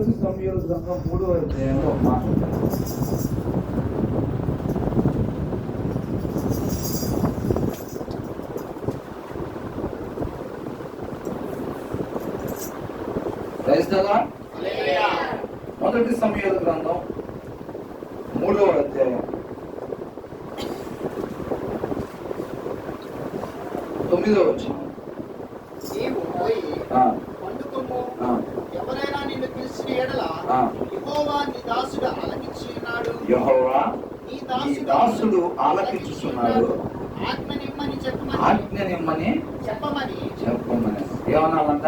మొదటి సమయాల గ్రంథం 3వ అధ్యాయంలో ఒక మాట మొదటి సమయాల గ్రంథం 3వ అధ్యాయం 9వ వచనం. ఎవరైనా నిన్ను పిలిచిన ఎడల యెహోవా నీ దాసుడు ఆలకించుచున్నాడు. యెహోవా నీ దాసుడు ఆలకించుచున్నాడు. ఆజ్ఞ నిమ్మని చెప్పమని. ఏమన్నామంట?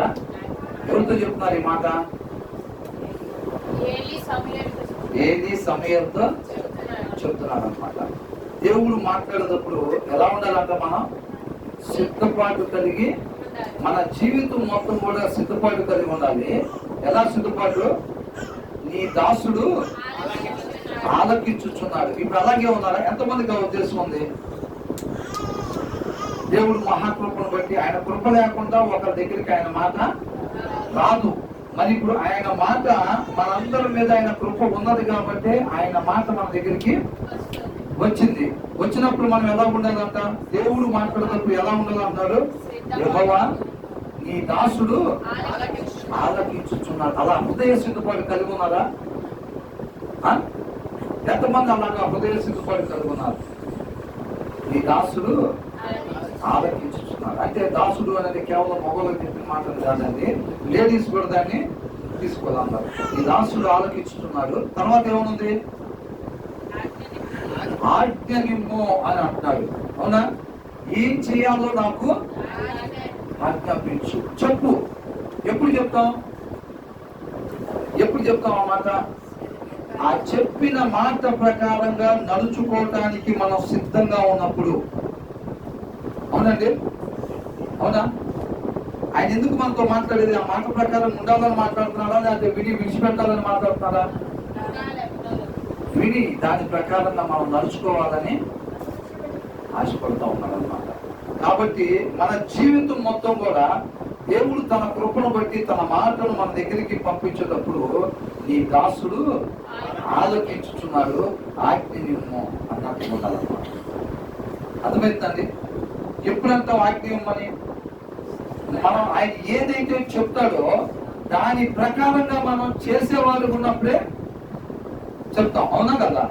ఎవరితో చెప్తున్నారు ఈ మాట? ఏలి సమయంతో చెప్తున్నారు అనమాట. దేవుడు మాట్లాడేటప్పుడు ఎలా ఉండాలంట? మనం సిద్ధపాటు కలిగి, మన జీవితం మొత్తం కూడా సిద్ధపాటు కలిగి ఉండాలి. ఎలా సిద్ధపాటు? నీ దాసుడు ఆలకించుచున్నాడు. ఇప్పుడు అలాగే ఉన్నారా? ఎంతమందికి ఆ ఉద్దేశం ఉంది? దేవుడు మహాకృపను బట్టి, ఆయన కృప లేకుండా ఒకరి దగ్గరికి ఆయన మాట రాదు. మరి ఇప్పుడు ఆయన మాట మనందరి మీద ఆయన కృప ఉన్నది కాబట్టి ఆయన మాట మన దగ్గరికి వచ్చింది. వచ్చినప్పుడు మనం ఎలా ఉండాలంట? దేవుడు మాట్లాడేటప్పుడు ఎలా ఉండాలంటాడు? యెహోవా నీ దాసుడు ఆలకించుచున్నాడు. అలా హృదయ సిద్ధపాటు కలిగి ఉన్నారా? ఎంతమంది అలాగా హృదయ సిద్ధపాటు కలిగి ఉన్నారు? నీ దాసుడు ఆలకించుచున్నాడు. అంటే దాసుడు అనేది కేవలం మగవాళ్ళకి చెప్పిన మాట కాదండి, లేడీస్ కూడా దాన్ని తీసుకోవాలన్నారు. ఈ దాసుడు ఆలకించుచున్నాడు. తర్వాత ఏమనుంది? ఆజ్ఞ నిమ్ము అని అంటున్నాడు. అవునా? ఏం చేయాలో నాకు ఆజ్ఞాపించు. చెప్పు. ఎప్పుడు చెప్తాం? ఎప్పుడు చెప్తాం ఆ మాట? ఆ చెప్పిన మాట ప్రకారంగా నడుచుకోవటానికి మనం సిద్ధంగా ఉన్నప్పుడు. అవునండి? అవునా? ఆయన ఎందుకు మనతో మాట్లాడేది? ఆ మాట ప్రకారం ఉండాలని మాట్లాడుతున్నాడా, లేకపోతే విడిచిపెట్టాలని మాట్లాడుతున్నాడా? విని దాని ప్రకారంగా మనం నడుచుకోవాలని ఆశపడుతూ ఉన్నాడు అనమాట. కాబట్టి మన జీవితం మొత్తం కూడా దేవుడు తన కృపను బట్టి తన మాటను మన దగ్గరికి పంపించేటప్పుడు నీ దాసుడు ఆలోచించుచున్నాడు, ఆజ్ఞ నిమ్ము అన్నట్టు ఉండాలన్నమాట. అర్థమవుతుందండి? ఎప్పుడంతా ఆజ్ఞ ఇమ్మని మనం ఆయన ఏదైతే చెప్తాడో దాని ప్రకారంగా మనం చేసేవాళ్ళు ఉన్నప్పుడే చెప్తాం. అవునా కదా?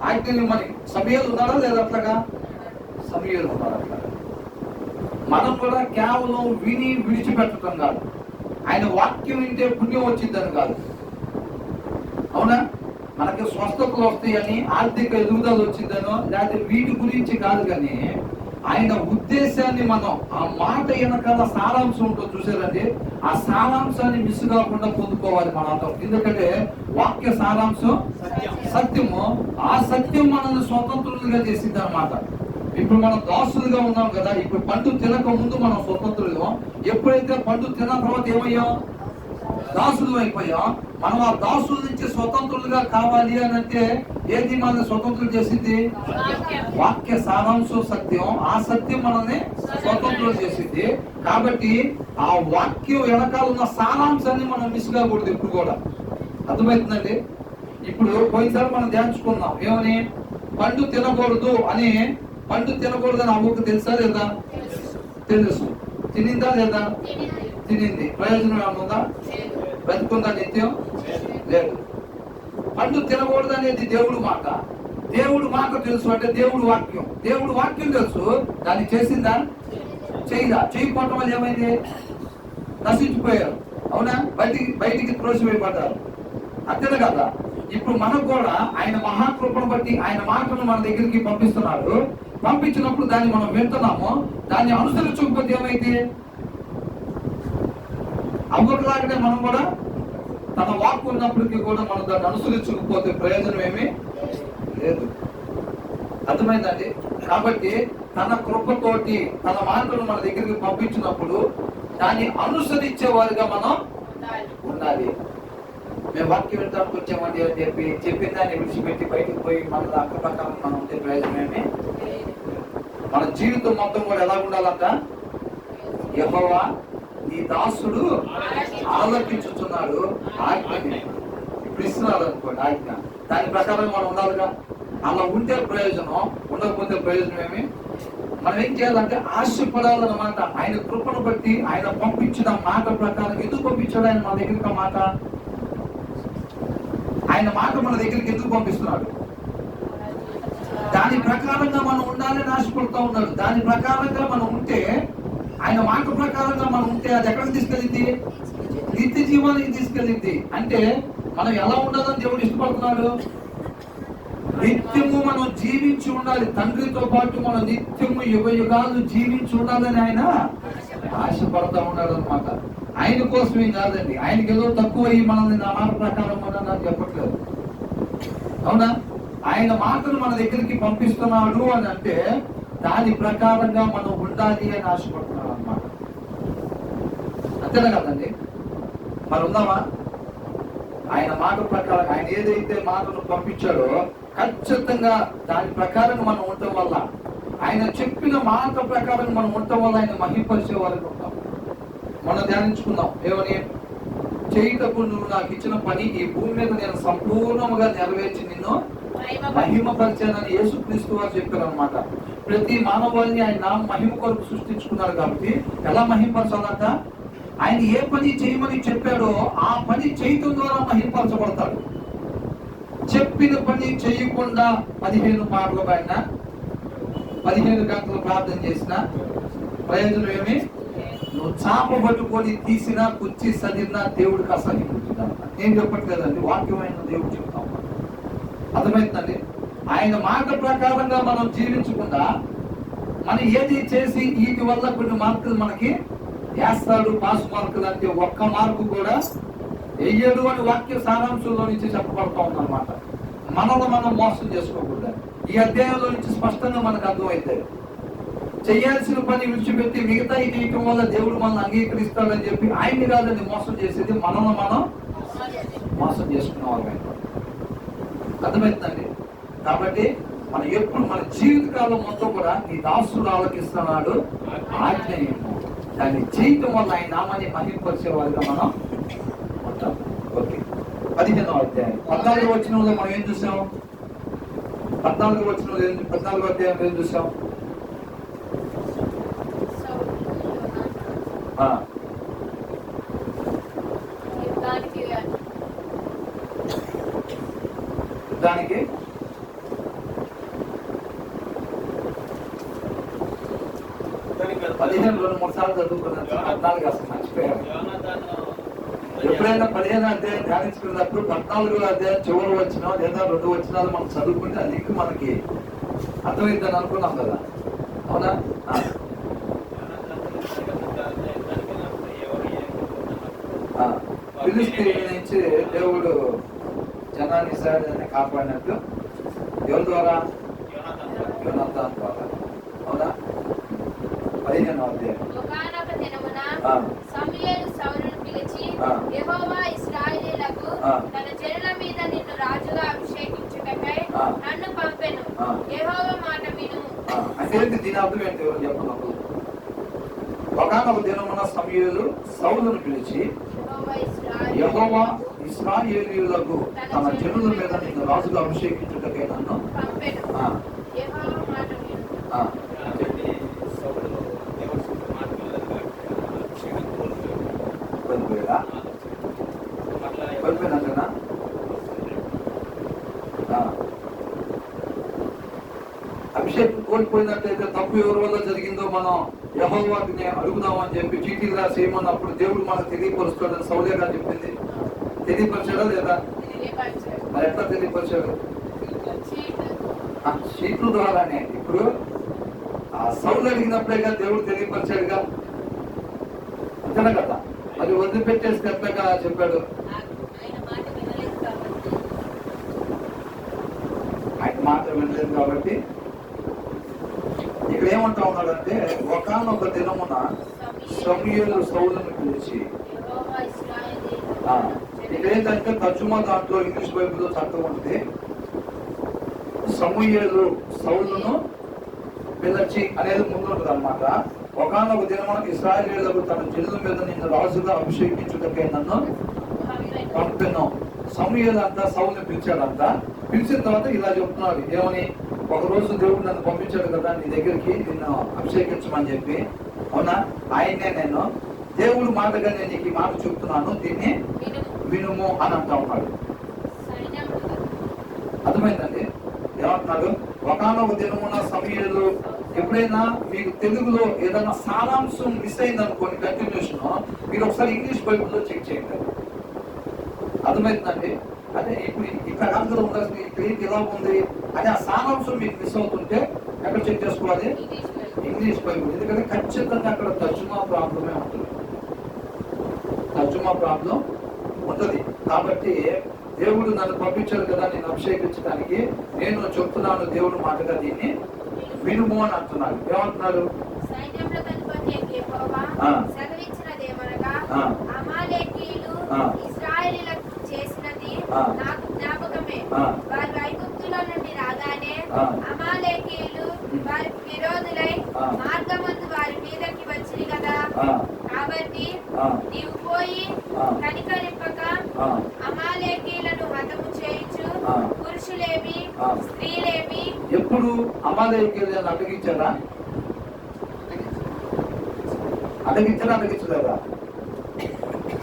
ఆజ్ఞలు మరి సమయాలు ఉన్నారా లేదా? అట్లాగా సమయాలు ఉన్నారు. అట్లాగా మనం కూడా కేవలం విని విడిచిపెట్టడం కాదు, ఆయన వాక్యం వింటే పుణ్యం వచ్చిందని కాదు. అవునా? మనకి స్వస్థతలు వస్తాయని, ఆర్థిక ఎదుగుదల వచ్చిందనో, లేకపోతే వీటి గురించి కాదు. కానీ ఆయన ఉద్దేశాన్ని మనం, ఆ మాట వెనకాల సారాంశం ఉంటుంది చూసారండి, ఆ సారాంశాన్ని మిస్ కాకుండా పొందుకోవాలి మనంతా. ఎందుకంటే వాక్య సారాంశం సత్యము. ఆ సత్యం మనల్ని స్వతంత్రులుగా చేసింది అనమాట. ఇప్పుడు మనం దాసులుగా ఉన్నాం కదా. ఇప్పుడు పండు తినక ముందు మనం స్వతంత్రులు. ఎప్పుడైతే పండు తిన్న తర్వాత ఏమయ్యాం? దాసులు అయిపోయాం. మనం ఆ దాసుల నుంచి స్వతంత్రులుగా కావాలి అని అంటే ఏది మనల్ని స్వతంత్రులు చేసింది? వాక్య సారాంశం సత్యం. ఆ సత్యం మనల్ని స్వతంత్రులు చేసింది. కాబట్టి ఆ వాక్యం వెనకాల ఉన్న సారాంశాన్ని మనం మిస్ కాకూడదు ఇప్పుడు కూడా. అర్థమవుతుందండి? ఇప్పుడు పోయినసారి మనం ధ్యానించుకున్నాం ఏమని? పండు తినకూడదు అని. పండు తినకూడదని అవ్వకు తెలుసా లేదా? తెలుసు. తినిందా లేదా? తినింది. ప్రయోజనం ఏమన్నా? బతుకుందా నిత్యం? లేదు. పండు తినకూడదు అనేది దేవుడు మాట. దేవుడు మాట తెలుసు అంటే దేవుడు వాక్యం. దేవుడు వాక్యం తెలుసు, దాన్ని చేసిందా? చేయదా? చేయకపోవటం వల్ల ఏమైంది? నశించిపోయారు. అవునా? బయటికి త్రోసివేయబడ్డారు. అంతేనా కదా? ఇప్పుడు మనకు కూడా ఆయన మహాకృపను బట్టి ఆయన మాటను మన దగ్గరికి పంపిస్తున్నాడు. పంపించినప్పుడు దాన్ని మనం వింటున్నాము. దాన్ని అనుసరించకపోతే ఏమైంది? అవ్వకలాగానే మనం కూడా తన వాక్కు ఉన్నప్పటికీ కూడా మనం దాన్ని అనుసరించకపోతే ప్రయోజనం ఏమీ లేదు. అర్థమైందండి? కాబట్టి తన కృపతోటి తన మాటను మన దగ్గరికి పంపించినప్పుడు దాన్ని అనుసరించే వారిగా మనం ఉండాలి. మేము వాక్యం వింటానికి వచ్చామండి అని చెప్పిన దాన్ని విడిచిపెట్టి బయటకు పోయి మన అక్కపక్కన మనం ఉంటే ప్రయోజనం ఏమి? మన జీవితం మొత్తం కూడా ఎలా ఉండాలంట? యెహోవా నీ దాసుడు ఆలోచించుతున్నాడు ఆజ్ఞని. ఇప్పుడు ఇస్తున్నాడు అనుకోండి ఆజ్ఞ, దాని ప్రకారం మనం ఉండాలిగా. అలా ఉంటే ప్రయోజనం, ఉండకపోతే ప్రయోజనం ఏమి? మనం ఏం చేయాలంటే ఆశపడాలన్నమాట. ఆయన కృపను బట్టి ఆయన పంపించిన మాట ప్రకారం. ఎందుకు పంపించాడు ఆయన మన దగ్గరికి? మాట, ఆయన మాట మన దగ్గరికి ఎందుకు పంపిస్తున్నాడు? దాని ప్రకారంగా మనం ఉండాలని ఆశపడుతూ ఉన్నాడు. దాని ప్రకారంగా మనం ఉంటే, ఆయన మాట ప్రకారంగా మనం ఉంటే అది ఎక్కడికి తీసుకెళ్ళింది? నిత్య జీవానికి తీసుకెళ్ళింది. అంటే మనం ఎలా ఉండాలని దేవుడు ఇష్టపడుతున్నాడు? నిత్యము మనం జీవించి ఉండాలి. తండ్రితో పాటు మనం నిత్యము యుగ యుగాలు జీవించి ఉండాలని ఆయన ఆశపడతా ఉన్నాడు అనమాట. ఆయన కోసమేం కాదండి. ఆయనకి ఏదో తక్కువ అయ్యి మనల్ని నా మాట ప్రకారం నాకు చెప్పట్లేదు, అవునా? ఆయన మాటలు మన దగ్గరికి పంపిస్తున్నాడు అని అంటే దాని ప్రకారంగా మనం ఉండాలి అని ఆశపడుతున్నాడు అనమాట. అంతేనా కదండి? మరి ఉందామా? ఆయన మాట ప్రకారం, ఆయన ఏదైతే మాటను పంపించాడో ఖచ్చితంగా దాని ప్రకారం మనం ఉండటం వల్ల, ఆయన చెప్పిన మాట ప్రకారం మనం ఉండటం వల్ల ఆయన మహిమపరిచే వాళ్ళకి ఉంటాం. మనం ధ్యానించుకుందాం ఏమని? చేయుటకు నువ్వు నాకు ఇచ్చిన పని ఈ భూమి మీద నేను సంపూర్ణంగా నెరవేర్చి నిన్ను మహిమపరిచానని యేసుక్రీస్తు వారు చెప్పారు అనమాట. ప్రతి మానవాళిని ఆయన మహిమ కొరకు సృష్టించుకున్నారు కాబట్టి ఎలా మహిమపరచాలంట? ఆయన ఏ పని చేయమని చెప్పాడో ఆ పని చేయటం ద్వారా మహిమపరచబడతాడు. చెప్పిన పని చేయకుండా 15 మాటలు పడినా, 15 గంటలు ప్రార్థన చేసినా ప్రయోజనం ఏమి? నువ్వు చాప పట్టుకొని తీసినా, కుర్చీ సదిరినా దేవుడికి అసహ్యం. నేను చెప్పట్లేదండి, వాక్యమైన దేవుడు చెప్తాం. అర్థమవుతుందండి? ఆయన మాట ప్రకారంగా మనం జీవించకుండా మనం ఏది చేసి వీటి వల్ల కొన్ని మార్కులు మనకి వేస్తాడు, పాస్ మార్కులు అంటే ఒక్క మార్కు కూడా వెయ్యడు అని వాక్య సారాంశంలో నుంచి చెప్పబడతా ఉందన్నమాట. మనల్ని మనం మోసం చేసుకోకూడదు. ఈ అధ్యాయంలో నుంచి స్పష్టంగా మనకు అర్థమైతే చేయాల్సిన పని విడిచిపెట్టి మిగతా చేయటం వల్ల దేవుడు మనల్ని అంగీకరిస్తాడని చెప్పి ఆయన్ని కాదని మోసం చేసేది మనల్ని మనం మోసం చేసుకున్న వాళ్ళమే. అర్థమవుతుందండి? కాబట్టి మనం ఎప్పుడు మన జీవితకాలం మొత్తం కూడా నీ దాసుడు ఆలోకిస్తున్నాడు ఆజ్ఞయము, దాన్ని చేయటం వల్ల ఆయన నామాన్ని మహిమపరిచే వాళ్ళగా మనం ఉంటాం. ఓకే, 15వ అధ్యాయం 14వ వచనంలో మనం ఏం చూసాం? 14వ వచనంలో 14వ అధ్యాయంలో ఏం చూసాం? దానికి 15 2-3 సార్లు చదువుకున్నాను. 14 అసలు మర్చిపోయాను. ఎప్పుడైనా 15 అధ్యాయం ధ్యానించుకున్నప్పుడు 14వ అధ్యాయం చివరి వచ్చిన లేదా 2 వచనాలు మనం చదువుకుంటే అది మనకి అర్థమైందని అనుకున్నాం కదా, అవునా? ఫిలిష్తీయుల నుంచి దేవుడు జనాన్ని ఇశ్రాయేలుని కాపాడినట్టు ఎవరి ద్వారా? యోనాతాను ద్వారా, అవునా? 15వ అధ్యాయం. ఒకానొక దినమున సమూయేలు సౌలును పిలిచి, యెహోవా ఇశ్రాయేలీయులకు తన జనుల మీద నిన్ను రాజుగా అభిషేకించుటకై నన్ను పంపెను. యెహోవా మాట విను. అంటే దీని అర్థం ఏంటి? ఎవరు చెప్పినప్పుడు ఒకానొక దినమున సమూయేలు సౌలును పిలిచి, యెహోవా ఇశ్రాయేలీయులకు తన జనుల మీద నిన్ను రాజుగా అభిషేకించుటకై నన్ను పంపెను. యెహోవా మాట విను. పడిపోయినట్లేనా? అభిషేకం కోల్పోయినట్లయితే తప్పు ఎవరి వల్ల జరిగిందో మనం యెహోవాని అడుగుదామని చెప్పి చీటీలు రాసి ఏమన్నప్పుడు దేవుడు మనకు తెలియపరుస్తాడని సౌలే గారు చెప్పింది. తెలియపరిచాడా లేదా? మరి ఎట్లా తెలియపరిచాడు? చీట్ల ద్వారానే. ఇప్పుడు ఆ సౌలు అడిగినప్పుడేగా దేవుడు తెలియపరిచాడుగా, అంతేనా కదా? అది వదిలిపెట్టేసి ఎట్లాగా చెప్పాడు? ఆయన మాట వినలేదు కాబట్టి ఇక్కడ ఏమంటా ఉన్నాడంటే, ఒకానొక దినమున సమూయేలు సౌలును పిలిచి, ఇక్కడ ఏంటంటే తర్జుమా దాంట్లో ఇంగ్లీష్ బైబిల్లో చట్టం ఉంది, సమూయేలు సౌలును పిలిచి అనేది ముందు ఉంటుంది అనమాట. ఒకనొక దినమున ఇశ్రాయేలీయులకు తన జనుల మీద నిన్ను రాజుగా అభిషేకించుటకై నన్ను పంపెను. సమూయేలు అంతా సౌలుని పిలిచాడంట. పిలిచిన తర్వాత ఇలా చెప్తున్నారు, ఏమని? ఒక రోజు దేవుడు నన్ను పంపించాడు కదా నీ దగ్గరికి, నిన్ను అభిషేకించమని చెప్పి. అవునా? ఆయన్నే నేను దేవుడు మాటగా నేను నీకు ఈ మాట చెప్తున్నాను, దీన్ని వినుము అని అంటా ఉన్నాడు. అర్థమైందండి? ఏమంటున్నాడు? ఒకనొక దినమున సమూయేలు. ఎప్పుడైనా మీకు తెలుగులో ఏదైనా సారాంశం మిస్ అయింది అనుకోండి, కంటిన్యూషన్, మీరు ఒకసారి ఇంగ్లీష్ బైబుల్లో చెక్ చేయండి. అర్థమవుతుందండి? అదే ఇప్పుడు ఇక్కడ అందరూ ఉండాల్సింది ఇక్కడ ఎలా ఉంది అని ఆ సారాంశం మీకు మిస్ అవుతుంటే ఎక్కడ చెక్ చేసుకోవాలి? English Bible. ఎందుకంటే ఖచ్చితంగా అక్కడ తర్జుమా ప్రాబ్లమే ఉంటుంది. తర్జుమా ప్రాబ్లం ఉంటుంది. కాబట్టి దేవుడు నన్ను పంపించాడు కదా నేను అభిషేకించడానికి, నేను చెప్తున్నాను దేవుడు మాటగా దీన్ని వినుము అని అంటున్నాడు. ఏమంటున్నాడు? ఇశ్రాయేలీయులకు చేసినది నాకు జ్ఞాపకమే. వారు ఐగుప్తులో నుండి రాగానే అమాలేకీయులు వారికి విరోధులై మార్గమందు వారి మీదకి వచ్చింది కదా. కాబట్టి నీవు పోయి కనికరింపక అమాలేకీయులను హతము చేయించు, పురుషులేమి స్త్రీలేమి. ఎప్పుడు అమాలేకీయులను అడ్డగించారా? అడ్డగించలేదా?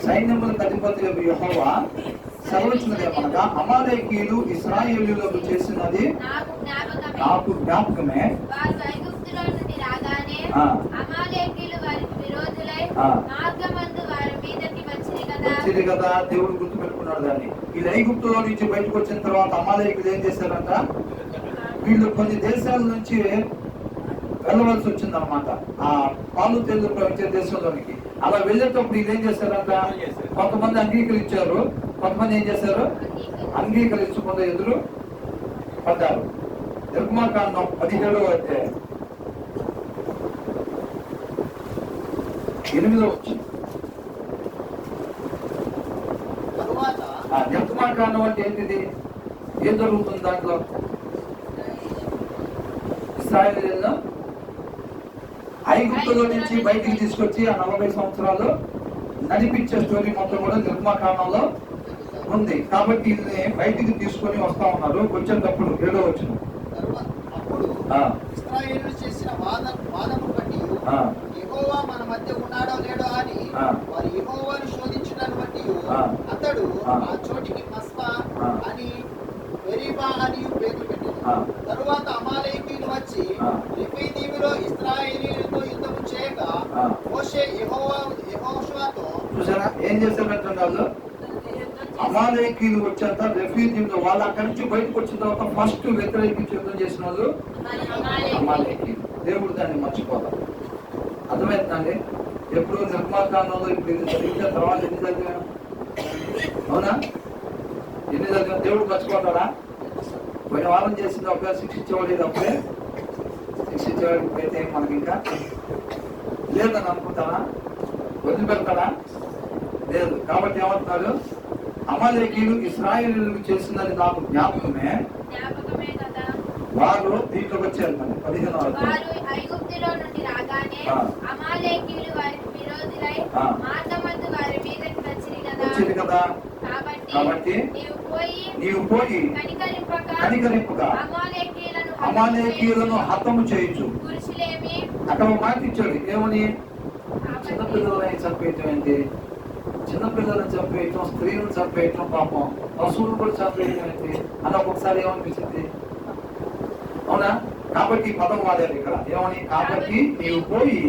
సైన్యములకు అధిపతి యెహోవా సెలవిచ్చినది ఏమనగా అమాలేకీయులు ఇశ్రాయేలీయులకు చేసినది నాకు జ్ఞాపకమే. వారు ఐగుప్తులో నుండి రాగానే అమాలేకీయులు వారికి విరోధులై మార్గమందు వారి మీదకి వచ్చింది కదా. దేవుడు గుర్తు పెట్టుకున్నాడు దాన్ని. ఈ ఐగుప్తులో నుంచి బయటకు వచ్చిన తర్వాత అమాలేకీయులు ఏం చేశారంట? వీళ్ళు కొన్ని దేశాల నుంచి వెళ్ళవలసి వచ్చింది అనమాట, ఆ పాలు తేళ్లు ప్రవహించే దేశంలోనికి. అలా వెళ్ళేటప్పుడు ఇది ఏం చేశారంట? కొంతమంది అంగీకరించారు, కొంతమంది ఏం చేశారు? అంగీకరించకుండా ఎదురు పడ్డారు. నిర్గమకాండం 17వ అధ్యాయం 8వ వచ్చింది. నిర్గమకాండం అంటే ఏంటిది? ఏం జరుగుతుంది దాంట్లో? ఇశ్రాయేలీయులను ఐగుప్తులో నుంచి బయటికి తీసుకొచ్చి ఆ 40 సంవత్సరాలు నడిపించే స్టోరీ మొత్తం కూడా నిర్గమకాండంలో ఉంది. కాబట్టి ఇది బయటికి తీసుకొని వస్తా ఉన్నారు. వచ్చేటప్పుడు 7వ వచనం ఇశ్రాయేలీయులు చేసిన వాదము బట్టి యెహోవా మన మధ్య ఉన్నాడో లేడో అని వారు యెహోవాను శోధించడాన్ని బట్టి అతడు ఆ చోటికి మస్పా అని మెరీబా అని పేర్లు పెట్టాడు. తరువాత అమాలేకీయులు వచ్చి రెఫీదీములో ఇశ్రాయేలీయులతో యుద్ధం చేయగా మోషే యెహోషువతో. చూసారా ఏం చేశారంటున్నారు? అమాలేకీయులు వచ్చాక రెఫీదీములో వాళ్ళు అక్కడి నుంచి బయటకు వచ్చిన తర్వాత ఫస్ట్ వ్యతిరేకించి యుద్ధం చేసిన వాళ్ళు అమాలేకీయులు. దేవుడు దాన్ని మర్చిపోతారు. అర్థమవుతుందండి? ఎప్పుడు నిర్గమకాండంలో ఇప్పుడు ఇది జరిగిన తర్వాత ఎన్ని చదివాను? అవునా? ఎన్ని చదివా? దేవుడు మర్చిపోతాడా? పోయిన వారం చేసింది ఒక శిక్షించేవాడు, అప్పుడే శిక్షించేవాడికి అయితే మనకి ఇంకా లేదని అనుకుంటానా? వదిలిపెడతాడా? లేదు. కాబట్టి ఏమంటున్నాడు? అమాలేకీయులు ఇశ్రాయేలీయులకు చేసినది నాకు జ్ఞాపకమే. వారు దీంట్లోకి వచ్చారు. మరి 15వ ఐగుప్తులో నుండి రాగానే అమాలేకీయులు వారికి విరోధులై మార్గమందు వారి మీదకి వచ్చింది కదా. కాబట్టి నీవు పోయి కనికరింపక అమాలేకీయులను హతము చేయించు. అక్కడ మాట ఇచ్చాడు, ఏమని? చిన్నపిల్లలని చంపేయటం ఏంటి? చిన్నపిల్లలను చంపేయటం, స్త్రీలను చంపేయటం, పాపం పశువులు కూడా చంపేయటం ఏంటి అని ఒక్కొక్కసారి ఏమనిపిస్తుంది? అవునా? కాబట్టి పదం వాడారు ఇక్కడ. ఏమని? కాబట్టి నీవు పోయి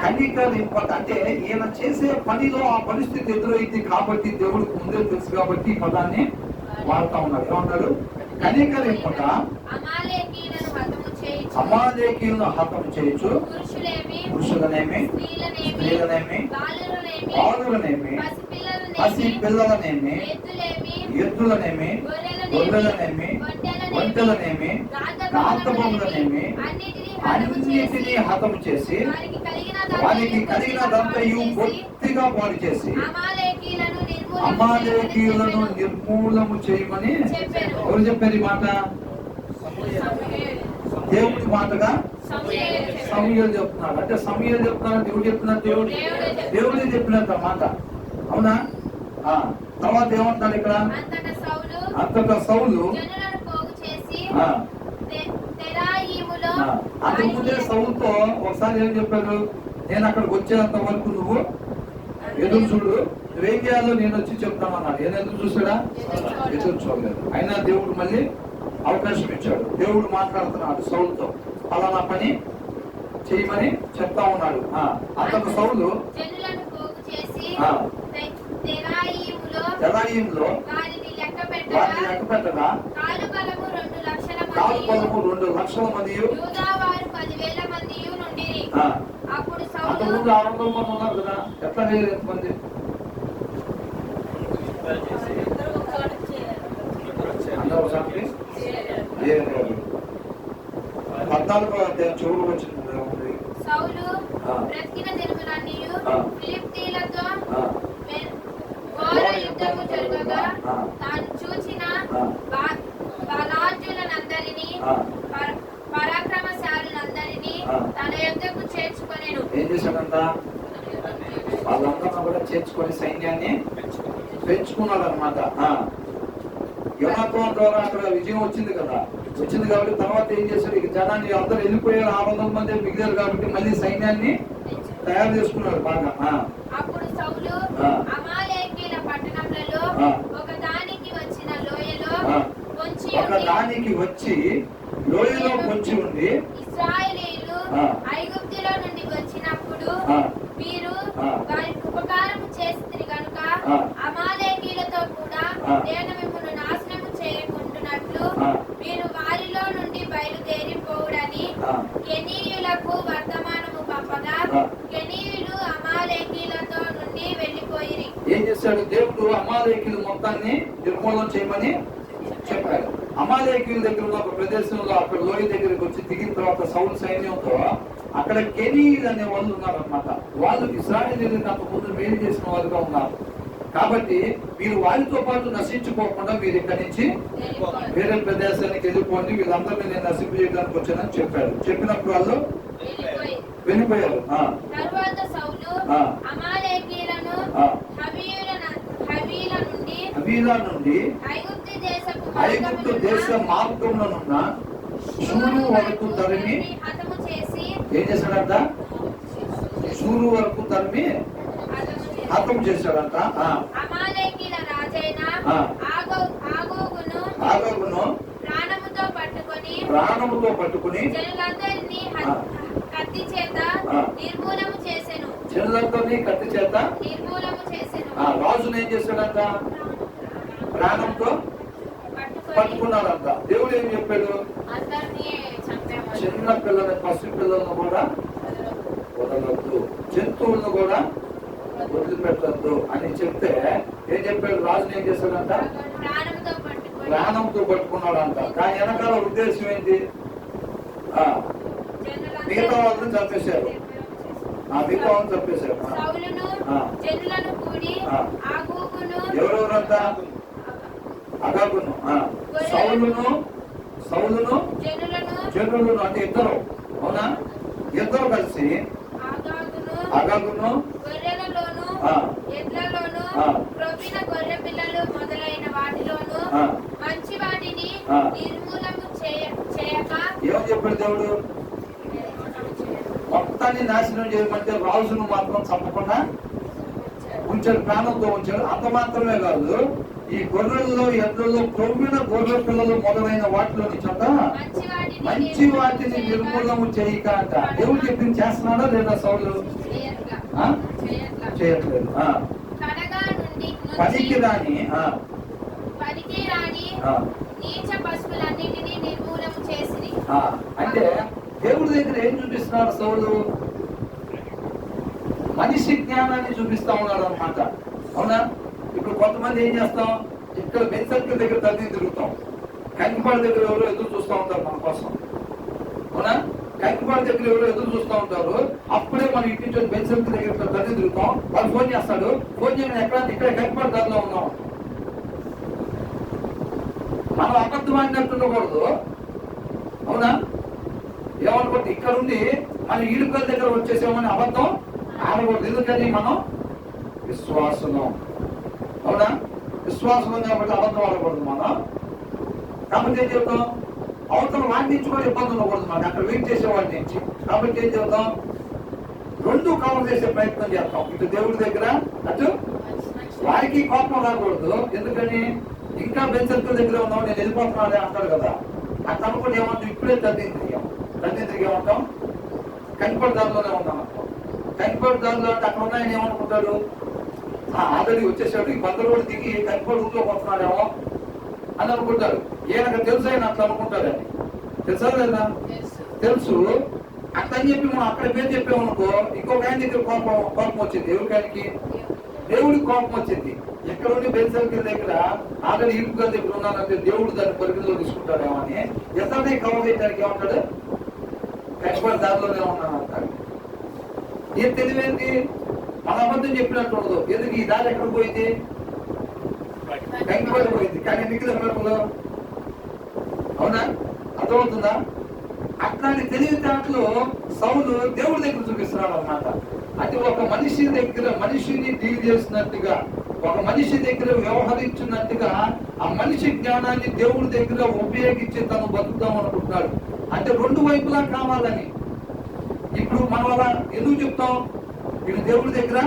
కనికరింపక, అంటే ఈయన చేసే పనిలో ఆ పరిస్థితి ఎదురైంది కాబట్టి దేవుడికి ముందే తెలుసు కాబట్టి ఈ పదాన్ని వాడుతా ఉన్నాడు. ఏమన్నాడు? కనికరింపక అమాలేకీయులను హతము చేయొచ్చు, పురుషులనేమి స్త్రీలనేమి బాలులనేమి పసి పిల్లలనేమి ఎద్దులనేమి గొర్రెలనేమి ఒంటెలనేమి గాతబొమ్మలనేమి అన్నిటినీ హతము చేసి వారికి కలిగినదంతయు బొత్తిగా పాడు చేసి అమాలేకీయులను నిర్మూలము చేయమని ఎవరు చెప్పారు ఈ మాట? దేవుడి మాటగా సమూయేలు చెప్తున్నాడు. అంటే సమూయేలు చెప్తున్నాడు, దేవుడు చెప్తున్నాడు, దేవుడే చెప్పినట్టు మాట. అవునా? తర్వాత ఏమంటున్నాడు ఇక్కడ? అంతటా సౌలు అంతకుముందే సౌలుతో ఒకసారి ఏం చెప్పాడు? నేను అక్కడికి వచ్చేంత వరకు నువ్వు ఎదురు చూడు, నువ్వేం చేయాలో నేను వచ్చి చెప్తామన్నాడు. ఏం ఎదురు చూసాడా? ఎదురు చూడలేదు. అయినా దేవుడు మళ్ళీ అవకాశం ఇచ్చాడు. దేవుడు మాట్లాడుతున్నాడు సౌలుతో, పలానా పని చేయమని చెప్తా ఉన్నాడు. అంతకు సౌలు తెరాయిములో వారిని లెక్క పెట్టగా కాలు బలము 2 లక్షల మంది, యూదావారు 10,000 మంది నుండిరి. అప్పుడు సౌలు అంతకుముందు 600 మంది ఉన్నారు కదా, ఎట్లా లేరు ఎంతమంది? అందరూ ఒకసారి 14వ అధ్యాయం చివరికి వచ్చింది. సౌలు బ్రతికిన దినములన్నీయు ఫిలిష్తీయులతో ఘోర యుద్ధము జరగగా తాను చూచిన బలాఢ్యులనందరినీ పరాక్రమశాలులందరినీ తన యొద్దకు చేర్చుకొనెను. ఏం చేశాడంట? వాళ్ళందరూ కూడా చేర్చుకొని సైన్యాన్ని పెంచుకున్నాడు అనమాట. యోనాతాను ద్వారా అక్కడ విజయం వచ్చింది కదా, వచ్చింది కాబట్టి తర్వాత ఏం చేశాడు? ఇక జనాన్ని అందరూ వెళ్ళిపోయారు, 600 మంది మిగిలారు కాబట్టి మళ్ళీ సైన్యాన్ని తయారు చేసుకున్నాడు బాగా. అప్పుడు సౌలు అమాలేకీయుల పట్టణములలో ఒకదానికి వచ్చిన లోయలో పొంచి ఉండి ఇశ్రాయేలీయులు ఐగుప్తులో నుండి వచ్చినప్పుడు వీరు వారికి ఉపకారము చేసిరి గనుక అమాలేకీయులతో కూడా నేను మిమ్మల్ని నాశనము చేయకుంటున్నట్లు మీరు వారిలో నుండి బయలుదేరిపోవుడని కెనీయులకు వర్తమానము పంపగా కెనీయులు అమాలేకీయులతో నుండి వెళ్ళిపోయిరి. ఏం చేశాడు? దేవుడు అమాలేకీయుల మొత్తాన్ని నిర్మూలన చేయమని చెప్పాడు. అమాలేకీయుల దగ్గర ఉన్న ఒక ప్రదేశంలో అక్కడ లోయ దగ్గరికి వచ్చి దిగిన తర్వాత సౌలు సైన్యంతో అక్కడ కెనీయులు అనే వాళ్ళు ఉన్నారన్నమాట. వాళ్ళు ఇశ్రాయేలీయులకు అంతకుముందు మేలు చేసిన వాళ్ళుగా ఉన్నారు. కాబట్టి మీరు వారితో పాటు నశించుకోకుండా మీరు ఇక్కడి నుంచి వేరే ప్రదేశానికి వెళ్ళిపోండి, వీళ్ళందరినీ నేను నశింపు చేయడానికి వచ్చానని చెప్పాడు. చెప్పినప్పుడు వాళ్ళు వెళ్ళిపోయారు. తరువాత సౌలు అమాలేకీయులను హవీలా నుండి ఐగుప్తు దేశ మార్గంలోనున్న షూరు వరకు తరిమి ఏం చేశాడంట? షూరు వరకు తరిమి హతం చేశాడంట. అమాలేకీయుల రాజైన ఆగోగును ప్రాణముతో పట్టుకుని జనులందరినీ కత్తి చేత నిర్మూలము చేసెను. జనులందరినీ కత్తి చేత నిర్మూలము చేసెను. రాజును ఏం చేశాడంట? ప్రాణంతో పట్టుకున్నాడంట. దేవుడు ఏం చెప్పాడు? చిన్న పిల్లల్ని, పసి పిల్లలను కూడా వదలొద్దు, జంతువులను కూడా వదిలిపెట్టద్దు అని చెప్తే ఏం చెప్పాడు? రాజుని ఏం చేశాడంట? ప్రాణంతో పట్టుకున్నాడంట. కానీ వెనకాల ఉద్దేశం ఏంటి? మిగతా వాళ్ళని చంపేశారు. మిగతా వాళ్ళని చంపేశారు. ఎవరెవరంతా? అగాగును, సౌలును జనులను, అంటే ఇద్దరు. అవునా? ఇద్దరు కలిసి అగాగును గొర్రె పిల్లలు మొదలైన వాటిలోను మంచి వాటిని నిర్మూలము చేయక ఏమని చెప్పాడు దేవుడు? మొత్తాన్ని నాశనం చేయమంటే రాజును మాత్రం చంపకుండా ఉంచాడు, ప్రాణంతో ఉంచాడు. అంత మాత్రమే కాదు, ఈ గొర్రెల్లో ఎద్దుల్లో క్రొవ్విన గొర్రె పిల్లలు మొదలైన వాటిలోని చోట మంచి వాటిని నిర్మూలము చేయక అంట. దేవుడు చెప్పింది చేస్తున్నాడా లేదా సౌలు? చేయట్లేదు. పనికి రాని నీచ పశువులన్నిటినీ నిర్మూలము చేసిరి. అంటే దేవుడి దగ్గర ఏం చూపిస్తున్నాడు సౌలు? మనిషి జ్ఞానాన్ని చూపిస్తా ఉన్నాడు అనమాట. అవునా? ఇప్పుడు కొంతమంది ఏం చేస్తాం? ఇక్కడ బెంచర్ల దగ్గర తల్లి తిరుగుతాం, కంకిపాడు దగ్గర ఎవరో ఎదురు చూస్తూ ఉంటారు మన కోసం. అవునా? కంకిపాడు దగ్గర ఎవరో ఎదురు చూస్తూ ఉంటారు. అప్పుడే మనం ఇంటి నుంచి బెంచర్ల దగ్గర తల్లి తిరుగుతాం. వాళ్ళు ఫోన్ చేస్తాడు, ఫోన్ చేయడం ఇక్కడ కంకిపాడు దారిలో ఉన్నాం. మనం అబద్ధం ఆడినట్టు ఉండకూడదు. అవునా? ఏమనుకుంటే ఇక్కడ ఉండి మన ఈడుకల దగ్గర వచ్చేసామని అబద్ధం ఆడకూడదు. ఎందుకని మనం విశ్వాసము, అవునా? విశ్వాసం కాబట్టి అబద్ధం ఆడకూడదు మనం. కాబట్టి ఏం చెప్తాం, అవతల వాటి నుంచి కూడా ఇబ్బంది ఉండకూడదు మనకి, అక్కడ వెయిట్ చేసే వాటి నుంచి. కాబట్టి ఏం చెప్తాం, రెండు కవర్ చేసే ప్రయత్నం చేస్తాం. ఇటు దేవుడి దగ్గర, అటు వారికి కోపం రాకూడదు. ఎందుకని ఇంకా బెంచర్కుల దగ్గర ఉన్నావు, నేను వెళ్ళిపోతున్నానే అంటాడు కదా. అట్లా అనుకుంటే ఏమంటాం, ఇప్పుడే తగ్గింద్రియం ఏమంటాం, కనిపడి దానిలోనే ఉన్నాం అంటాం. కనిపడి దానిలో అంటే అక్కడ ఉన్నాయని ఏమనుకుంటాడు, ఆల్రెడీ వచ్చేసాడు, ఈ 100 రోడ్డు దిగి కనిపడి ఊళ్ళోకి వస్తున్నాడేమో అని అనుకుంటారు. ఈయనకు తెలుసు ఆయన అట్లా అనుకుంటారని. తెలుసా లేదా? తెలుసు. అట్లా అని చెప్పి మనం అక్కడ పేరు చెప్పామనుకో, ఇంకొక ఆయన దగ్గర కోపం వచ్చింది. ఎవరికాయనికి? దేవుడికి కోపం వచ్చింది. ఎక్కడ ఉండి బెంచర్కిల దగ్గర ఆల్రెడీ ఇరుకుల దగ్గర ఉన్నానంటే దేవుడు దాన్ని పరిధిలో తీసుకుంటాడేమో అని ఎక్కడనే కవర్ చేయడానికి ఏమంటాడు, కష్టపడి దారిలోనే ఉన్నాను అంటాడు. ఏం తెలివేంటి, మన అబద్ధం చెప్పినట్టు ఉండదు. ఎందుకు ఈ దారి ఎక్కడ పోయింది, కంకిపడి పోయింది, కానీ మిగిలిన పిల్లలు, అవునా? అర్థమవుతుందా? అట్లాంటి తెలివితేటలు సౌలు దేవుడి దగ్గర చూపిస్తున్నాడు అన్నమాట. అంటే ఒక మనిషి దగ్గర మనిషిని డీల్ చేసినట్టుగా, ఒక మనిషి దగ్గర వ్యవహరించినట్టుగా ఆ మనిషి జ్ఞానాన్ని దేవుడి దగ్గర ఉపయోగించి తను బతుకుతాం అనుకుంటున్నాడు. అంటే రెండు వైపులా కావాలని. ఇప్పుడు మనం అలా ఎందుకు చెప్తాం, ఇది దేవుడి దగ్గర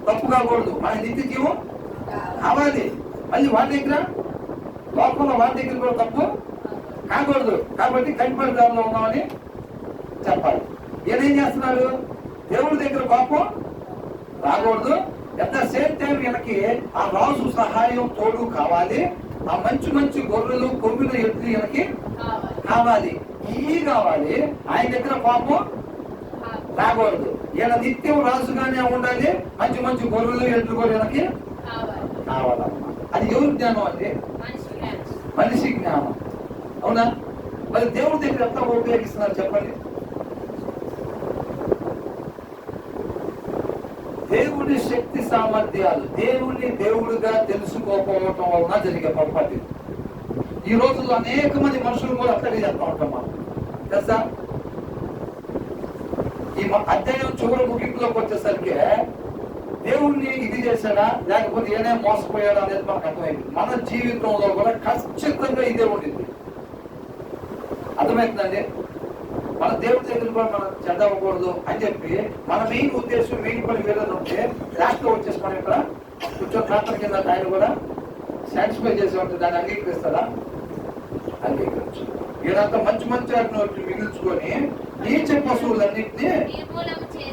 తప్పు కాకూడదు, మన నిత్య జీవం కావాలి. మళ్ళీ వాడి దగ్గర లోపల వాడి దగ్గర కూడా తప్పు కాకూడదు. కాబట్టి కనిపడి దానిలో ఉన్నామని చెప్పాలి. ఏదేం చేస్తున్నాడు, దేవుడి దగ్గర కోపం రాకూడదు. అట్ ద సేమ్ టైం వీళ్ళకి ఆ రాజు సహాయం తోడు కావాలి. ఆ మంచి మంచి గొర్రెలు కొవ్విన ఎట్లు వీళ్ళకి కావాలి. ఈ కావాలి. ఆయన దగ్గర కోపం రాకూడదు. ఈయన నిత్యం రాజుగానే ఉండాలి. మంచి మంచి గొర్రెలు ఎట్లు కూడా వీళ్ళకి కావాలన్నమాట. అది ఎవరి జ్ఞానం అంటే మనిషి జ్ఞానం, అవునా? మరి దేవుడి దగ్గర ఎంత ఉపయోగిస్తున్నారు చెప్పండి. దేవుడి శక్తి సామర్థ్యాలు దేవుడిని దేవుడిగా తెలుసుకోకపోవటం వలన జరిగే పొరపాటు. ఈ రోజుల్లో అనేక మంది మనుషులు కూడా అట్లాగే చేస్తూ ఉంటాం మనం, తెలుసా? ఈ అధ్యాయం చివరి ముగింపులోకి వచ్చేసరికి దేవుణ్ణి ఇది చేశాడా లేకపోతే ఏనే మోసపోయాడా అనేది మనకు అర్థమైంది. మన జీవితంలో కూడా ఖచ్చితంగా ఇదే ఉండింది. అర్థమవుతుందండి? మన దేవుడి దగ్గర కూడా మనం చెడ్డవ్వకూడదు అని చెప్పి మన మెయిన్ ఉద్దేశం మెయిన్ పని వేరే ఉంటే లాస్ట్ లో వచ్చేసి మనం ఇక్కడ కొంచెం ప్రార్థన కింద ఆయన కూడా సాటిస్ఫై చేసి ఉంటుంది. దాన్ని అంగీకరిస్తారా? అంగీకరించు. ఇదంతా మంచి మంచి వాటిని మిగిల్చుకొని నీచ పశువులన్నింటినీ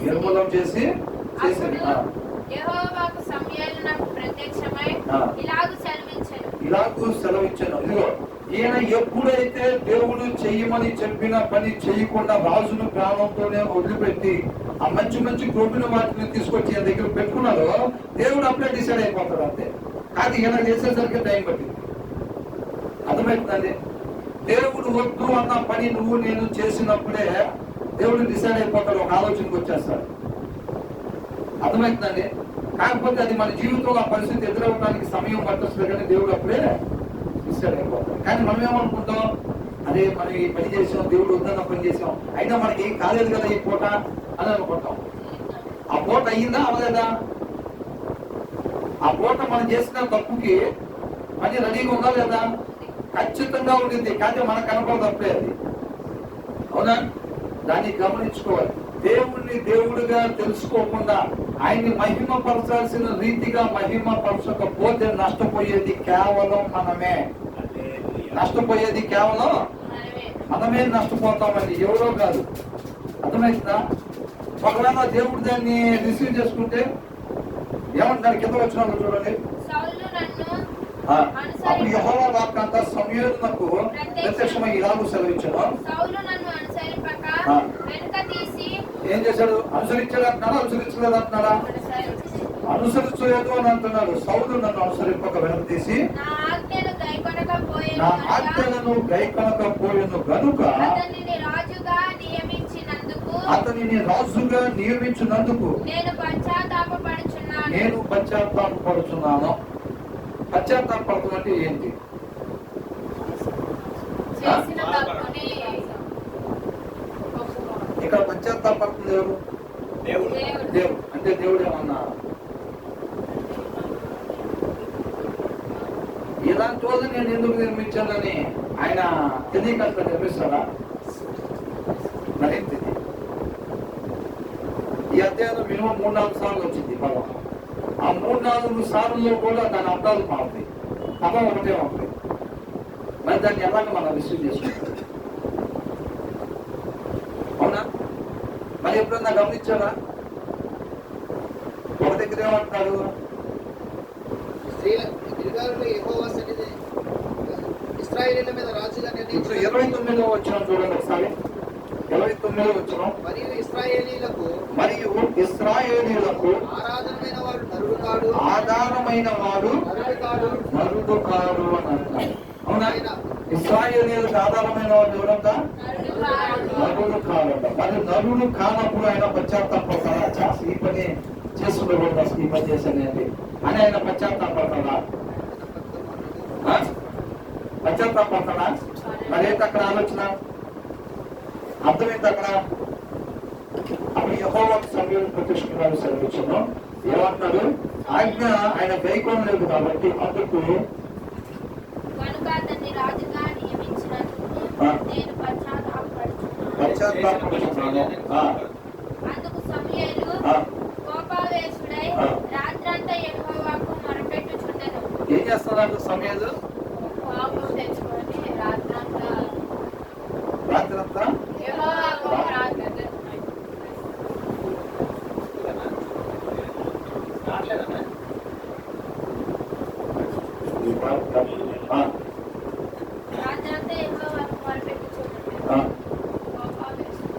నిర్మూలం చేసి చేసింది. ఇలాగూ సెలవిచ్చాను. ఇదిగో ఈయన ఎప్పుడైతే దేవుడు చెయ్యమని చెప్పిన పని చేయకుండా రాజును ప్రాణంతోనే వదిలిపెట్టి ఆ మంచి మంచి గొడ్డున వాటిని తీసుకొచ్చి ఈయన దగ్గర పెట్టుకున్నారో దేవుడు అప్పుడే డిసైడ్ అయిపోతాడు అంతే. కానీ ఈయన చేసేసరికి టైం పట్టింది. అర్థమవుతుందండి? దేవుడు వద్దు అన్న పని నువ్వు నేను చేసినప్పుడే దేవుడు డిసైడ్ అయిపోతాడు, ఒక ఆలోచనకు వచ్చేస్తాడు. అర్థమవుతుందండి? కాకపోతే అది మన జీవితంలో ఆ పరిస్థితి ఎదురవడానికి సమయం పట్టొస్తుంది, కానీ దేవుడు అప్పుడే డిసైడ్ అయిపోతాడు. కానీ మనం ఏమనుకుంటాం, అదే మనం ఈ పని చేసాం, దేవుడు వద్దన్న పని చేసాం, అయినా మనకి ఏం కాలేదు కదా ఈ పూట అని అనుకుంటాం. ఆ పూట అయ్యిందా అవలేదా? ఆ పూట మనం చేసిన తప్పుకి పని రెడీగా ఉందా లేదా? ఖచ్చితంగా ఉండింది, కానీ మనకు కనపడదు అప్పుడే అది, అవునా? దాన్ని గమనించుకోవాలి. దేవుణ్ణి దేవుడిగా తెలుసుకోకుండా ఆయన్ని మహిమపరచాల్సిన రీతిగా మహిమపరచకపోతే నష్టపోయేది కేవలం మనమే. నష్టపోయేది కేవలం మనమే నష్టపోతామండి, ఎవరో కాదు. అర్థమైందా? ఒకవేళ దేవుడు దాన్ని రిసీవ్ చేసుకుంటే ఏమంటారు? కింద వచ్చిన చూడండి. అప్పుడు యెహోవా వాక్కు అంతా సమూయేలునకు ప్రత్యక్షమై ఇలాగూ సెలవిచ్చాను. ఏం చేశాడు? అనుసరించాడు అంటున్నాడా? అనుసరించలేదు అంటున్నాడా? అనుసరించలేదు అని అంటున్నాడు. సౌలు నన్ను అనుసరింపక వెనక తీసి నా ఆజ్ఞలను గైకొనకపోయెను గనుక అతనిని రాజుగా నియమించినందుకు నేను పశ్చాత్తాపపడుచున్నాను. పశ్చాత్తాపడటం అంటే ఏంటి? ఇక్కడ పశ్చాత్తాపడుతుంది ఎవరు? దేవుడు. దేవుడు. అంటే దేవుడు ఏమన్నా ఇలాంటి రోజు నేను ఎందుకు నిర్మించాలని ఆయన తెలియక నిర్మిస్తాడా? మరేంటి ఈ అధ్యాయం మినిమం 3-4 సార్లు వచ్చింది పదం. ఆ 3-4 సార్లు కూడా దాని అర్థాలు మారుతాయి, పదం ఒకటే ఉంటుంది. మరి దాన్ని ఎలాగ మనం రిసీవ్ చేసుకుంటాం? అవునా? మరి ఎప్పుడన్నా గమనించారా? ఒక దగ్గర ఏమంటారు, ఇశ్రాయేలీయుల మీద రాజుగా ఇప్పుడు 29వ వచనం చూడండి ఒకసారి. 29వ వచనం. మరియు ఇశ్రాయేలీయులకు ఆరాధనమైన వాడు నరుడు కాడు అని అంటారు. అవునా? ఇశ్రాయేలీయులకు ఆధారమైన వాడు ఎవరంట? నరుడు కాడంట. మరి నరుడు కానప్పుడు ఆయన పశ్చాత్తాపడతాడా? ఈ పని చేసుకుంటూ అసలు ఈ పని చేశానండి అని ఆయన పశ్చాత్తాపడతాడా? పశ్చాత్తాపడతాడా? మరి ఏంటి అక్కడ ఆలోచన? అర్థం ఏంటి అక్కడ? అప్పుడు యెహోవాకు సమూయేలు ప్రతిష్ఠించాలని సెలవిచ్చాను. ఏమంటాడు? ఆజ్ఞ ఆయన గైకొనలేదు కాబట్టి అందుకు పశ్చాత్తాపడుతున్నాను. అందుకు సమూయేలు కోపావేశుడై రాత్రంతా యెహోవాకు మొరపెట్టుచుండెను. ఏం చేస్తున్నాడు సమూయేలు? కోపం తెచ్చుకొని రాత్రంతా యెహోవాకు ప్రార్థన. రాత్రంతా యెహోవాకు మొరపెట్టుచుండెను. కోపావేశుడు.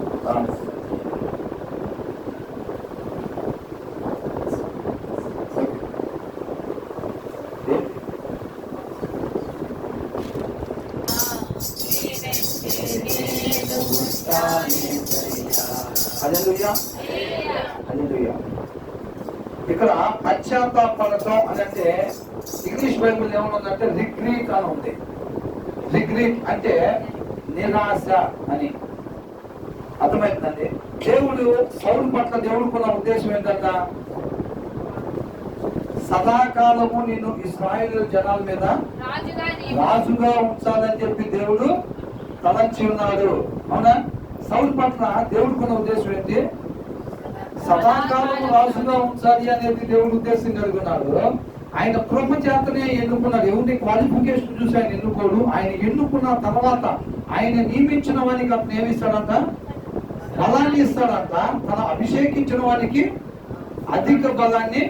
ఇక్కడ పశ్చాత్తాపడటం అని అంటే ఇంగ్లీష్ బైబుల్ ఏమనుందంటే రిగ్రీట్ అని ఉంది. రిగ్రీట్ అంటే నిరాశ అని అర్థమవుతుందండి. దేవుడు సౌలు పట్ల దేవుడుకున్న ఉద్దేశం ఏంటంట? సదాకాలము నిన్ను ఇశ్రాయేలు జనాల మీద రాజుగా ఉంచాలని చెప్పి దేవుడు తలంచి ఉన్నాడు. అవునా? సౌలు పట్ల దేవుడుకున్న ఉద్దేశం ఏంటి? సదాకాలము రాజుగా ఉంచాలి అనేది దేవుడు ఉద్దేశం కలిగి ఉన్నాడు. ఆయన కృప చేతనే ఎన్నుకున్నాడు. ఎవరి క్వాలిఫికేషన్ చూసి ఆయన ఎన్నుకోడు. ఆయన ఎన్నుకున్న తర్వాత ఆయన నియమించిన వానికి అతను ఏమిస్తాడంట? బలాన్ని ఇస్తాడంట. తన అభిషేకించిన వానికి అధిక బలాన్ని.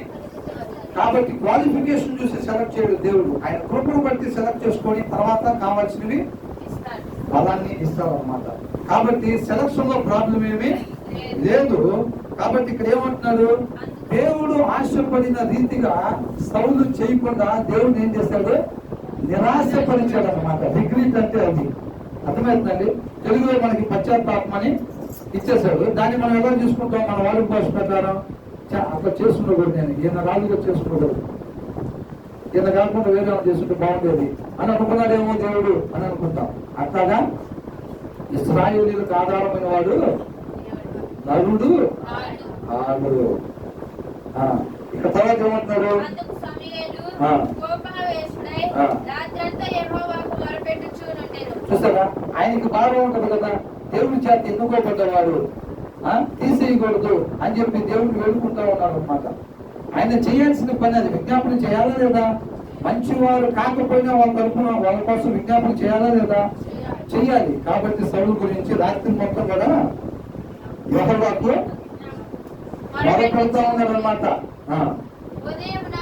కాబట్టి క్వాలిఫికేషన్ చూసి సెలెక్ట్ చేయడు దేవుడు. ఆయన కృపను బట్టి సెలెక్ట్ చేసుకొని తర్వాత కావాల్సినవి బలాన్ని ఇస్తాడు అన్నమాట. కాబట్టి సెలక్షన్ లో ప్రాబ్లం ఏమీ లేదు. కాబట్టి ఇక్కడ ఏమంటున్నాడు? దేవుడు ఆశపడిన రీతిగా సౌలు చేయకుండా దేవుడు ఏం చేస్తాడు? నిరాశపరిచాడు అన్నమాట. రిగ్రీట్ అంటే అది అర్థమవుతుందండి. తెలుగులో మనకి పశ్చాత్తాపమని ఇచ్చేసాడు. దాన్ని మనం ఎలా చూసుకుంటాం? మన వాడి భాష ప్రకారం అట్లా చేసుకుంటకూడదు. నేను ఈయన రాజుగా చేసుకుంటకూడదు, ఈయన కాకుండా వేరే చేసుకుంటే బాగుండేది అని అనుకున్నాడేమో దేవుడు అని అనుకుంటాం. అట్లాగా ఇశ్రాయేలీయులకు ఆధారమైన వాడు నరుడు కాడు. ఇక తర్వాత ఏమంటున్నాడు? చూసారా? ఆయనకి బాగా ఉంటది కదా, దేవుడి చేత ఎన్నుకోబడ్డవాడు తీసేయకూడదు అని చెప్పి దేవుడిని వేడుకుంటా ఉన్నారు అనమాట. ఆయన చేయాల్సిన పని అది. విజ్ఞాపన చేయాలా లేదా? మంచివారు కాకపోయినా వాళ్ళ తరఫున వాళ్ళ కోసం విజ్ఞాపన చేయాలా లేదా? చెయ్యాలి. కాబట్టి సౌలు గురించి రాత్రి మొత్తం కూడా యెహోవాకు మొరపెడతా ఉన్నాడు అనమాట. ఉదయమున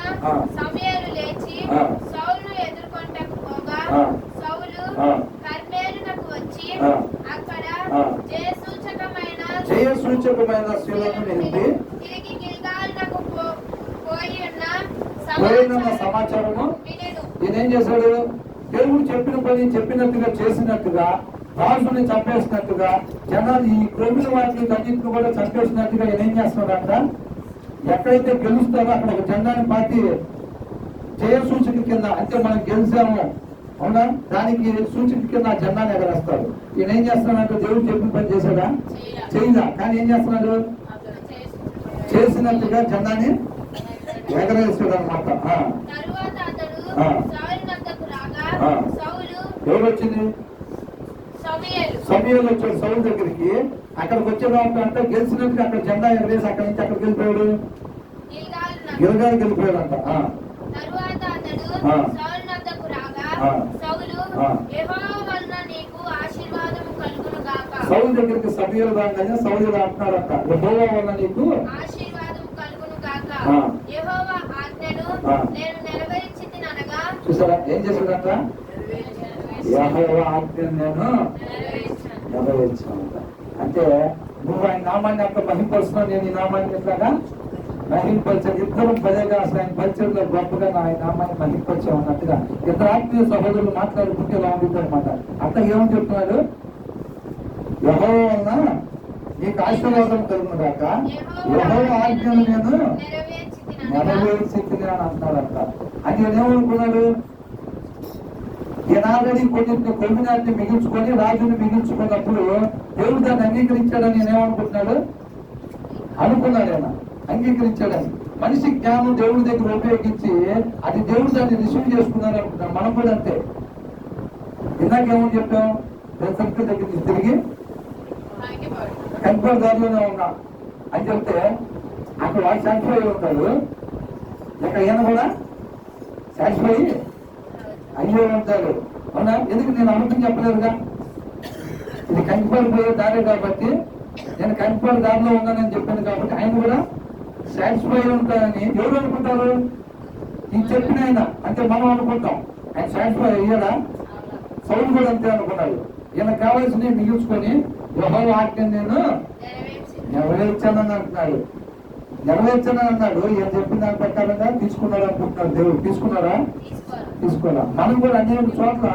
సమూయేలు లేచి సౌలును ఎదుర్కొంటకు పోగా సౌలు కర్మెలునకు వచ్చి అక్కడ జయసూచకమైన శిలను నిలిపి తిరిగి గిల్గాలునకు పోయిన సమాచారము ఈయనేం చేశాడు? దేవుడు చెప్పిన పని చెప్పినట్టుగా చేసినట్టుగా, రాజుని చంపేసినట్టుగా, జనాలు ఈ క్రొమ్మిన వాటిని అన్నింటిని కూడా చంపేసినట్టుగా ఈయన ఏం చేస్తున్నాడంట? ఎక్కడైతే గెలుస్తారో అక్కడ ఒక జెండాని పాతి జయసూచక కింద, అంటే మనం గెలిచాము అవునా? దానికి సూచన కింద ఆ జెండాను ఎగరేస్తాడు. ఈయన ఏం చేస్తున్నాడంటే దేవుడు చెప్పిన పని చేశాడా? చేయదా. కానీ ఏం చేస్తున్నాడు? చేసినట్టుగా జెండాని ఎగరేస్తాడు అనమాట. ఎవరు వచ్చింది? సమూయేలు వచ్చాడు సౌలు దగ్గరికి. అక్కడికి వచ్చేదాకా అంటే గెలిచినట్టుగా అక్కడ జెండా ఎగరేసి అక్కడి నుంచి అక్కడికి వెళ్ళిపోయాడు, గిలగాలికి వెళ్ళిపోయాడు అంట. సౌలు దగ్గరికి సమూయేలు రాగానే సౌలు అంటున్నాడంట, యెహోవా వలన నీకు చూసారా ఏం చేశాడంట? యెహోవా ఆజ్ఞను నేను నెరవేర్చానంట. అంటే నువ్వు ఆయన నామాన్ని అంత మహింపరుస్తున్నావు, నేను ఈ నామాన్ని ఎట్లాగా మహింపరిచాను. ఇద్దరు పదేగా అసలు ఆయన పరిచయంలో గొప్పగా ఆయన నామాన్ని మహింపరిచాం అన్నట్టుగా ఇద్దరు ఆత్మీయ సహోదరులు మాట్లాడుకుంటే ఇలా ఉంటుంది అనమాట. అట్లా ఏమని చెప్తున్నాడు? యెహోవా వలన నీకు ఆశీర్వాదం కలుగును గాక, యెహోవా ఆజ్ఞను నేను నెరవేర్చితిని అని అంటున్నాడంట. అది ఏమనుకున్నాడు? ఈయన ఆల్రెడీ కొమ్మినాటిని మిగిల్చుకొని రాజుని మిగిల్చుకున్నప్పుడు దేవుడు దాన్ని అంగీకరించాడని నేనేమనుకుంటున్నాడు? అనుకున్నాడు. ఆయన అంగీకరించాడని. మనిషి జ్ఞానం దేవుడి దగ్గర ఉపయోగించి అది దేవుడు దాన్ని రిసీవ్ చేసుకున్నాడు అనుకుంటాను. మనం కూడా అంతే. ఇందాకేమని చెప్పాం? సర్కిల్ దగ్గర నుంచి తిరిగి కంపేర్ దారిలోనే ఉన్నా అని చెప్తే అక్కడ వాడు సాటిస్ఫై ఉంటాడు, ఇక్కడ ఈయన కూడా సాటిస్ఫై అయ్యో ఉంటాడు. అవునా? ఎందుకు నేను అబద్ధం చెప్పలేదుగా? ఇది కంకిపాడు పోయే దారే కాబట్టి నేను కంకిపాడు దారిలో ఉన్నానని చెప్పాను కాబట్టి ఆయన కూడా సాటిస్ఫై ఉంటాడని ఎవరు అనుకుంటారు? ఈ చెప్పిన ఆయన అంటే మనం అనుకుంటాం. ఆయన సాటిస్ఫై అయ్యాడా? సౌలు కూడా అంతే అనుకున్నాడు. ఈయన కావాల్సినవి మిగిల్చుకొని యెహోవా ఆజ్ఞను నేను నెరవేర్చానని అంటున్నాడు. నెరవేర్చానని అన్నాడు. ఈయన చెప్పిన దాని ప్రకారంగా తీసుకున్నాడు అనుకుంటున్నాడు. దేవుడు తీసుకున్నారా? తీసుకోవాలా. మనం కూడా అనేక చోట్ల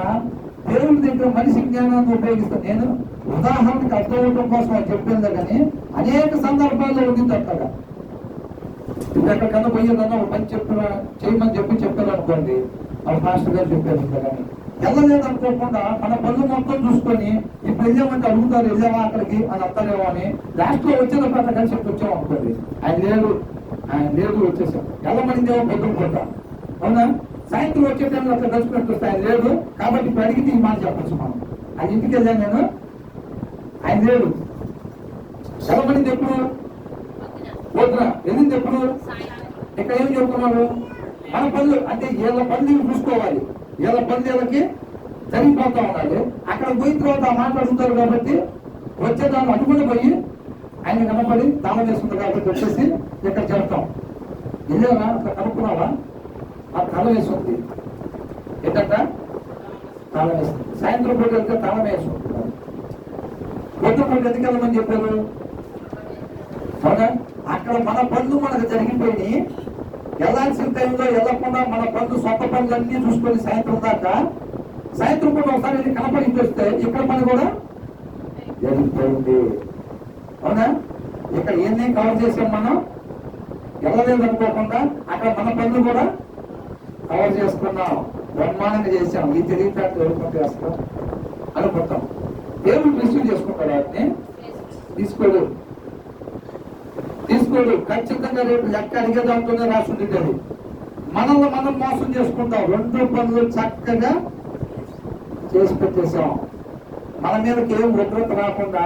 దేవుడి దగ్గర మనిషి జ్ఞానాన్ని ఉపయోగిస్తాం. నేను ఉదాహరణకు అర్థం అవడం కోసం అది చెప్పిందా, కానీ అనేక సందర్భాల్లో ఉండింది అక్కడ. ఇప్పుడు ఎక్కడికన్నా పోయేదన్నా ఒక పని చెప్పిన చేయమని చెప్పారు అనుకోండి, మన మాస్టర్ గారు చెప్పారు కానీ వెళ్ళలేదు అనుకోకుండా మన పనులు మొత్తం చూసుకొని ఇప్పుడు వెళ్ళామంటే అడుగుతారు వెళ్ళామా అక్కడికి అని అత్తలేమో అని లాస్ట్ లో వచ్చేటప్పుడు అక్కడ కలిసి వచ్చాం అనుకోండి. ఆయన లేదు వచ్చేసాం. వెళ్ళమనిందేమో పొద్దున పూట. అవునా? సాయంత్రం వచ్చే టైంలో అట్లా కలిసినట్టు వస్తే ఆయన లేదు కాబట్టి ఇప్పుడు అడిగితే ఈ మాట చెప్పచ్చు మనం. ఆయన ఇంటికి వెళ్ళాను నేను, ఆయన లేడు. వెళ్ళమనింది ఎప్పుడు? వద్దున. వెళ్ళింది ఎప్పుడు? ఇక్కడ ఏం చెప్తున్నారు? మన పనులు అంటే వీళ్ళ పనులు చూసుకోవాలి, వీళ్ళ పనులకి జరిగిపోతా ఉండాలి. అక్కడ పోయిన తర్వాత మాట్లాడుతుంటారు కాబట్టి వచ్చేదాన్ని అడుగుని పోయి ఆయన కనపడి దానం వేస్తుంది కాబట్టి వచ్చేసి ఇక్కడ చెప్తాం. వెళ్ళావా అట్లా కనుక్కున్నావా? ఆ తాళం వేస్తుంది. ఏంటంట? తాళం వేస్తుంది. సాయంత్రం పూట వెళ్తే తాళం వేసుకుంటున్నారు. పొద్దున పూట ఎందుకు వెళ్ళమని చెప్పారు? అవునా? అక్కడ మన పనులు మనకు జరిగిపోయి వెళ్ళాల్సిన టైంలో వెళ్ళకుండా మన పనులు సొంత పనులన్నీ చూసుకొని సాయంత్రం దాకా సాయంత్రం పూట ఒకసారి వెళ్ళి కనపడి చూస్తే ఇక్కడ పని కూడా జరిగిపోయింది. అవునా? ఇక్కడ ఏమీ కవర్ చేసాం మనం, వెళ్ళలేదు అనుకోకుండా అక్కడ మన పనులు కూడా కవర్ చేసుకున్నాం, బ్రహ్మాండంగా చేసాం. ఈ తెలివితేటలు ఎవరికంటే వేస్తాం అనుకుంటాం. దేవుడు రిసీవ్ చేసుకుంటాడు, వాటిని తీసుకోడు. ఖచ్చితంగా రేపు లెక్క అడిగే దాంట్లోనే రాసి ఉంటుంది. మనల్ని మనం మోసం చేసుకుంటాం. 2 పనులు చక్కగా చేసి పెట్టేసాం. మన మీదకి ఏం ఉగ్రత రాకుండా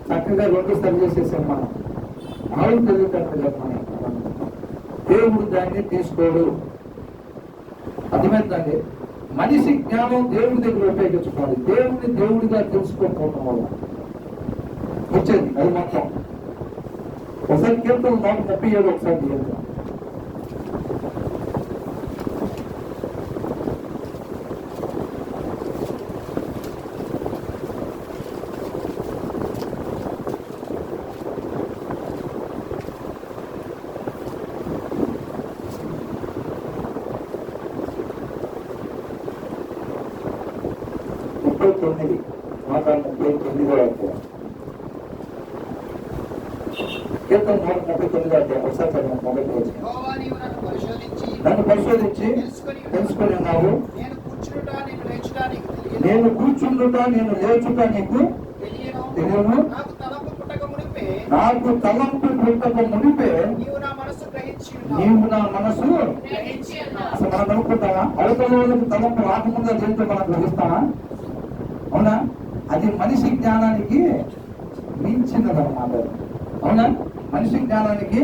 చక్కగా 2 సరి చేసేసాం. మనం మామూలు తెలివితేటలు మనం. దేవుడు దాన్ని తీసుకోడు. అర్థమైందండి? మనిషి జ్ఞానం దేవుడి దగ్గర ఉపయోగించుకోవాలి. దేవుడిని దేవుడిగా తెలుసుకోకపోవడం వల్ల వచ్చేది అది మొత్తం. ఒకసారి కీర్తన 137 ఒకసారి చేద్దాం. నన్ను పరిశోధించి తెలుసుకొని ఉన్నావు. కూర్చుంటా నేను లేచుటా నీకు తెలియను. నేను కూర్చుండుట నేను లేచుట నీకు తెలియను. తెలియను. నాకు తలంపు పుట్టక మునిపే నాకు తలంపు పుట్టక మునిపే నీవు నా మనసు గ్రహించి ఉన్నావు. నీవు నా మనసు గ్రహించి ఉన్నావు. అసలు మనం అనుకుంటామా? అవతల వాళ్ళకి తలంపు రాకముందే జరిగితే మనం గ్రహిస్తామా? అవునా? అది మనిషి జ్ఞానానికి మించినది అన్నమాట. అవునా? మనిషి జ్ఞానానికి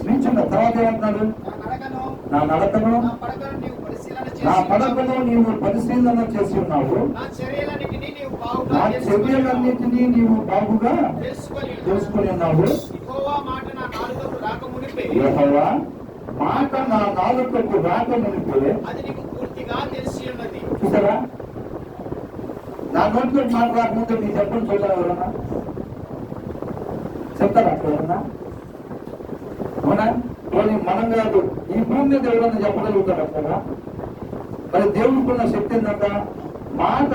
మించిన. తర్వాత ఏమంటున్నాడు? నా నడకను నా నడకను నా పడకను నీవు పరిశీలన నా చేసి పడకను నీవు పరిశీలన చేసి ఉన్నావు. నా చర్యలన్నిటినీ నీవు బాగుగా నా చర్యలన్నిటినీ నీవు బాగుగా తెలుసుకొని ఉన్నావు. యెహోవా మాట నా నాలుకకు రాక మునిపే యెహోవా మాట నా నాలుకకు రాక మునిపే అది నీకు పూర్తిగా తెలిసి ఉన్నది. చూసారా? నా నోట్లో మాట రాకముందే మీరు చెప్పండి చూసారా? ఎవరన్నా చెప్తారా అక్కడ ఎవరన్నా? అవునా? పోనీ మనం కాదు, ఈ భూమి మీద ఎవరన్నా చెప్పగలుగుతారు అక్కడ? మరి దేవుడికున్న శక్తి ఏంటంట? మాట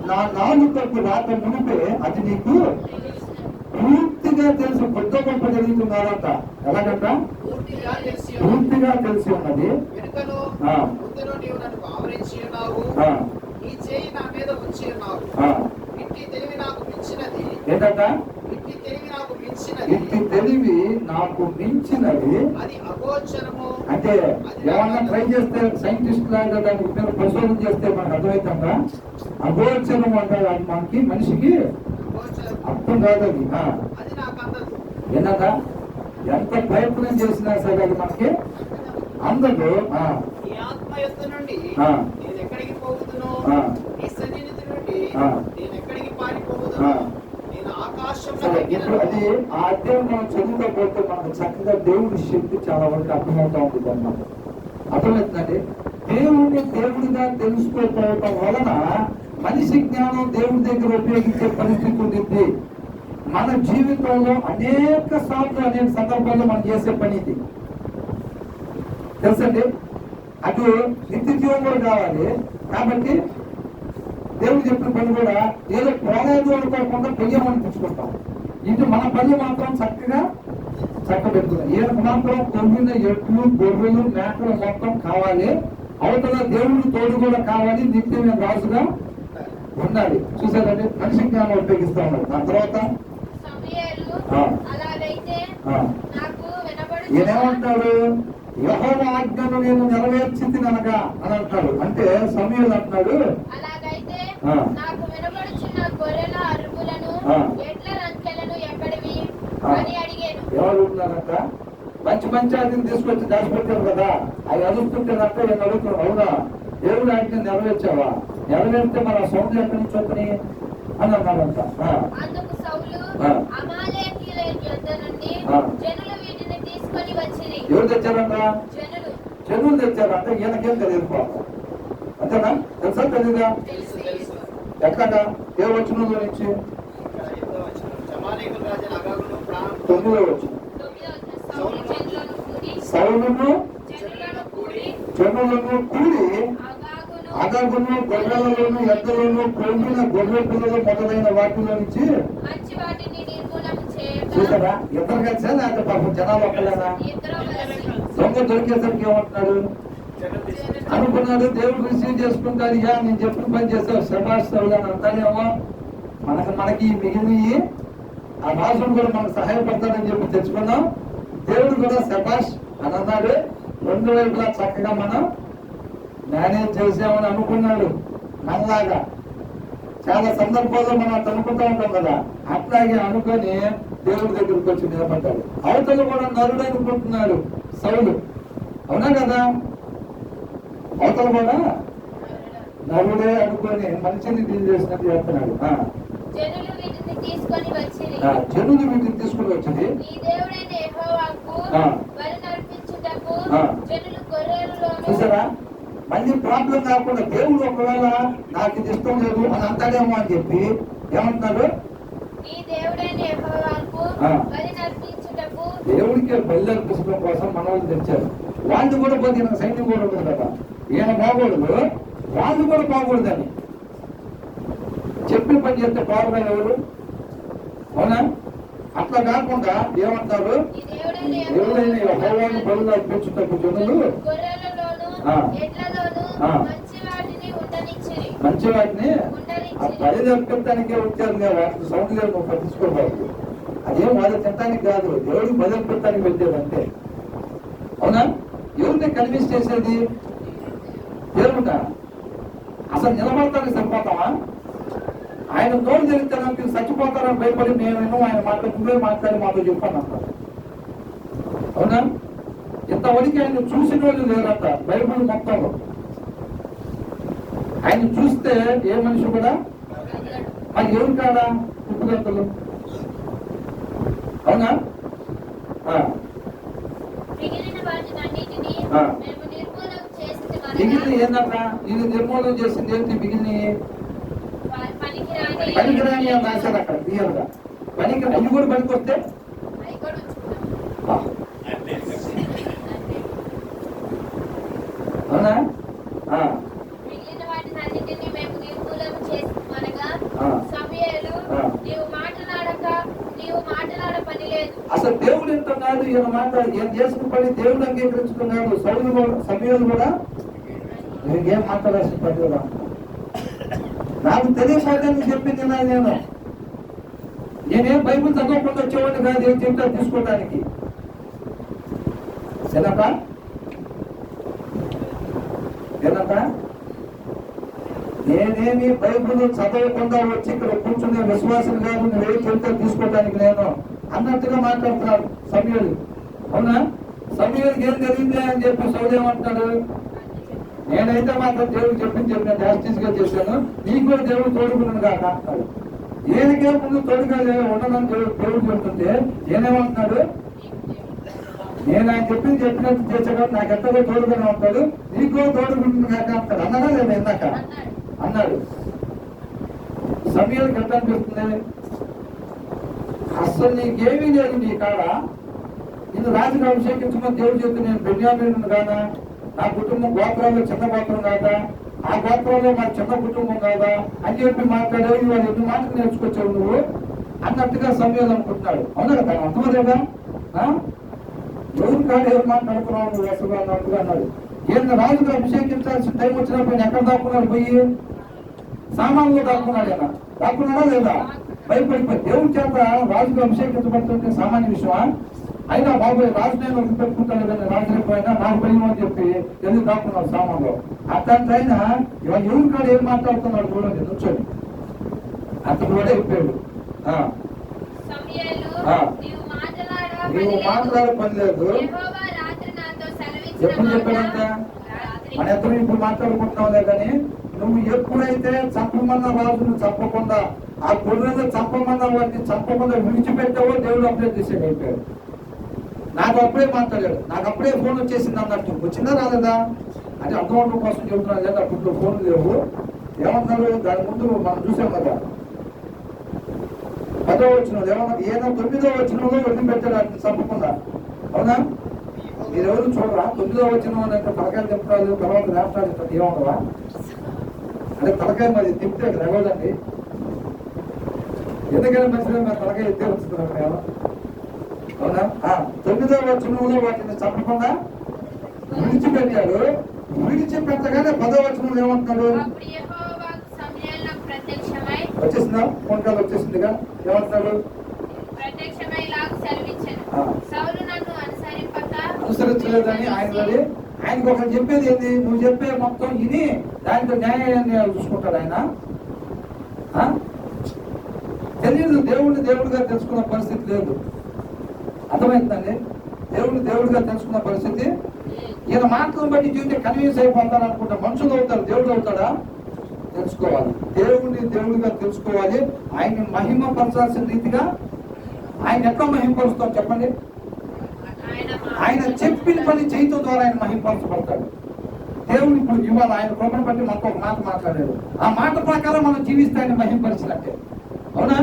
నా నాలుకకు రాక మునిపే అది నీకు పూర్తిగా తెలుసు. కొత్త గొప్ప జరుగుతున్నారంట. ఎలాగంట? పూర్తిగా తెలిసి ఉన్నది. పూర్తిగా తెలిసి ఉన్నది. వెనుకను ఆ. ముందును నీవు నన్ను ఆవరించి ఉన్నావు. ఆ, నీ చేయి నా మీద ఉంచి ఉన్నావు. ఆ. ఇట్టి తెలివి నాకు మించినది. ఏంటంట? ఇట్టి తెలివి నాకు మించినది. ఇంటి తెలివి నాకు మించినది. అది అగోచరము. అంటే ఏమన్నా ట్రై చేస్తే సైంటిస్ట్ లాగా దానికి మీద పరిశోధన చేస్తే మనకు అర్థమవుతుందా? అగోచరం అంటారు. అది మనకి మనిషికి అగోచరము. అర్థం కాదు అది. అది నాకు అందదు. ఏంటంట? ఎంత ప్రయత్నం చేసినా సరే అది మనకి అందదు. నీ ఆత్మ యొద్ద నుండి ఆ. నేను ఎక్కడికి పోవుదును? ఆ. నీ సన్నిధి నుండి ఆ. నేను ఎక్కడికి పారిపోవుదును? ఆ. నేను ఆకాశంలో సరే, ఇప్పుడు అది ఆ అధ్యాయం మనం చదువుకోకపోతే మనకు చక్కగా దేవుడి శక్తి చాలా వరకు అర్థమవుతా ఉంటుంది అన్నమాట. అర్థమవుతుందండి. దేవుడిగా తెలుసుకోకపోవటం వలన మనిషి జ్ఞానం దేవుడి దగ్గర ఉపయోగించే పరిస్థితి ఉంది. మన జీవితంలో అనేక సార్లు అనేక సందర్భాల్లో మనం చేసే పని ఇది తెలుసండి. అటు నిత్య జీవం కూడా కావాలి. కాబట్టి దేవుడు చెప్పిన పని కూడా ఏదో పోలేదు అనుకోకుండా పొయ్యం అనిపించుకుంటాం. ఇటు మన పని మాత్రం చక్కగా చక్కబెట్టుకున్నాం. ఈయనకు మాత్రం కొమ్మిన ఎట్లు గొర్రెలు మేకలు మొత్తం కావాలి. అవతల దేవుడు తోడు కూడా కావాలి. నిత్యమైన రాజుగా ఉండాలి. చూసారండి, మనిషి జ్ఞానం ఉపయోగిస్తా ఉన్నారు. దాని తర్వాత సమూయేలు ఆ. అలాగైతే ఆ, నాకు ఈయనేమంటాడు? యెహోవా ఆజ్ఞను నేను నెరవేర్చింది అనగా అని అంటాడు. అంటే సమూయేలు అంటున్నాడు, అలాగైతే ఆ. నాకు వినబడుచున్న గొర్రెల అరుపులను ఆ. ఎడ్ల రంకెలను ఎక్కడివి ఆ. అని అడిగాను. ఎవరు ఉన్నారంట? మంచి పంచాయతీని తీసుకొచ్చి దాచిపెట్టారు కదా, అవి అదుపుతుంటేనంట నేను అడుగుతున్నాను. అవునా, దేవుడు ఆజ్ఞ నెరవేర్చావా? నెరవేర్తే మన సౌండ్ ఎక్కడి నుంచి వస్తుంది అని అన్నాడంట. అందుకు సౌలు ఆ. అమాలేకీయుల యొద్ద నుండి ఆ. జనులు వీటిని తీసుకొని వచ్చిరి. ఎవరు తెచ్చారంట? జనులు జనులు తెచ్చారంట. ఈయనకేం తెలియదు పాపం. అంతేనా? తెలుసా తెలీదా? తెలుసు తెలుసు. ఎట్లాగా? ఏ వచనంలో నుంచి? ఇక్కడ ఎంతో వచనం. జమాలేకుల రాజు అగాగును ప్రాణం 9వ వచనం. 9వ సౌలు జనులను కూడి సౌలును జనులను కూడి జనులను కూడి అగాగును అగగును గొర్రెలలోను ఎద్దలను పొందిన గొర్రె పిల్లలు మొదలైన వాటిలో నుంచి మంచి వాటిని నిర్మూలన చేయగా చూసారా? ఇద్దరు కలిసా లేకపోతే పాపం జనాలు ఒక్కలేదా? ఇద్దరు కలిసి దొంగ దొరికేసరికి ఏమంటున్నాడు? అనుకున్నాడు దేవుడు రిసీవ్ చేసుకుంటాడు. యా నేను చెప్పిన పని చేసావు శబాష్ సౌలు అని అంటానేమో. మనకి మిగిలినవి ఆ రాజుడు కూడా మనకు సహాయపడతాడని చెప్పి తెచ్చుకున్నాం. దేవుడు కూడా శబాష్ అని అన్నాడు. రెండు వైపులా చక్కగా మనం మేనేజ్ చేసామని అనుకున్నాడు. మనలాగా చాలా సందర్భాల్లో మనం అట్లా అనుకుంటూ ఉంటాం కదా, అట్లాగే అనుకొని దేవుడి దగ్గరికి వచ్చి నిలబడ్డాడు. అవతల కూడా నరుడు అనుకుంటున్నాడు సౌలు. అవునా కదా? అవతల కూడా నరుడే అనుకొని మనిషిని డీల్ చేసినట్టు చేస్తున్నాడు. జనులు వీటిని తీసుకొని వచ్చిరి. జనులు వీటిని తీసుకుని వచ్చింది. ఈ దేవుడైన యెహోవాకు ఆ. బలి నర్పించుటకు ఆ. జనులు గొర్రెలలోను చూసారా? మళ్ళీ ప్రాబ్లం కాకుండా దేవుడు ఒకవేళ నాకు ఇది ఇష్టం లేదు అని అంటాడేమో అని చెప్పి ఏమంటున్నాడు? ఈ దేవుడైన యెహోవాకు ఆ. బలి నర్పించుటకు దేవుడికి బలి అర్పించడం కోసం మన వాళ్ళు తెచ్చారు. వాళ్ళు కూడా పోతే ఈయన సైన్యం కూడా ఉంది కదా, ఈయన బాగోడు, వాళ్ళు కూడా బాగూడదని చెప్పి పని చేస్తే పాల్గొన ఎవరు? అవునా? అట్లా కాకుండా ఏమంటారు? ఈ దేవుడైన దేవుడైన యెహోవాకు యెహోవాను బలి అర్పించుటకు జనులు గొర్రెలలోను ఆ. ఎడ్లలోను ఆ. మంచి వాటిని ఉండనివ్వక వాటిని ఆ బలి అర్పించడానికే వచ్చారు. నేను వాటిని సౌండ్ లేదు, నువ్వు పట్టించుకోవాలి. అదేం వాళ్ళు తినడానికి కాదు, దేవుడికి బలి అర్పించడానికి పెట్టేది అంతే. అవునా? ఎవరిని కన్విన్స్ చేసేది? దేవుడా? అసలు నిలబడతానికి సరిపోతామా? ఆయన తోడు తెలిస్తే చచ్చిపోతారని భయపడి మేము ఆయన మాట్లాడుతుందే మాట్లాడి మాతో చెప్పాను అంటారు. అవునా? ఇంతవరకు ఆయన చూసిన వాళ్ళు లేరంట బైబిల్ మొత్తంలో. ఆయన చూస్తే ఏ మనిషి కూడా మరి ఎవరు కాదా ఉప్పుగంతులు? అవునా? మిగిలిన ఏందట? ఇది నిర్మూలన చేసింది ఏంటి? మిగిలిన పనికిరాని అని రాశారు అక్కడ క్లియర్గా. పనికి అవి కూడా పనికొస్తే అవునా? అసలు దేవుడు ఎంతున్నాడు, ఈయన మాట్లాడు ఏం చేసుకున్న పని దేవుడు అంగీకరించుకున్నాడు. సమయాలు కూడా నీకేం మాట్లాడాల్సిన పని కదా. నాకు తెలియసాగానే చెప్పింది నేనేం బైబుల్ చదవకుండా వచ్చేవాడిని కాదు ఏం చెప్తా తీసుకోవడానికి. ఏనక నేనేమి బైబుల్ చదవకుండా వచ్చి ఇక్కడ కూర్చునే విశ్వాసం కాదు, నువ్వేం చెప్తా తీసుకోవడానికి నేను అన్నట్టుగా మాట్లాడుతున్నాడు సమయాలు. అవునా? సమయానికి ఏం జరిగింది అని చెప్పి సౌదేమంటాడు, నేనైతే మాత్రం దేవుడు చెప్పింది జాస్టిస్ గా చేశాను, నీకు కూడా దేవుడు తోడుకున్నాను కాక అంటాడు. ఏనికే ముందు తోడుగా ఉండదని దేవుడు చెప్తుంటే నేనేమంటున్నాడు, నేను ఆయన చెప్పినట్టు చేసాడు, నాకు ఎంతగా తోడుగానే ఉంటాడు, నీకు కూడా తోడుకుంటుంది కాక అంటాడు. అన్నాడా లేదా? ఇందాక అన్నాడు. సమయానికి ఎంత అనిపిస్తుంది? అసలు నీకేమీ లేదు నీ కాడ, నేను రాజుగా అభిషేకించమని దేవుడు చెప్తే నేను బెన్యామీను కాదా, నా కుటుంబం గోత్రాల్లో చిన్న గోత్రం కాదా, ఆ గోత్రంలో మా చిన్న కుటుంబం కాదా అని చెప్పి మాట్లాడేవి. వాళ్ళు ఎన్ని మాటలు నేర్చుకొచ్చావు నువ్వు అన్నట్టుగా సమయాలు అనుకుంటున్నాడు. అవునా కదా? అర్థమదేగా? ఎవరు కాదు ఎవరు మాట్లాడుతున్నావు నువ్వు అసలు అన్నట్టుగా అన్నాడు. ఈయన రాజుగా అభిషేకించాల్సిన టైం వచ్చినప్పుడు ఎక్కడ దాక్కున్నాడు? పోయి సామాన్లు దాక్కున్నాడు. ఆయన దాక్కున్నాడా లేదా? భయపడిపోయి దేవుడి చేత రాజుగా అభిషేకించబడుతుంటే సామాన్య విషయమా? అయినా బాబు రాజు నేను ఒకటి పెట్టుకుంటాను లేదని రాజులైపోయినా నాకు భయం అని చెప్పి ఎందుకు దాక్కున్నాడు సామాన్లో. అట్లాంటి అయినా ఇవాళ ఎవరి కాడ ఏం మాట్లాడుతున్నాడు చూడండి నుంచొని. అతను కూడా చెప్పాడు, నీవు మాట్లాడే పని లేదు. ఎప్పుడు చెప్పాడంట? మన ఎప్పుడు ఇప్పుడు మాట్లాడుకుంటున్నావులే కానీ నువ్వు ఎప్పుడైతే చంపమన్న రాజును చంపకుండా, ఆ గొర్రెలు చంపమన్న వాటిని చంపకుండా విడిచిపెట్టావో దేవుడు అప్పుడే చేసాడు అయిపోయాడు. నాకు అప్పుడే మాట్లాడాడు, నాకు అప్పుడే ఫోన్ వచ్చేసింది అన్నట్టు. వచ్చిందా రాలేదా అంటే అర్థం కోసం చెబుతున్నాను. లేదా అప్పుడు ఫోన్ లేవు. ఏమన్నారు? దాని ముందు మనం చూసాం కదా, 10వ వచనం ఏమన్నా, ఏదో 9వ వచనంలో వదిలిపెట్టాడు వాటిని చంపకుండా. అవునా? మీరెవరు చూడరా? 9వ వచనం అంటే తలకాయలు తింటారు, తర్వాత రాష్ట్రాలు ఏమన్నా అంటే తలకాయ మరి తింటే రగదండి. ఎందుకైనా మంచిగా మన తలకాయ ఎత్తే వస్తున్నాం మేము. అవునా? 9వ వచనంలో వాటిని చంపకుండా విడిచిపెట్టాడు. విడిచిపెట్టగానే 10వ వచనంలో ఏమంటున్నాడు? వచ్చేసిందా? ఫోన్ కాల్ వచ్చేసిందిగా. ఏమంటున్నాడు? అనుసరించలేదని ఆయనకు ఒకరు చెప్పేది ఏంది? నువ్వు చెప్పే మొత్తం ఇది దాంట్లో న్యాయాన్ని చూసుకుంటాడు ఆయన. తెలియదు, దేవుడిని దేవుడిగా తెలుసుకున్న పరిస్థితి లేదు. అర్థమైందండి? దేవుడిని దేవుడిగా తెలుసుకున్న పరిస్థితి. ఈయన మాటలను బట్టి చూస్తే కన్విన్స్ అయిపోతారు అనుకుంటా. మనుషులు అవుతారు, దేవుడు అవుతాడా? తెలుసుకోవాలి. దేవుడిని దేవుడిగా తెలుసుకోవాలి. ఆయన్ని మహిమపరచాల్సిన రీతిగా ఆయన ఎట్లా మహిమపరుస్తాం చెప్పండి? ఆయన చెప్పిన పని చేయటం ద్వారా ఆయన మహిమపరచబడతాడు. దేవుడు ఇప్పుడు ఇవాళ ఆయన కృపను బట్టి మనకు ఒక మాట మాట్లాడాడు. ఆ మాట ప్రకారం మనం జీవిస్తే ఆయన మహిమపరిచినట్టే. అవునా?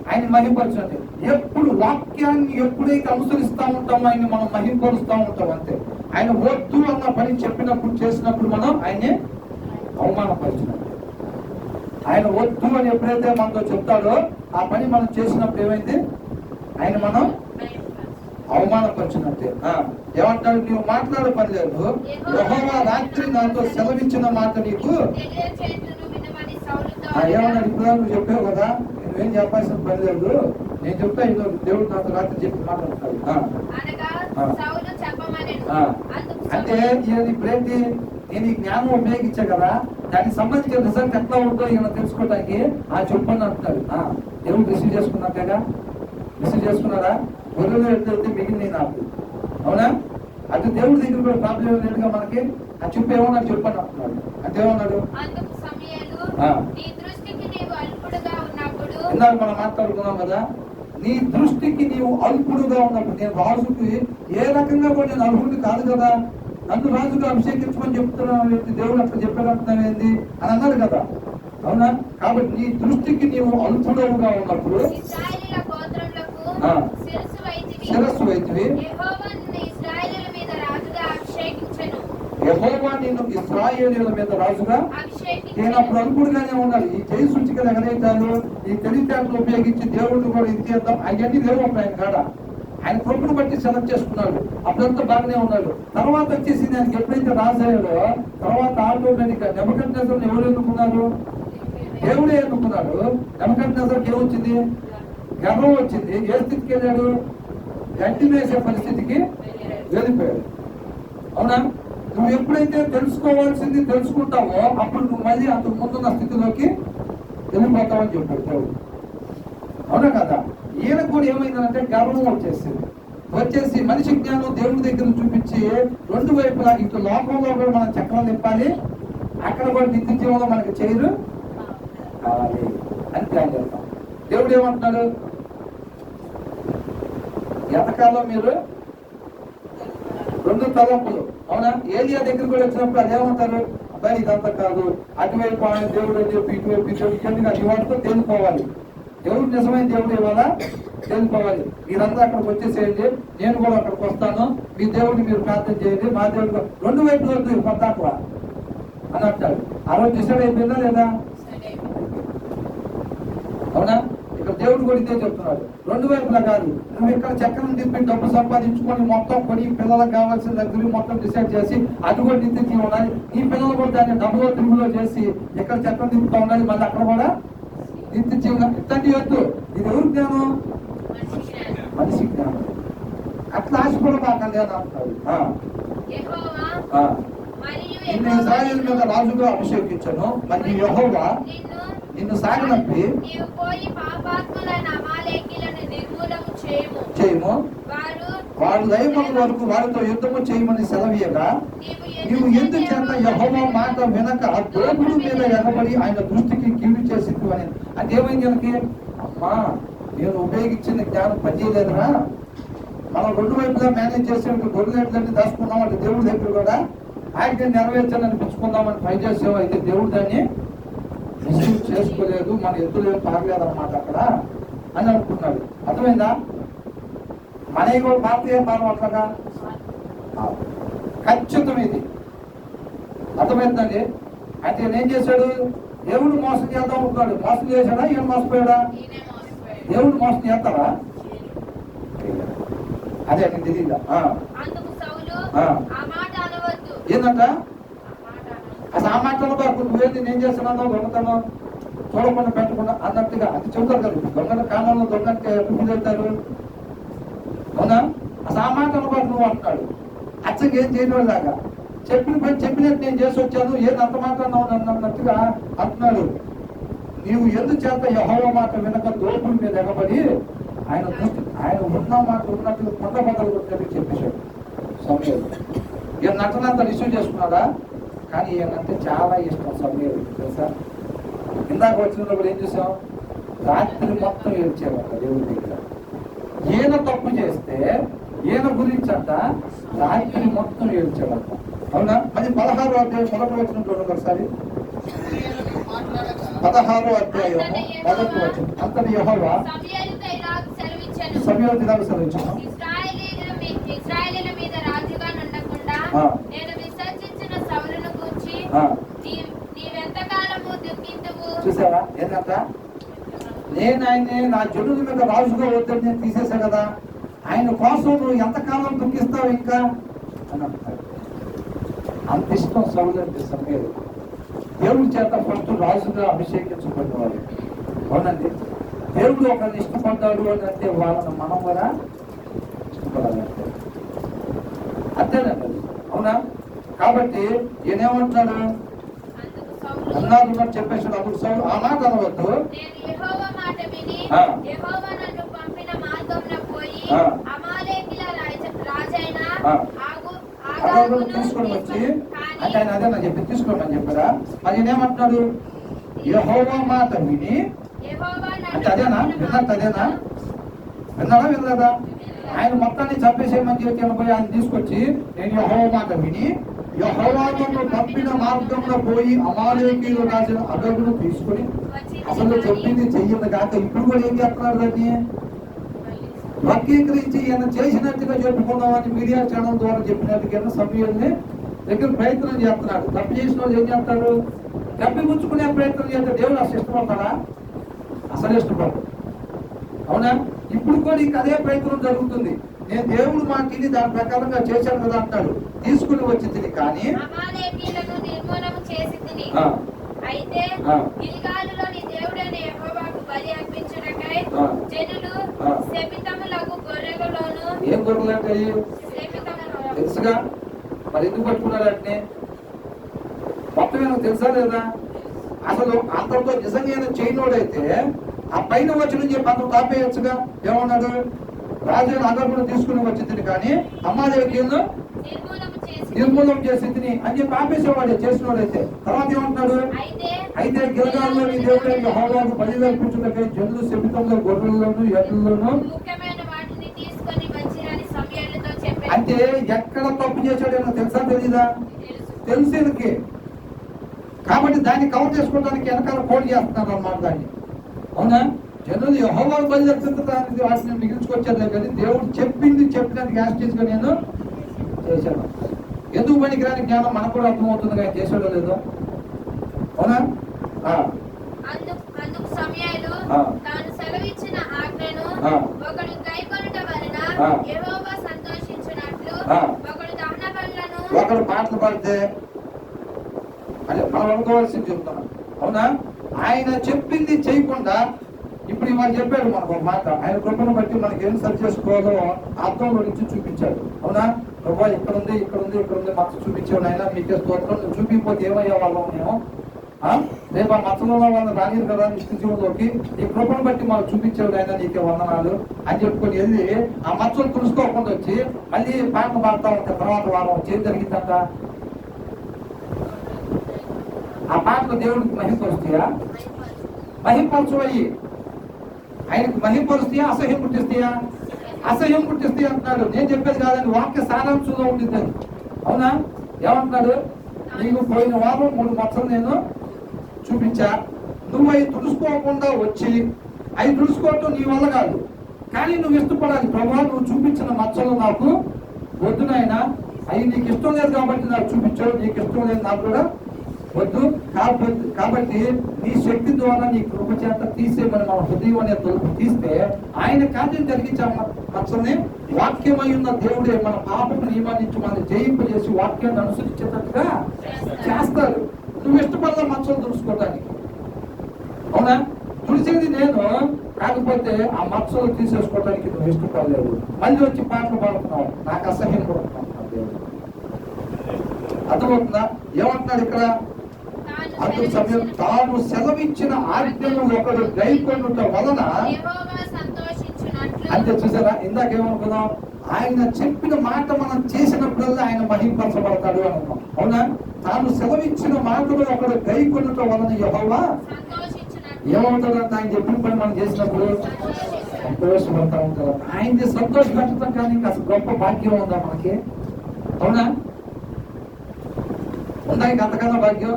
ఆయన మహిమపరిచినట్టే. ఎప్పుడు వాక్యాన్ని ఎప్పుడైతే అనుసరిస్తూ ఉంటామో ఆయన్ని మనం మహిమపరుస్తూ ఉంటాం అంతే. ఆయన వద్దు అన్న పని చెప్పినప్పుడు చేసినప్పుడు మనం ఆయన్ని అవమానపరిచినట్టు. ఆయన వద్దు అని ఎప్పుడైతే మనతో చెప్తాడో ఆ పని మనం చేసినప్పుడు ఏమైంది? ఆయన మనం అవమానపరిచినట్టే. ఏమంటాడు? నీవు మాట్లాడే పని లేదు, యెహోవా రాత్రి నాతో సెలవిచ్చిన మాట నీకు ఏమన్నా ఇప్పుడు నువ్వు చెప్పావు కదా, నువ్వేం చెప్పాల్సిన పని లేదు, నేను చెప్తా ఇదో దేవుడు నాతో రాత్రి చెప్పి మాట్లాడతాడు. అంటే ఇప్పుడేంటి, నేను ఈ జ్ఞానం ఉపయోగించా కదా, దానికి సంబంధించిన రిజల్ట్ ఎట్లా ఉందో ఈయన తెలుసుకోవడానికి చెప్పండి అంటున్నాడు. దేవుడు రిసీవ్ చేసుకున్నాక రిసీవ్ చేసుకున్నారా? గొర్రెలు వెళ్తే మిగిలిన నాకు, అవునా? అంటే దేవుడి దగ్గర కూడా ప్రాబ్లం లేదుగా మనకి. అది చెప్పి ఏమన్నా చెప్పండి అంటున్నాడు. అంటే ఏమన్నాడు? ఇందాక మనం మాట్లాడుకున్నాం కదా, నీ దృష్టికి నీవు అల్పుడుగా ఉన్నప్పుడు. నేను రాజుకి ఏ రకంగా కూడా నేను అర్హుడిని కాదు కదా, నన్ను రాజుగా అభిషేకించమని చెప్తున్నాను, దేవుడు అట్లా చెప్పాడంటున్నావు ఏంది అని అన్నాడు కదా, అవునా? కాబట్టి నీ దృష్టికి నీవు అల్పుడుగా ఉన్నప్పుడు శిరస్సు వైద్యువి, యెహోవా నిన్ను ఇశ్రాయేలీయుల మీద రాజుగా. నేను అప్పుడు అల్పుడుగానే ఉండాలి. ఈ జయ సూచికలు ఎగరేతాలు, ఈ తెలివితేటలు ఉపయోగించి దేవుడిని కూడా ఇది చేద్దాం, అవన్నీ లేవు ఆయన కాడ. ఆయన కృపను బట్టి సెలెక్ట్ చేసుకున్నాడు, అప్పుడంతా బాగానే ఉన్నాడు. తర్వాత వచ్చేసి ఆయనకి ఎప్పుడైతే రాజయ్యాడో తర్వాత ఆటోమేటిక్ గా నెబుకద్నెజరుని ఎవరు ఎన్నుకున్నారు? దేవుడే ఎన్నుకున్నాడు. నెబుకద్నెజరుకి ఏమొచ్చింది? గర్వం వచ్చింది. ఏ స్థితికి వెళ్ళాడు? గడ్డి వేసే పరిస్థితికి వెళ్ళిపోయాడు, అవునా? నువ్వు ఎప్పుడైతే తెలుసుకోవాల్సింది తెలుసుకుంటావో అప్పుడు నువ్వు మళ్ళీ అంతకు ముందున్న స్థితిలోకి వెళ్ళిపోతావని చెప్పాడు దేవుడు, అవునా కదా? ఈయనకు కూడా ఏమైందంటే గర్వం వచ్చేసి మనిషి జ్ఞానం దేవుడి దగ్గర చూపించి రెండు వైపులా ఇటు లోకంలో కూడా మనం చక్రం నింపాలి, అక్కడ కూడా నిత్య జీవంలో మనకి చేయరు కావాలి అని ప్లాన్ చేస్తాం. దేవుడు ఏమంటున్నాడు? ఎంతకాలం మీరు రెండు తలంపులు, అవునా? ఏలియా దగ్గర కూడా వచ్చినప్పుడు అదేమంటారు? అబ్బాయి ఇదంతా కాదు, అటువైపు ఆయన దేవుడు అని చెప్పి ఇటువైపు ఇవన్నీ కాదు, ఇవాటితో తేలిపోవాలి. దేవుడు నిజమైన దేవుడు ఇవాళ తేలిపోవాలి. మీరంతా అక్కడికి వచ్చేసేయండి, నేను కూడా అక్కడికి వస్తాను, మీ దేవుడిని మీరు ప్రార్థన చేయండి, మా దేవుడు రెండు వైపులు వద్దు పద్దాకువా అని అంటాడు. ఆ రోజు డిసైడ్ అయిపోయిందా లేదా? అవునా? ఇక్కడ దేవుడు కూడా ఇదే చెప్తున్నాడు, రెండు వైపులా కాదు. నువ్వు ఇక్కడ చక్రం తిప్పి డబ్బు సంపాదించుకొని మొత్తం కొని పిల్లలకు కావాల్సిన దగ్గర మొత్తం డిసైడ్ చేసి అది కూడా నిత్య ఉండాలి, ఈ పిల్లలు కూడా దాన్ని డబ్బులో తిరుగులో చేసి ఇక్కడ చక్రం తిప్పుతూ ఉండాలి, మళ్ళీ అక్కడ కూడా నిత్య జీవనం ఇట్లాంటి వద్దు. ఇది ఎవరు జ్ఞానం? మనిషి జ్ఞానం. అట్లా ఆశపడబాకండి అని అంటాడు. నిన్ను ఇశ్రాయేలు మీద రాజుగా అభిషేకించను, మరి యెహోవా నిన్ను సాగినప్పి చేయము, వాడు దయమల వరకు వారితో యుద్ధము చేయమని సెలవీయగా నీవు ఎందుచేత యెహోవా మాట వినక దోపుడు మీద ఎగబడి ఆయన దృష్టికి కీడు చేసి అని. అంటే ఏమైంది మనకి? అమ్మా, నేను ఉపయోగించిన జ్ఞానం పనిచేయలేదురా, మనం రెండు వైపులా మేనేజ్ చేసే గొర్రెలన్నీ దాచుకున్నాం అంటే దేవుడి దగ్గర కూడా ఆయన నెరవేర్చాలని పుచ్చుకుందామని ట్రై చేసాము. అయితే దేవుడు దాన్ని రిసీవ్ చేసుకోలేదు, మన ఎద్దులు ఏం పారలేదు అన్నమాట అక్కడ అని అనుకున్నాడు. అర్థమైందా? మనకి కూడా పార్టీ ఏం పారవట్లగా ఖచ్చితం ఇది. అర్థమైందండి? అయితే ఏం చేశాడు? దేవుడు మోసం చేద్దాం అనుకున్నాడు. మోసం చేశాడా? ఈయన మోసపోయాడా? దేవుడు మోసం చేస్తారా? అదే నేను తెలియదా? ఏంటంట అసలు ఆ మాటలు నువ్వేంటి నేను చేస్తున్నాను దొంగతనం చూడకుండా పెట్టకుండా అన్నట్టుగా అది చెబుతారు కదా. దొంగల కాలంలో దొంగకి ఎప్పుడు చెప్తారు, అవునా? అసలు ఆ మాటలు పాటు నువ్వు అంటున్నాడు. అచ్చగా ఏం చేయడం లాగా చెప్పిన పని చెప్పినట్టు నేను చేసి వచ్చాను, ఏది అంత మాట్లాడినావు అన్నట్టుగా అంటున్నాడు. నీవు ఎందుచేత యెహోవా మాట వినక దోపుల మీద ఎగబడి ఆయన ఉన్న మాట ఉన్నట్టుగా కొండ బద్దలు కొట్టినట్టు చెప్పేశాడు సమయం. ఈయన నటనంతా రిసీవ్ చేసుకున్నాడా? కానీ ఈయనంటే చాలా ఇష్టం సమయం, తెలుసా? ఇందాక వచ్చినప్పుడు ఏం చూసాం? రాత్రి మొత్తం ఏడ్చేవాడు దేవుడి దగ్గర. ఈయన తప్పు చేస్తే ఈయన గురించి అంట రాత్రి మొత్తం ఏడ్చేవాడు, అవునా? అది 16వ అధ్యాయం మొదటి వచనం చూడండి ఒకసారి. 16వ అధ్యాయం మొదటి వచనం. అంతటి యెహోవా సమూయేలుతో ఇలాగ సెలవిచ్చాను, ఇశ్రాయేలీయుల మీద రాజుగా నుండకుండా నేను విసర్జించిన సౌలును గూర్చి నీవెంతకాలము దుఃఖింతువు. చూసారా ఏంటంట? నేను ఆయన్ని నా జనుల మీద రాజుగా వద్దని నేను తీసేసా కదా, ఆయన కోసం నువ్వు ఎంతకాలం దుఃఖిస్తావు ఇంకా అని అంటాడు. అంత ఇష్టం సౌలు అంటే సమూయేలు. దేవుడి చేత ఫస్ట్ రాజుగా అభిషేకించబడినవాడు. అవునండి, దేవుడు ఒకరిని ఇష్టపడ్డాడు అని అంటే వాళ్ళని మనం కూడా ఇష్టపడాలంటే అంతేనండి. అవునా? కాబట్టి ఈయనేమంటున్నాడు, అన్నాడు చెప్పేసాడు. అప్పుడు సౌలు ఆ మాట అనవద్దు, నేను యెహోవా మాట విని యెహోవా నన్ను పంపిన మార్గమున పోయి అమాలేకీల రాజైన అగగును తీసుకొని వచ్చి అంటే ఆయన అదే నాకు చెప్పి తీసుకోమని చెప్పారా? మరి నేనేమంటున్నాడు, యెహోవా మాట విని అంటే అదేనా విన్నట్టు? అదేనా విన్నాడా వినలేదా? ఆయన మొత్తాన్ని చంపేసేయమని చెప్పి పోయి ఆయన తీసుకొచ్చి నేను యెహోవా మాట విని యెహోవా నన్ను పంపిన మార్గంలో పోయి అమాలేకీయులు రాసిన అగగును తీసుకొని అసలు చెప్పింది చెయ్యింది కాక ఇప్పుడు కూడా ఏం చేస్తున్నాడు, దాన్ని వర్గీకరించి ఈయన చేసినట్టుగా చెప్పుకున్నామని మీడియా ఛానల్ ద్వారా చెప్పినట్టుగా సమయాన్ని దగ్గర ప్రయత్నం చేస్తున్నాడు. తప్పు చేసిన వాళ్ళు ఏం చేస్తారు, తప్పిపుచ్చుకునే ప్రయత్నం చేస్తే దేవుడు అసలు ఇష్టపడతాడా? అసలు ఇష్టపడతాడు. అవునా? ఇప్పుడు కూడా ఇంక అదే ప్రయత్నం జరుగుతుంది. నేను దేవుడు మాటిని దాని ప్రకారంగా చేశాను కదా అంటాడు. తీసుకుని వచ్చింది కానీ అమాలేకీయులను నిర్మూలన చేసితిని. అయితే గిల్గాలులోని దేవుడైన యెహోవాకు బలి అర్పించుటకై జనులు శపితములకు గొర్రెలలోను ఏం గొర్రెలంటే తెలుసుగా, మరి ఎందుకు పట్టుకున్నారంటే మొత్తం ఏమో తెలుసా లేదా? అసలు అంతతో నిజంగా చేయనోడైతే ఆ పైన వచ్చిన చెప్పి అంత తాపేయచ్చుగా. ఏమన్నాడు, రాజు అగగును తీసుకుని వచ్చింది కానీ అమాలేకీయులను నిర్మూలం చేసింది అని చెప్పి ఆపేసేవాడే చేసినోడైతే. తర్వాత ఏమంటున్నాడు, అయితే గిల్గాలులోని దేవుడైన యెహోవాకు బలి అర్పించుటకై జనులు శపితంలో గొర్రెల్లోను ఎడ్లలోను అంటే ఎక్కడ తప్పు చేశాడో తెలుసా తెలీదా? తెలిసేందుకే. కాబట్టి దాన్ని కవర్ చేసుకోవడానికి వెనకాల పోటీ చేస్తున్నారు అన్నమాట దాన్ని. అవునా? జనులు యెహోవాకు బలి అర్పించడానికి వాటిని మిగిల్చుకొచ్చారు కానీ దేవుడు చెప్పింది చెప్పినట్టు యాస్టీస్గా నేను చేశాను. ఎందుకు పనికిరాని జ్ఞానం మనకు కూడా అర్థమవుతుంది కానీ చేసాడో లేదో. అవునా? అందుకు సమయాలు తాను సెలవిచ్చిన ఆజ్ఞను ఒకడు గైకొనుట వలన యెహోవా సంతోషించినట్లు ఒకడు దహన బలులను ఒకడు పాటలు పాడితే అంటే మనం అనుకోవాల్సింది చెప్తున్నాం. అవునా? ఆయన చెప్పింది చేయకుండా ఇప్పుడు ఇవాళ చెప్పాడు మనకు ఒక మాట. ఆయన కృపను బట్టి మనకి ఏం సరి చేసుకోవాలో అర్థంలో నుంచి చూపించాడు. అవునా? ప్రభా ఇక్కడ ఉంది ఇక్కడ ఉంది ఇక్కడ ఉంది మచ్చ చూపించాడు ఆయన, మీకే స్తోత్రం. నువ్వు చూపించకపోతే ఏమయ్యే వాళ్ళం మేము? రేపు ఆ మచ్చలో వాళ్ళని రానిరు కదా నిత్య జీవంలోకి. ఈ కృపను బట్టి మనం చూపించాడు ఆయన, నీకే వందనాలు అని చెప్పుకొని వెళ్ళి ఆ మచ్చలు తులుసుకోకుండా వచ్చి మళ్ళీ పాటలు పాడుతూ ఉంటే తర్వాత వారం వచ్చి ఏం జరిగిందంట? ఆ పాటలు దేవుడికి మహింపరుస్తాయా? మహింపరచవయ్యి. ఆయనకు మహింపరుస్తాయా అసహ్యం పుట్టిస్తాయా? అసహ్యం పుట్టిస్తాయి అంటున్నాడు. నేను చెప్పేది కాదండి, వాక్య సారాంశంలో ఉండింది. అవునా? ఏమంటున్నాడు, నీకు పోయిన వారం 3 మచ్చలు నేను చూపించా, నువ్వు అవి తుడుచుకోకుండా వచ్చి అవి తుడుచుకోవటం నీ వల్ల కాదు, కానీ నువ్వు ఇష్టపడాలి. ప్రభావం నువ్వు చూపించిన మచ్చలు నాకు వద్దునైనా, అవి నీకు ఇష్టం లేదు కాబట్టి నాకు చూపించావు, నీకు ఇష్టం లేదు నాకు కూడా వద్దు. కాబట్టి నీ శక్తి ద్వారా నీ కృప చేత తీసేమని మన హృదయం అనే తలుపు తీస్తే ఆయన కార్యం జరిగించే మచ్చల్ని వాక్యమై ఉన్న దేవుడే మన పాపపు నియమాన్ని మనం జయింపజేసి వాక్యాన్ని అనుసరించేటట్టుగా చేస్తాడు. నువ్వు ఇష్టపడదా మచ్చలు తుడుచుకోవడానికి? అవునా? తుడిచేది నేను, కాకపోతే ఆ మచ్చలు తీసేసుకోవడానికి నువ్వు ఇష్టపడలేదు. మళ్ళీ వచ్చి పాటలు పాడుతున్నావు, నాకు అసహ్యం పడుతున్నావు దేవుడు. అర్థమవుతుందా? ఏమంటున్నాడు ఇక్కడ? అటు సమయం తాను సెలవిచ్చిన ఆజ్ఞను ఒకడు గైకొనుట వలన అంటే చూసారా, ఇందాకేమనుకున్నాం, ఆయన చెప్పిన మాట మనం చేసినప్పుడల్లా ఆయన మహింపరచబడతాడు అనుకున్నాం. అవునా? తాను సెలవిచ్చిన మాటను ఒకడు గైకొనుట వలన యెహోవా ఏమవుతాడంటే ఆయన చెప్పిన పని మనం చేసినప్పుడు సంతోషపడతా ఉంటారు. ఆయన్ని సంతోషపెట్టడం కానీ ఇంకా అసలు గొప్ప భాగ్యం ఉందా మనకి? అవునా? ఉందా ఇంకా అంతకన్నా భాగ్యం?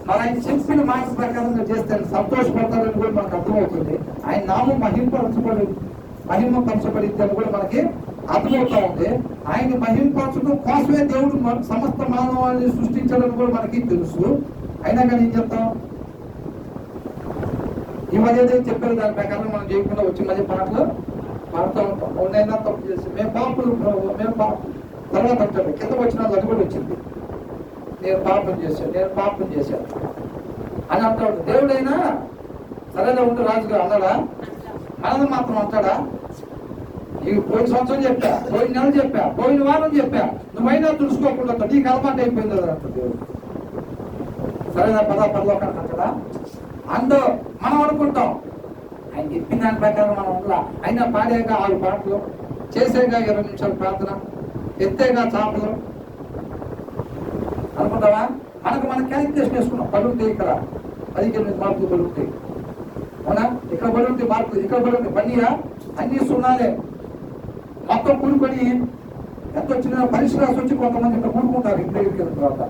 మరి ఆయన చెప్పిన మాట ప్రకారంగా చేస్తే సంతోషపడతారని కూడా మనకు అర్థమవుతుంది. ఆయన నామం మహిమపరచబడిద్ది అని కూడా మనకి అర్థమవుతా ఉంది. ఆయన మహిమపరచడం కోసమే దేవుడు సమస్త మానవాళిని సృష్టించాలని కూడా మనకి తెలుసు. అయినా కానీ ఏం చెప్తాం? ఈ మధ్య ఏదైతే చెప్పారు దాని ప్రకారం మనం చేయకుండా వచ్చి మధ్య పాటలు పాడుతూ ఉంటాం. అవునైనా తప్పు చేసి మేము పాపలు తర్వాత అంటాడు కింద వచ్చిన అది కూడా వచ్చింది, నేను పాపం చేశాను. అని అంటాడు. దేవుడైనా సరేనా ఉండు రాజుగా అన్నాడా? మనల్ని మాత్రం అంటాడా? నీకు పోయిన సంవత్సరం చెప్పా, పోయిన నెల చెప్పా, పోయిన వారం చెప్పా, నువ్వైనా తుడుచుకోకుండా నీకు అలవాటు అయిపోయింది కదా అంట దేవుడు. సరేనా పరలోకానికి అంటాడా? అందో మనం అనుకుంటాం ఆయన చెప్పిన దాని ప్రకారం మనం ఉండాల. అయినా పాడాక 6 పాటలు, చేసేగా 20 నిమిషాలు ప్రార్థన, ఎత్తేగా చాపలు అనుకుంటావా? మనం క్యాలిక్యులేషన్ వేసుకున్నాం. పడుతాయి ఇక్కడ 18 మార్కులు పడుతాయి, అవునా? ఇక్కడ పడుతాయి మార్కులు, ఇక్కడ పడుతాయి పన్నీరా, అన్ని సున్నాలే. మొత్తం కూడుకొని ఎంత వచ్చినా పరీక్ష రాసి వచ్చి కొంతమంది ఇక్కడ కూడుకుంటారు ఇంటి దగ్గరికి వెళ్ళిన తర్వాత.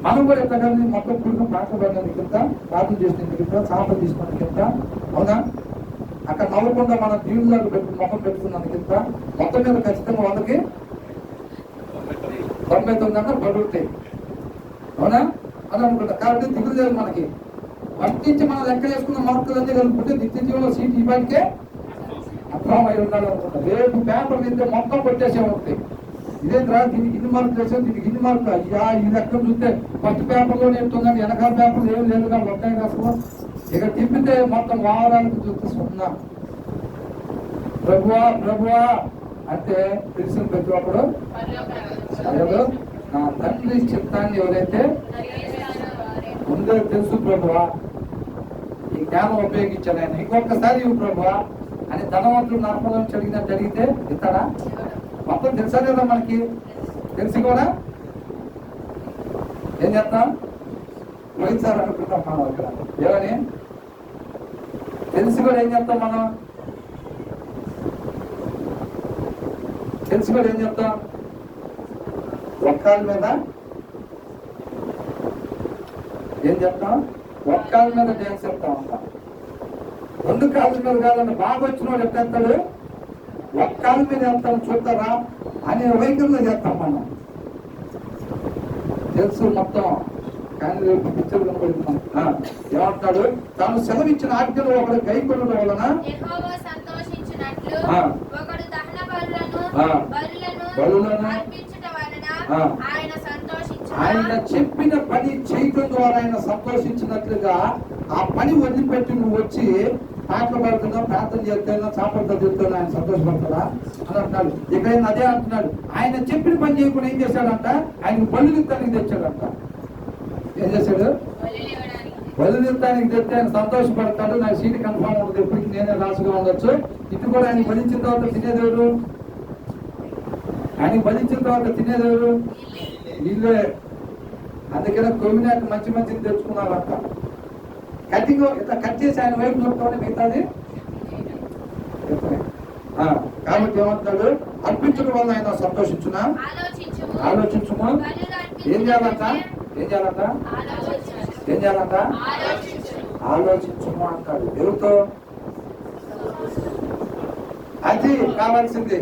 మనం కూడా ఎట్లా కానీ మొత్తం కూడుకుని పాటలు పడినందుకు కింద, ప్రార్థన చేసినందుకు కింద, చాపలు తీసుకున్నందుకు కింద, అవునా? అక్కడ నవ్వకుండా మన దీవులకు మొహం పెట్టుకున్నందుకు కింద మొత్తం మీద ఖచ్చితంగా 100కి 99 పడుతాయి, అవునా? అని అనుకుంటా. కాబట్టి దిగులు లేదు మనకి. వర్తించి మనం లెక్క చేసుకున్న మార్కులన్నీ కలుపుకుంటే నిత్య జీవనంలో సీట్ ఇవ్వడానికే అర్థమై ఉండాలి అనుకుంటా. రేపు పేపర్ తింటే మొత్తం కొట్టేసే ఉంటాయి. ఇదే రా దీనికి ఇన్ని మార్కులు వేసాం, దీనికి ఇన్ని మార్కులు. అయ్యా ఈ లెక్క చూస్తే ఫస్ట్ పేపర్లో నేర్చుకుందండి, వెనకాల పేపర్లు ఏం లేదు కానీ ఉంటాయి అసలు. ఇక తిప్పితే మొత్తం వారానికి చూపిస్తున్నా ప్రభువా అంటే తెలిసిన ప్రతి ఒక్కడు నా తండ్రి చిత్తాన్ని ఎవరైతే ముందే తెలుసు ప్రభువా, ఈ జ్ఞానం ఉపయోగించాను ఆయన, ఇంకొకసారి ఇవ్వు ప్రభువా అని ధనవంతులు నర్మలం అడిగినట్టు అడిగితే ఇస్తాడా? మొత్తం తెలుసా లేదా మనకి? తెలిసి కూడా ఏం చేస్తాం? పోయించారు అనుకుంటాం మనం. ఇక్కడ ఏమని తెలిసి కూడా ఏం చేస్తాం మనం? తెలిసి కూడా ఏం చెప్తాం? ఒక్కాల మీద ఏం చెప్తాం? ఒక్కాల మీద డ్యాన్స్ చెప్తాం అంటాం. 2 కాళ్ళ మీద కాదండి. బాగా వచ్చిన వాడు ఎట్టేస్తాడు, ఒక్కాల మీద వెళ్తాను చూస్తారా అనే వైఖరిలో చేస్తాం మనం. తెలుసు మొత్తం, కానీ రేపు పిక్చర్ కనబడుతున్నాం. ఏమంటాడు? తాను సెలవిచ్చిన ఆజ్ఞలు ఒకడు గైకొనడం వలన ఆయన చెప్పిన పని చేయటం ద్వారా ఆయన సంతోషించినట్లుగా ఆ పని వదిలిపెట్టి నువ్వు వచ్చి పాటలు పడుతున్నా, ప్రార్థన చేస్తున్నా, చాపలు చదువుతున్నా ఆయన సంతోషపడతాడా అని అంటున్నాడు. ఇక్కడ అదే అంటున్నాడు. ఆయన చెప్పిన పని చేయకుండా ఏం చేశాడంట? ఆయన బలు నిత్తానికి తెచ్చాడంట. ఏం చేశాడు? బలు నిత్తానికి తెస్తే ఆయన సంతోషపడతాడు. నాకు సీటు కన్ఫామ్ ఉంటుంది, ఎప్పటికీ నేనే రాసుగా ఉండొచ్చు. ఇది కూడా ఆయన బలించిన తర్వాత తినేదేవుడు, ఆయన బలించిన తర్వాత తినేదేవుడు వీళ్ళే. అందుకనే కొమ్మినాక మంచి మంచిని తెచ్చుకున్నారంట. కటింగ్ ఇట్లా కట్ చేసి ఆయన వైపు చూపుతామని మిగతాది. కాబట్టి ఏమంటాడు? అర్పించడం వల్ల ఆయన సంతోషించునా, ఆలోచించుమా. ఏం చేయాలంట? ఏం చేయాలంట? ఏం చేయాలంట? ఆలోచించుమా అంటాడు. ఎవరితో? అది కావాల్సింది.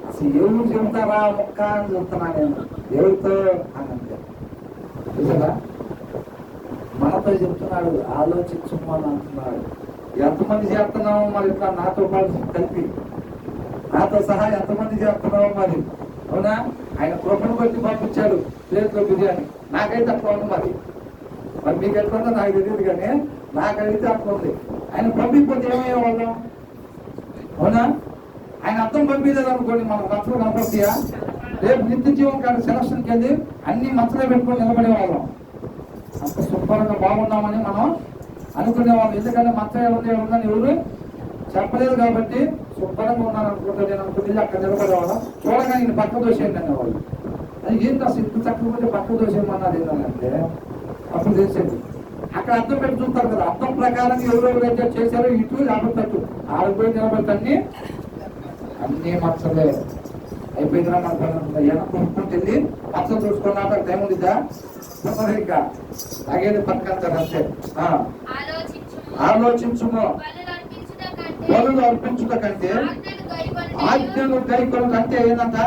అసలు ఎవరు చెబుతారా మొక్క అని చెప్తున్నా నేను. ఎవరితో అని అంటే చూసారా? మనతో చెప్తున్నాడు ఆలోచించుమని అంటున్నాడు. ఎంతమంది చేస్తున్నామో మరి ఇట్లా నాతో పాటు కలిపి, నాతో సహా ఎంతమంది చేస్తున్నామో మరి, అవునా? ఆయన కృపను బట్టి పంపించాడు ప్లేట్లో బిర్యానీ. నాకైతే అట్లా ఉంది మరి మీకు ఎట్లా ఉందో నాకు తెలియదు, కానీ నాకైతే అట్లా ఉంది. ఆయన పంపించకపోతే ఏమయ్యే వాళ్ళం, అవునా? ఆయన అర్థం పంపించలేదు అనుకోండి, మనకు మచ్చలు కనపడతాయా? రేపు నిత్య జీవం కాదు సెలక్షన్కి వెళ్ళి అన్ని మచ్చలే పెట్టుకొని నిలబడేవాళ్ళం. అంత శుభ్రంగా బాగున్నామని మనం అనుకునేవాళ్ళం. ఎందుకంటే మచ్చ ఎవరుందని ఎవరు చెప్పలేదు కాబట్టి శుభ్రంగా ఉన్నాను అనుకుంటా. నేను అనుకుంటే అక్కడ నిలబడేవాళ్ళం. చూడగా నేను పక్క దోసేయండి అనేవాళ్ళు. అది ఏంటి అసలు ఇంత చక్కగా పక్క దోసేయమన్నారు ఏంటంటే అప్పుడు తెలిసేది. అక్కడ అర్థం పెట్టి చూస్తారు కదా, అర్థం ప్రకారం ఎవరెవరైతే చేశారో ఇటు లేకపోతే అటు ఆడిపోయి నిలబడి అన్ని మచ్చలే అయిపోయిందిరా మన పని. కొనుక్కుంటే వెళ్ళి మచ్చలు చూసుకున్నాక టైం ఉండిద్దా? ఇంకా లాగేది పక్కన అంతే. ఆలోచించుము. బలులు అర్పించుట కంటే ఆజ్ఞలు గైకొను కంటే ఏంటంట?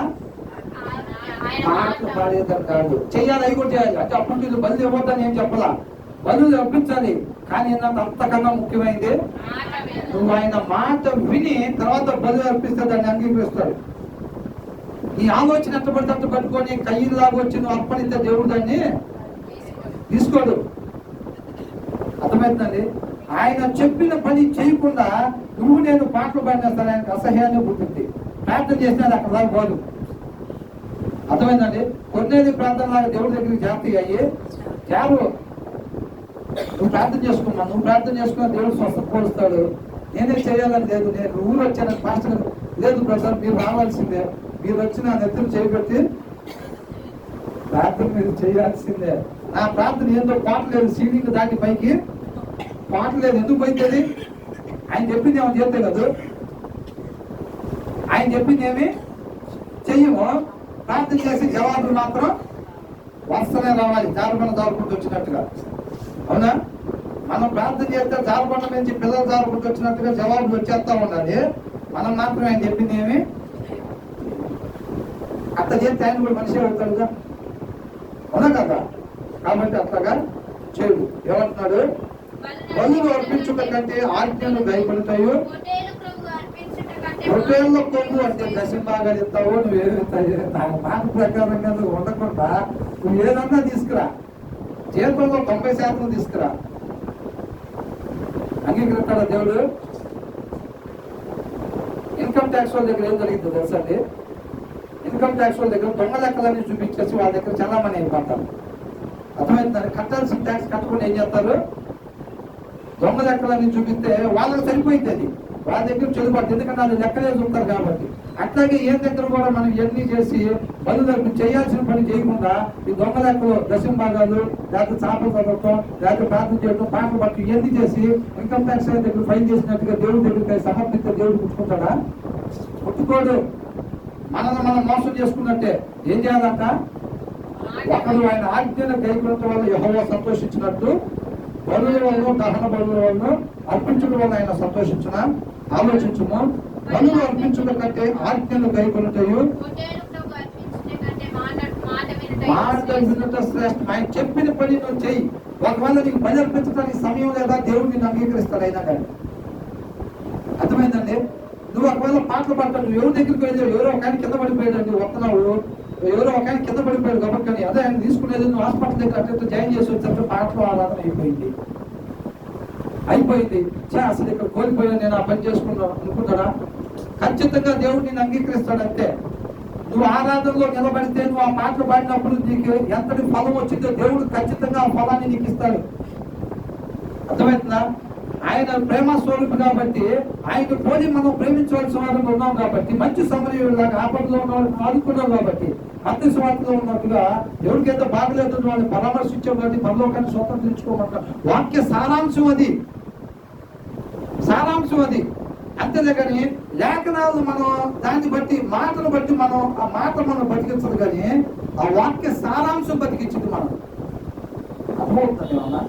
పాటలు పాడేదని కాదు, చెయ్యాలి. అవి కూడా చేయాలి. అంటే అప్పుడు బలు ఇవ్వద్దని ఏం చెప్పాలా, బలు అర్పించాలి. కానీ ఏంటంటే అంతకన్నా ముఖ్యమైనది నువ్వు ఆయన మాట విని తర్వాత బలు అర్పిస్తే దాన్ని అంగీకరిస్తాడు. నీ ఆలోచన ఎంత పడితే అంత పట్టుకొని కయ్యిలాగా వచ్చి నువ్వు అర్పణిస్తే దేవుడు దాన్ని తీసుకోడు. అర్థమవుతుందండి. ఆయన చెప్పిన పని చేయకుండా నువ్వు నేను పాటలు పాడినేస్తాను, ఆయనకు అసహ్యాన్ని పుట్టింది. ప్రార్థన చేసినా అక్కడ దాకా పోదు. అర్థమైందండి. కొన్నేది ప్రార్థన లాగా దేవుడి దగ్గరికి జాగ్రత్తగా అయ్యి చాలు. నువ్వు ప్రార్థన చేసుకున్నా దేవుడు స్వస్థత పోలుస్తాడు. నేనే చేయాలని లేదు, నేను ఊరు వచ్చానని పాస్టర్ లేదు బ్రదర్ మీరు రావాల్సిందే, మీరు వచ్చి నా నెత్తులు చేయబెట్టి ప్రార్థన మీరు చేయాల్సిందే. నా ప్రార్థన ఏందో పాట లేదు, సీలింగ్ దాటి పైకి పాట లేదు. ఎందుకు పోయింది? ఆయన చెప్పింది ఏమో చేస్తే కదా, ఆయన చెప్పింది ఏమి చెయ్యము. ప్రార్థన చేసి జవాబులు మాత్రం వస్తనే రావాలి, జారుబండ జారుకుంటూ వచ్చినట్టుగా. అవునా? మనం ప్రార్థన చేస్తే జారుబండ నుంచి పిల్లలు జారుకుంటూ వచ్చినట్టుగా జవాబులు వచ్చేస్తా ఉండాలి. మనం మాత్రం ఆయన చెప్పింది ఏమి అట్లా చేస్తే ఆయన కూడా మనిషి అవుతాడుగా. అవునా కదా? కాబట్టి అట్లాగా చేయడు. ఏమంటున్నాడు? బలులు అర్పించుట కంటే ఆజ్ఞలు భయపడతాయి. రొట్టెల్లో కొమ్ము అంటే దశంభాగా ఇస్తావు, నువ్వు ఏది మాట ప్రకారంగా నువ్వు ఉండకుండా నువ్వు ఏదన్నా తీసుకురా, జీవితంలో 90% తీసుకురా. అంగీకరిస్తాడా దేవుడు? ఇన్కమ్ ట్యాక్స్ వాళ్ళ దగ్గర ఏం జరిగిందో తెలుసండి. ఇన్కమ్ ట్యాక్స్ వాళ్ళ దగ్గర దొంగ లెక్కలన్నీ చూపించేసి వాళ్ళ దగ్గర చాలా మనీ అయిపోతారు. అర్థమవుతుందని కట్టాల్సిన ట్యాక్స్ కట్టుకుని ఏం చేస్తారు? దొంగ లెక్కలన్నీ చూపిస్తే వాళ్ళకి సరిపోయింది, అది వాళ్ళ దగ్గర చెల్లుబాటు. ఎందుకంటే అది లెక్కలే చూస్తారు కాబట్టి. అట్లాగే ఏ దగ్గర కూడా మనం ఎన్ని చేసి బదులు చేయాల్సిన పని చేయకుండా ఈ దొంగ లెక్కలు, దశంభాగాలు, లేకపోతే చేపలు చదవటం, లేకపోతే ప్రార్థన చేయడం, పాటలు పట్టు ఇవన్నీ చేసి ఇన్కమ్ ట్యాక్స్ దగ్గర ఫైల్ చేసినట్టుగా దేవుడి దగ్గరికి సమర్పిస్తే దేవుడు పుట్టుకుంటాడా? పుట్టుకోడు. మనల్ని మనం మోసం చేసుకున్నట్టే. ఏం చేయాలంట? ఒకరు ఆయన ఆజ్ఞను కైకొనటం వల్ల యెహోవా సంతోషించినట్టు బలుల వల్ల, దహన బలుల వల్ల అర్పించడం వల్ల ఆయన సంతోషించిన ఆలోచించము. బలులు అర్పించడం కంటే ఆజ్ఞలు కైకొనటయు మాట వినుట శ్రేష్టం. ఆయన చెప్పిన పని నువ్వు చెయ్యి. ఒకవేళ నీకు బలి అర్పించడానికి సమయం లేదా, దేవుడు నిన్ను అంగీకరిస్తాడు. అయినా కానీ అర్థమైందండి. నువ్వు ఒకవేళ పాటలు పాడతావు, నువ్వు ఎవరి దగ్గరికి వెళ్ళావు, ఎవరో ఒక ఆయన కింద పడిపోయాడు, వస్తున్నావు, ఎవరో ఒక ఆయన కింద పడిపోయాడు కాబట్టి కానీ అదే ఆయన తీసుకునేది. నువ్వు హాస్పిటల్ దగ్గర అట్లా జాయిన్ చేసి వచ్చేస్తే పాటలు ఆరాధన అయిపోయింది. అసలు ఇక్కడ కోల్పోయాను నేను, ఆ పని చేసుకున్నాను అనుకుంటాడా? ఖచ్చితంగా దేవుడు నిన్ను అంగీకరిస్తాడు. అంతే. నువ్వు ఆరాధనలో నిలబడితే, నువ్వు ఆ పాటలు పాడినప్పుడు నీకు ఎంతటి ఫలం వచ్చిందో దేవుడు ఖచ్చితంగా ఆ ఫలాన్ని నీకు ఇస్తాడు. అర్థమవుతుందా? ఆయన ప్రేమ స్వరూపు కాబట్టి ఆయన పోలి మనం ప్రేమించవలసిన వాళ్ళని ఉన్నాం కాబట్టి, మంచి సమయంలాగా ఆపదలో ఉన్న వాళ్ళని ఆదుకున్నాం కాబట్టి, అతి స్వార్థలో ఉన్నట్టుగా ఎవరికైతే బాగలేదు వాళ్ళని పరామర్శించాం కాబట్టి పరలోకాన్ని స్వతంత్రించుకోమంట. వాక్య సారాంశం అది, సారాంశం అది. అంతేలే కానీ లేఖనాలను మనం దాన్ని బట్టి, మాటను బట్టి మనం ఆ మాట మనం బతికించదు, కానీ ఆ వాక్య సారాంశం బతికించింది మనం. అర్థమవుతుంది ఏమన్నా?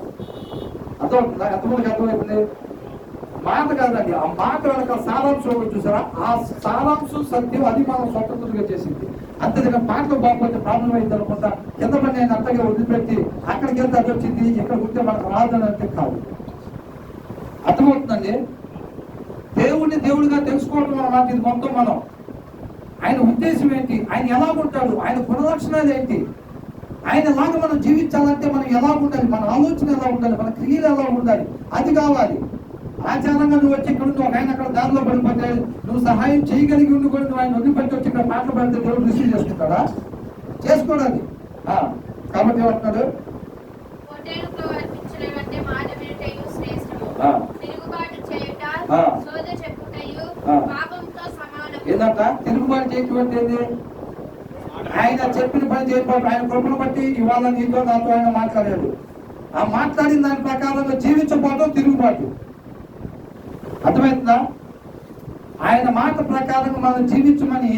అర్థమవుతుందా? ఎంతమందికి అర్థమవుతుంది? మాట కాదండి, ఆ మాట వెనక సారాంశం చూసారా? ఆ సారాంశం సత్యం, అది మనం స్వతంత్రంగా చేసింది. అంతేగా పాటలు బాగుంటే ప్రాబ్లం అయింది అనుకుంటా కింద పని ఆయన అట్టగా వదిలిపెట్టి అక్కడికి వెళ్తే అది వచ్చింది, ఇక్కడ ఉంటే మనకు రాదని అంటే కాదు. అర్థమవుతుందండి. దేవుడిని దేవుడిగా తెలుసుకోవడం అన్నమాట ఇది మొత్తం. మనం ఆయన ఉద్దేశం ఏంటి, ఆయన ఎలా ఉంటాడు, ఆయన గుణలక్షణాలు ఏంటి, ఆయన లాగా మనం జీవించాలంటే మనం ఎలా ఉండాలి, మన ఆలోచన ఎలా ఉండాలి, మన క్రియలు ఎలా ఉండాలి, అది కావాలి. ఆచారంగా నువ్వు వచ్చి ఇక్కడ ఒక ఆయన అక్కడ దారిలో పడిపోతే నువ్వు సహాయం చేయగలిగి ఉండి కూడా నువ్వు ఆయన వదిలిపెట్టి వచ్చి ఇక్కడ పాటలు పడితే దేవుడు రిసీవ్ చేసుకుంటాడా? చేసుకోవాలి. కాబట్టి ఏమంటున్నాడు? ఏంటంట? తిరుగుబాటు చేయటువంటి ఆయన చెప్పిన పని చేయకపోతే, ఆయన కృపను బట్టి ఇవాళ నీతో నాతో ఆయన మాట్లాడాడు. ఆ మాట్లాడిన దాని ప్రకారంగా జీవించకపోవడం తిరుగుబాటు. అర్థమవుతుందా? ఆయన మాట ప్రకారంగా మనం జీవించమని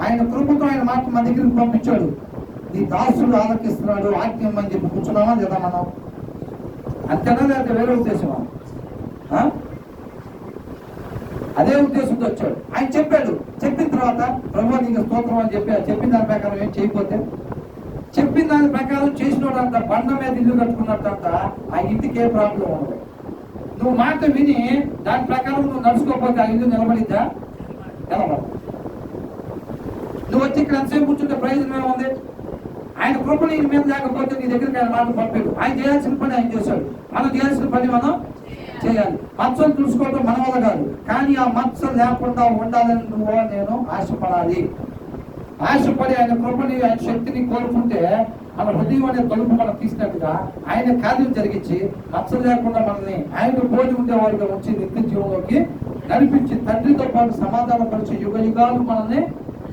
ఆయన కృపతో ఆయన మాట మన దగ్గరికి పంపించాడు. నీ దాసుడు ఆలకిస్తున్నాడు, ఆజ్ఞం అని చెప్పి కూర్చున్నామా లేదా మనం? అంతేనా లేదా వేరే ఉద్దేశమా? అదే ఉద్దేశంతో వచ్చాడు. ఆయన చెప్పాడు. చెప్పిన తర్వాత ప్రభు నీకు స్తోత్రం అని చెప్పి చెప్పిన దాని ప్రకారం ఏం చేయకపోతే, చెప్పిన దాని ప్రకారం చేసినోడంత బండ మీద ఇల్లు కట్టుకున్నట్టంట ఆ ఇంటికి ఏ ప్రాబ్లం ఉండదు. నువ్వు మాట విని దాని ప్రకారం నువ్వు నడుచుకోకపోతే ఆ ఇల్లు నిలబడిద్దా? నిలబడదు. నువ్వు వచ్చి ఇక్కడ ఎంతసేపు కూర్చుంటే ప్రయోజనం ఏముంది? ఆయన కృప నీ మీద లేకపోతే నీ దగ్గరికి ఆయన మాట పంపాడు. ఆయన చేయాల్సిన పని ఆయన చేశాడు. మనం చేయాల్సిన పని మనం చేయాలి. మత్సలు చూసుకోవడం మన వల్ల కాదు, కానీ ఆ మత్స లేకుండా ఉండాలని నువ్వు నేను ఆశపడాలి. ఆశపడి ఆయన కృపని ఆయన శక్తిని కోరుకుంటే మన హృదయం అనే తలుపు మనం తీసినట్టుగా ఆయన కార్యం జరిగించి మత్స లేకుండా మనల్ని ఆయన పోలి ఉండేవారుగా వచ్చి నిత్య జీవంలోకి నడిపించి తండ్రితో పాటు సమాధానపరిచి యుగ యుగాలు మనల్ని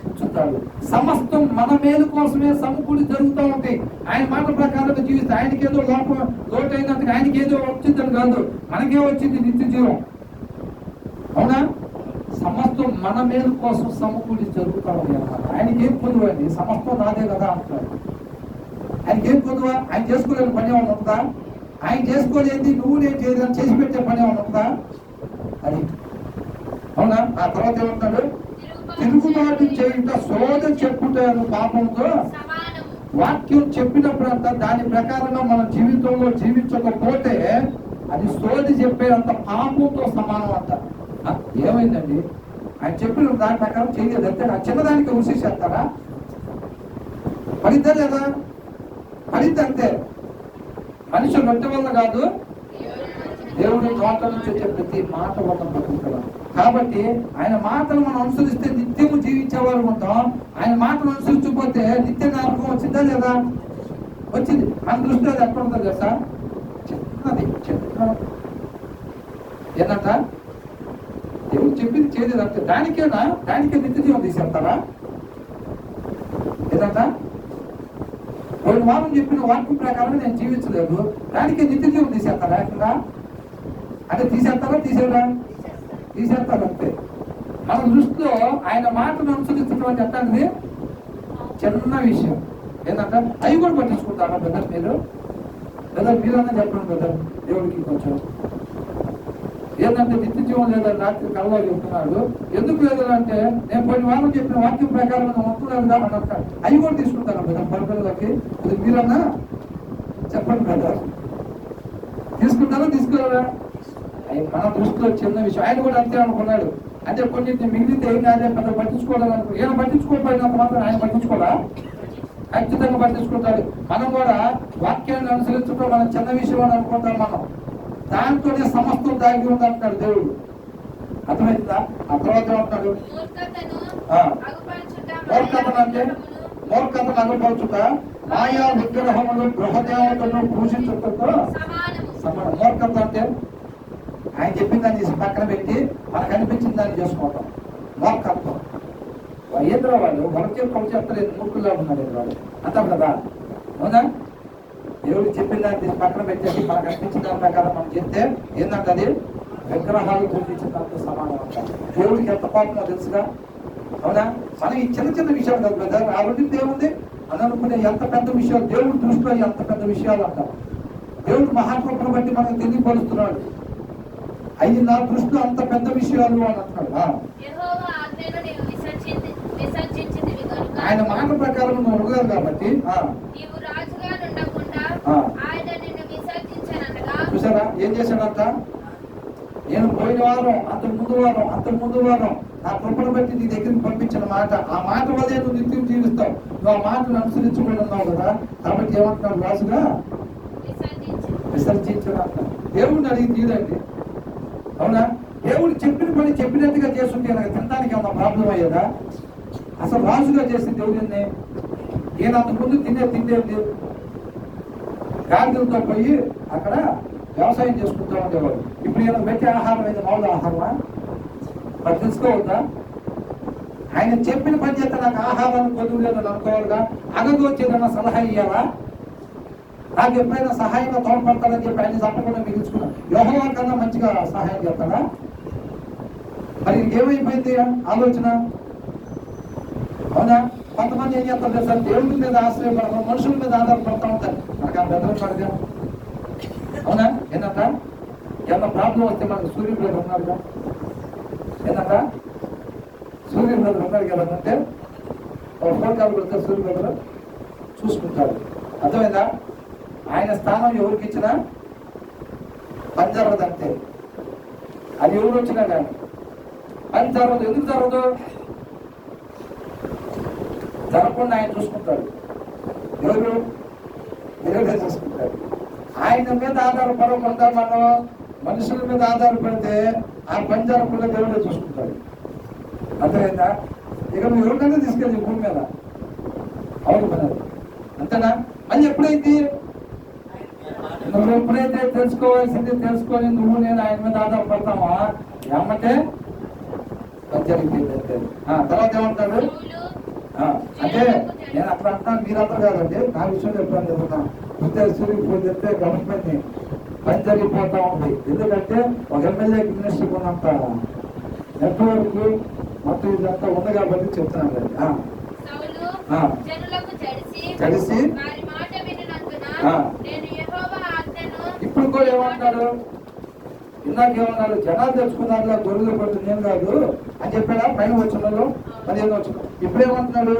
ఉంచుతాడు. సమస్తం మన మేలు కోసమే సమకూడి జరుగుతూ ఉంటాయి. ఆయన మాట ప్రకారంగా జీవిస్తే ఆయనకేదో లోటైనందుకు ఆయనకేదో వచ్చిందని కాదు, మనకే వచ్చింది నిత్య జీవం. అవునా? సమస్తం మన మేలు కోసం సమకూడి జరుగుతూ ఉంది అన్నమాట. ఆయనకేం పొదువు అండి, సమస్తం నాదే కదా అంటారు. ఆయనకేం పొదువా? ఆయన చేసుకోలేని పని ఏమైనా ఉంటుందా? ఆయన చేసుకోలేంది నువ్వు నేను చేయలేని చేసి పెట్టే పని ఏమైనా ఉంటుందా? అది అవునా? ఆ తర్వాత ఏమంటాడు? తిరుగుబాటు చేయుట శోధ చెప్పుతాను పాపంతో వాక్యం చెప్పినప్పుడంతా దాని ప్రకారంగా మన జీవితంలో జీవించకపోతే అది శోధి చెప్పేంత పాపంతో సమానం అంట. ఏమైందండి? ఆయన చెప్పిన దాని ప్రకారం చేయలేదు అంతే. ఆ చిన్నదానికి ఉసేసేస్తారా? పడిద్దా లేదా? పడిద్ది అంతే. మనిషి రొట్టె వల్ల కాదు, దేవుడి నోట నుంచి వచ్చే ప్రతి మాట వల్ల బతుకుతాం. కాబట్టి ఆయన మాటలు మనం అనుసరిస్తే నిత్యము జీవించేవారు ఉంటాం. ఆయన మాటలు అనుసరించకపోతే నిత్య నరకం వచ్చిందా లేదా? వచ్చింది. మన దృష్టిలో అది ఎక్కడ ఉందో తెలుసా? చిన్నది చిన్న ఏంటంట? దేవుడు చెప్పింది చేయలేదు అంటే దానికే నిత్య జీవం తీసేస్తారా? ఏదంట? పోయిన వారం చెప్పిన వాక్యం ప్రకారం నేను జీవించలేదు, దానికే నిత్య జీవం తీసేస్తారా? ఎక్కడ అంటే తీసేస్తారా? తీసేస్తారు అంతే. మన దృష్టిలో ఆయన మాటను అనుసరించడం అని చెప్పండి చిన్న విషయం. ఏంటంటే అవి కూడా పట్టించుకుంటారా బ్రదర్ మీరు? బ్రదర్ మీరన్నా చెప్పండి బ్రదర్ దేవుడికి కొంచెం. ఏంటంటే నిత్య జీవం లేదని రాత్రి కళ్ళలో చెప్తున్నాడు. ఎందుకు లేదు అంటే నేను పోయిన వారం చెప్పిన వాక్యం ప్రకారం వస్తున్నాను కదా అని అంటాడు. అవి కూడా తీసుకుంటాను బ్రదర్ పరుపులకి. అది మీరన్నా చెప్పండి బ్రదర్. తీసుకుంటారా తీసుకోరా? మన దృష్టిలో చిన్న విషయం. ఆయన కూడా అంతే అనుకున్నాడు. అంటే కొన్ని మిగిలితే ఏం కాదే పెద్ద పట్టించుకోవడం అనుకో. ఈయన పట్టించుకోకపోయినంత మాత్రం ఆయన పట్టించుకోడా? ఖచ్చితంగా పట్టించుకుంటాడు. మనం కూడా వాక్యాన్ని అనుసరించడం మనం చిన్న విషయం అని అనుకుంటాం. మనం దాంట్లోనే సమస్తం దాగి ఉందంటాడు దేవుడు. అర్థమైందా? ఆ తర్వాత ఏమంటాడు? మూర్ఖతను అంటే మూర్ఖతను అగపరచుట మాయా విగ్రహములు గృహదేవతలను పూజించుటతో సమానం. మూర్ఖత అంటే ఆయన చెప్పిన దాన్ని పక్కన పెట్టి మనకు అనిపించిన దాన్ని చేసుకోవటం మూర్ఖత్వం. ఏంద్ర వాళ్ళు ఒకరు చెప్తలేదు, మూర్ఖుల్లో ఉన్నాడు వాళ్ళు అంటాం కదా. అవునా? దేవుడు చెప్పిన దాన్ని పక్కన పెట్టేసి మనకు అనిపించిన దాని ప్రకారం మనం చెప్తే ఏంటంటే అది విగ్రహాలు పూజించిన దాంతో సమానం అంటారు. దేవుడికి ఎంత కోపమో తెలుసుగా. అవునా? మనం ఈ చిన్న చిన్న విషయాలు కదా బ్రదర్. ఆ రోజు ఏముంది అని అనుకునే ఎంత పెద్ద విషయాలు దేవుడి దృష్టిలో ఎంత పెద్ద విషయాలు అంటారు. దేవుడు మహాకృపను బట్టి మనకు తెలియపరుస్తున్నాడు. అవి నా దృష్టిలో అంత పెద్ద విషయాలు అని అంటున్నాడు. ఆయన మాట ప్రకారం నువ్వు ఉండదు కాబట్టి చూసారా ఏం చేశాడంట? నేను పోయిన వారం అంతకు ముందు వారం నా కృపను బట్టి నీ దగ్గరికి పంపించిన మాట, ఆ మాట వల్లే నువ్వు నిత్యం జీవిస్తావు. నువ్వు ఆ మాటను అనుసరించుకొని ఉన్నావు కదా. కాబట్టి ఏమంటున్నాడు? రాజుగా విసర్జించడం అంటారు. దేవుడిని అడిగి తీరండి. అవునా? దేవుడు చెప్పిన పని చెప్పినట్టుగా చేస్తుంటే నాకు తినడానికి ఏమన్నా ప్రాబ్లం అయ్యేదా? అసలు రాజుగా చేసిన దేవుడిని ఈయన అంతకుముందు తిండే లేదు. గాడిదలతో పోయి అక్కడ వ్యవసాయం చేసుకుంటూ ఉండేవాడు. ఇప్పుడు ఈయన పెట్టే ఆహారం అయితే మామూలు ఆహారమా? మరి తెలుసుకోవద్దా? ఆయన చెప్పిన పని చేస్తే నాకు ఆహారాన్ని పొందు లేదని అనుకోవాలిగా. అగదోచేదన్న సలహా ఇయ్యాలా? నాకు ఎప్పుడైనా సహాయంగా తోడ్పడతాడని చెప్పి ఆయన తప్పకుండా మిగిల్చుకున్నాను. యెహోవా కన్నా మంచిగా సహాయం చేస్తాడా? మరి ఏమైపోయింది ఆలోచన? అవునా? కొంతమంది ఏం చేస్తారు సార్, దేవుడి మీద ఆశ్రయపడతాం, మనుషుల మీద ఆధారపడతా ఉంటారు. మనకు ఆ బెదరం పడగా. అవునా? ఏంటంట? ఏమన్నా ప్రాబ్లం వస్తే మనకు సూర్యుడు బ్రదర్ ఉన్నారుగా. ఏంటంట? సూర్యుడు బ్రదర్ ఉన్నారు కదా అంటే ఫోన్ కాల్ కొడితే సూర్యుడు బ్రదర్ చూసుకుంటాడు. అర్థమైందా? ఆయన స్థానం ఎవరికి ఇచ్చినా పని జరగదంతే. అది ఎవరు వచ్చినా కానీ పని జరగదు. ఎందుకు జరగదు? జరగకుండా ఆయన చూసుకుంటాడు. ఎవరు? దేవుడే చూసుకుంటాడు. ఆయన మీద ఆధారపడకుండా మనం మనుషుల మీద ఆధారపడితే ఆ పని జరగకుండా దేవుడే చూసుకుంటాడు. అర్థమైందా? ఇక నువ్వు ఎవరికైనా తీసుకెళ్ళి భూమి మీద అవును పని అంతేనా? మళ్ళీ ఎప్పుడైతే నువ్వు ఎప్పుడైతే తెలుసుకోవాల్సింది తెలుసుకొని నువ్వు నేను ఆయన మీద ఆధారపడతావా ఏమంటే జరిగింది. తర్వాత ఏమంటాడు అంటే నేను అట్లా అంటున్నాను, మీరంతా కాదండి, నా విషయంలో ఎప్పుడైనా చెప్తున్నాను. ఉద్దేశిస్తే గవర్నమెంట్ పని జరిగిపోతా ఉంది. ఎందుకంటే ఒక ఎమ్మెల్యేకి మినిస్టర్కి ఉన్నంత నెట్వర్క్ మొత్తం ఇదంతా ఉంది కాబట్టి చెప్తున్నాను కదా. కలిసి ఇప్పుడు కూడా ఏమంటాడు? ఇందాకేమన్నాడు? జనాలు తెచ్చుకున్నారు గొర్రెలు పట్టు నేను కాదు అని చెప్పాడా పైన వచ్చినలో 15 వచ్చిన. ఇప్పుడు ఏమంటున్నాడు?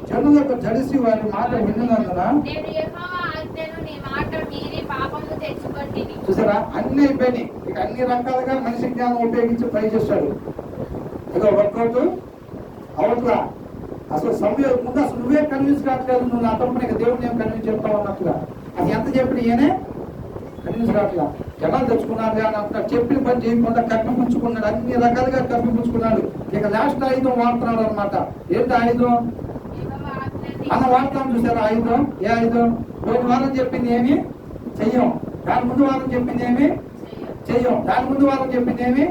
జనులకు జడిసి వారి మాట విన్నందున చూసారా అన్ని అయిపోయినాయి. ఇక అన్ని రకాలుగా మనిషి జ్ఞానం ఉపయోగించి ట్రై చేశాడు. ఇక వర్కౌట్ అవట్లా. అసలు సమయం ముందు అసలు నువ్వే కన్విన్స్ కావట్లేదు. నువ్వు నా తరపున ఇక దేవుడిని ఏం కన్విన్స్ చెప్తావు అన్నట్టుగా అది ఎంత చెప్పిన ఈయనే కన్విన్స్ కావట్లా. జనాలు తెచ్చుకున్నారు అని అంటున్నాడు. చెప్పిన పని చేయకుండా కప్పిపుచ్చుకున్నాడు. అన్ని రకాలుగా కప్పిపుచ్చుకున్నాడు. ఇక లాస్ట్ ఆయుధం వాడుతున్నాడు అనమాట. ఏంటి ఆయుధం? అన్న వాడతాం చూసారా ఆయుధం? ఏ ఆయుధం? పోయిన వారం చెప్పింది ఏమి చెయ్యం, దాని ముందు వారం చెప్పింది ఏమి చెయ్యం, దాని ముందు వారం చెప్పింది ఏమి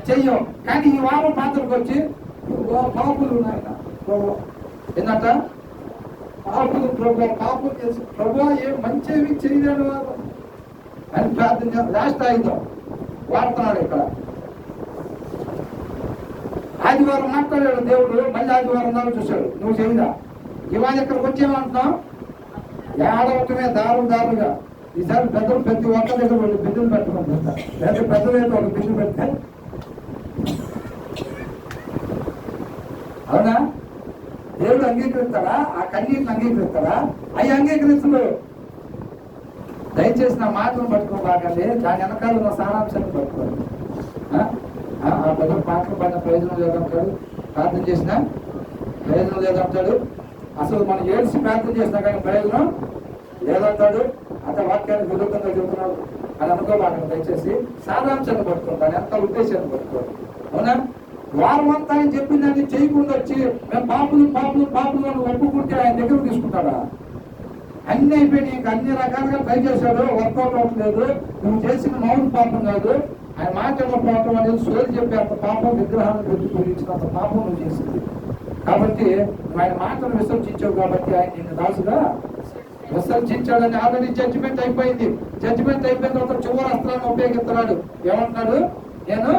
చెయ్యం. కానీ ఈ వారం పాత్రకు వచ్చి పాపులు ఉన్నాయట. ఏంటంట? పాపులు ప్రభు, పాపులు చేసి ప్రభు ఏం మంచివి చేయలేడు వారు అని ప్రార్థన. లాస్ట్ ఆయుధం వాడుతున్నాడు ఇక్కడ. ఆదివారం మాట్లాడాడు దేవుడు, మళ్ళీ ఆదివారం దాకా చూశాడు. నువ్వు చేయదా? ఇవాళ ఇక్కడికి వచ్చేమంటున్నావు ఏడవటమే దారుగా. ఈసారి పెద్దలు ప్రతి ఒక్క దగ్గర వాళ్ళు బిడ్డలు పెట్టమని చెప్తారు. లేదా పెద్దలు అయితే ఒక బిడ్డలు పెడితే అవునా? దేవుడు అంగీకరిస్తారా? ఆ కన్నీటిని అంగీకరిస్తారా? అవి అంగీకరిస్తుడు. దయచేసి నా మాటలు పట్టుకోబాకండి, దాని వెనకాల నా సారాంశాన్ని పట్టుకోండి. ఆ పెద్దలు పాటలు పడిన ప్రయోజనం లేదంటాడు, ప్రార్థన చేసినా ప్రయోజనం లేదంటాడు. అసలు మనం ఏడ్చి ప్రార్థన చేసినా కానీ ప్రయోజనం లేదంటాడు. అంత వాక్యాన్ని విరుద్ధంగా చెబుతున్నాడు అని అనుకోబాకండి. దయచేసి సారాంశాన్ని పట్టుకోండి, దాని ఎంత ఉద్దేశాన్ని పట్టుకోండి. అవునా? వారం అంతా ఆయన చెప్పిందని చేయకుండా వచ్చి మేము పాపులు అని ఒప్పుకుంటే ఆయన దగ్గర తీసుకుంటాడా? అన్ని అయిపోయినాయి. ఇంకా అన్ని రకాలుగా ట్రై చేశాడు, వర్కౌట్ అవ్వట్లేదు. నువ్వు చేసిన మౌన పాపం కాదు, ఆయన మాటల్లో పాపం అనేది సోది చెప్పి అంత పాపం, విగ్రహాన్ని పెట్టుకునిచ్చినంత పాపం నువ్వు చేసింది. కాబట్టి ఆయన మాటను విసర్జించావు కాబట్టి ఆయన నిన్ను దాసుగా విసర్జించాడని ఆల్రెడీ జడ్జిమెంట్ అయిపోయింది. జడ్జిమెంట్ అయిపోయిన తర్వాత చివరి అస్త్రాన్ని ఉపయోగిస్తున్నాడు. ఏమంటున్నాడు? నేను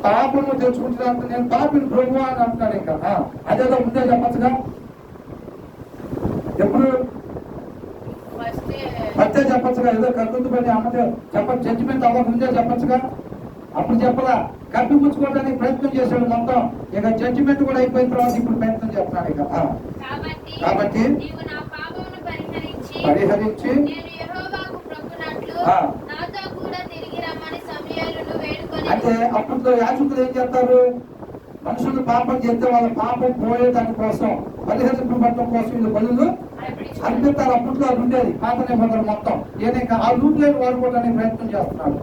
పాపము తెచ్చుకుంటున్నాను, నేను పాపిని ప్రభు అని అంటున్నాడు. ఇంకా అదేదో ముందే చెప్పచ్చుగా. ఎప్పుడు ఫస్టే చెప్పచ్చుగా. ఏదో కర్తృత్వ పని అమ్మదే చెప్పచ్చు. జడ్జిమెంట్ అవ్వక ముందే చెప్పచ్చుగా. అప్పుడు చెప్పలా. కప్పిపుచ్చుకోవడానికి ప్రయత్నం చేశాడు మొత్తం. ఇక జడ్జిమెంట్ కూడా అయిపోయిన తర్వాత ఇప్పుడు ప్రయత్నం చేస్తున్నాడు. ఇక కాబట్టి పరిహరించి అంటే అప్పట్లో యాజకులు ఏం చేస్తారు? మనుషులు పాపం చేస్తే వాళ్ళ పాపం పోయే దాని కోసం పరిహరింపబడటం కోసం వీళ్ళు బలులు అర్పిస్తారు. అప్పట్లో అది ఉండేది పాత నిబంధనలు మొత్తం. ఏదైనా ఆ లూట్లేని వాడుకోవడానికి ప్రయత్నం చేస్తున్నాడు.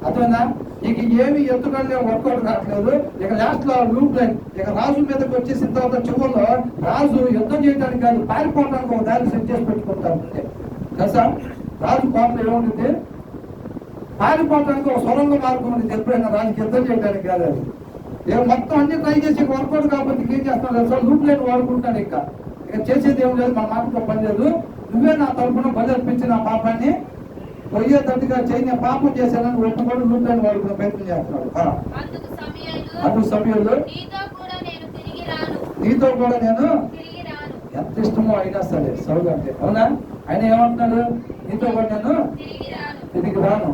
అదేనా? ఇక ఏమి ఎత్తుకంటే వర్కౌట్ కావట్లేదు. ఇక లాస్ట్ లో లూప్ లైన్ ఇక రాజు మీదకి వచ్చేసిన తర్వాత చివరిలో రాజు యుద్ధం చేయడానికి కాదు, పారిపోవడానికి ఒక దారి సెట్ చేసి పెట్టుకుంటారు. తెలుసా? రాజు కోటలో ఏముంటుంది? పారిపోవడానికి ఒక సొరంగ మార్గం ఉంది. ఎప్పుడైనా రాజుకి యుద్ధం చేయడానికి కాదు. అది మొత్తం అన్ని ట్రై చేసి వర్కౌట్ కాబట్టి ఏం చేస్తాను తెలుసా? లూప్ లైన్ వాడుకుంటాను. ఇక చేసేది ఏం లేదు, మన మాటతో పని లేదు. నువ్వే నా తరపున బలి అర్పించి నా పాపాన్ని పోయేటట్టుగా చేయని పాపం చేశానని ఒప్పుకొని లూప్లైన్ వాడుకునే ప్రయత్నం చేస్తున్నాడు. అందుకు సమయంలో నీతో కూడా నేను ఎంత ఇష్టమో అయినా సరే సౌలు అంటే. అవునా? ఆయన ఏమంటున్నాడు? నీతో కూడా నేను తిరిగి రాను.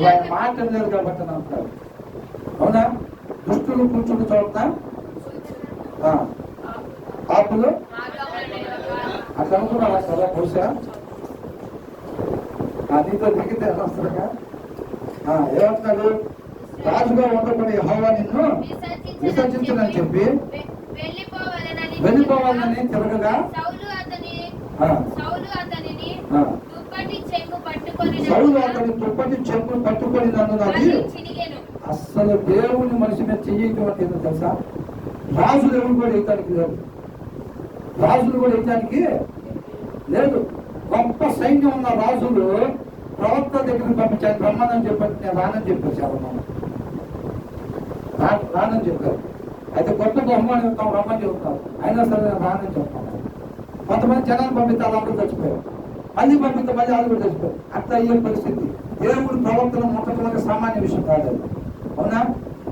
ఆయన మాట లేదు కాబట్టి అంటారు. అవునా? దుష్టులు కూర్చుని చోట పాపులు అట్లా అనుకున్నారా కదా? బహుశా నీతో దిగితే వస్తుందిగా. ఏమంటున్నాడు? రాజుగా ఉండకుండా యెహోవా నిన్ను విసర్జించనని చెప్పి వెళ్ళిపోవాలని తిరగగా సౌలు అతని దుప్పటి చెంగు పట్టుకొని నన్నది. అస్సలు దేవుని మనిషి మీద చెయ్యటువంటి తెలుసా? రాజులు ఎవరు కూడా వేయటానికి లేదు. రాజులు కూడా వేయటానికి లేదు. గొప్ప సైన్యం ఉన్న రాజులు ప్రవక్త దగ్గరికి పంపించాను, రమ్మని చెప్పండి. నేను రానని చెప్పారు. చాలా మంది రానని చెప్పారు. అయితే గొప్ప బహుమానం ఇస్తాం రమ్మని చెప్తారు. అయినా సరే నేను రానని చెప్తాను. కొంతమంది జనాలు పంపిస్తే వాళ్ళందరూ చచ్చిపోయారు. మళ్ళీ పంపిస్తే మళ్ళీ వాళ్ళు కూడా చచ్చిపోయారు. అట్లా అయ్యే పరిస్థితి. దేవుడు ప్రవక్తను ముట్టడానికి సామాన్య విషయం కాదు. అవునా?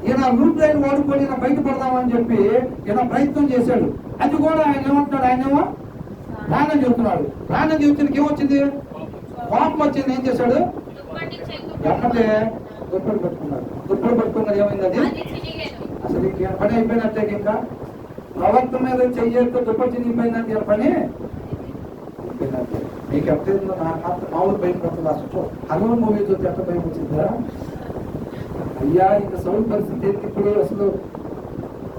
ఈయన రూట్ లైన్ వాడుకొని ఈయన బయటపడదామని చెప్పి ఈయన ప్రయత్నం చేశాడు. అది కూడా ఆయన ఏమంటున్నాడు? ఆయనేమో రానని చెప్తున్నాడు. రానని చెప్తే ఏమొచ్చింది? కోపం వచ్చింది. ఏం చేశాడు? ఎమ్మటే దుప్పటి పట్టుకున్నాడు. దుప్పటి పట్టుకున్నది ఏమైంది? అది అసలు పని అయిపోయినట్టే. ఇంకా ప్రవక్త మీద చెయ్యేస్తే దుప్పటి చినిగిపోయిందంటే పని అయిపోయినట్టే. మీకు ఎప్పుడు మామూలు భయం పడుతుంది. అసలు హనుమాన్ మూవీ చూస్తే ఎట్లా భయం వచ్చిందా? అయ్యా ఇంకా సౌండ్ పరిస్థితి ఏంటి ఇప్పుడు అసలు?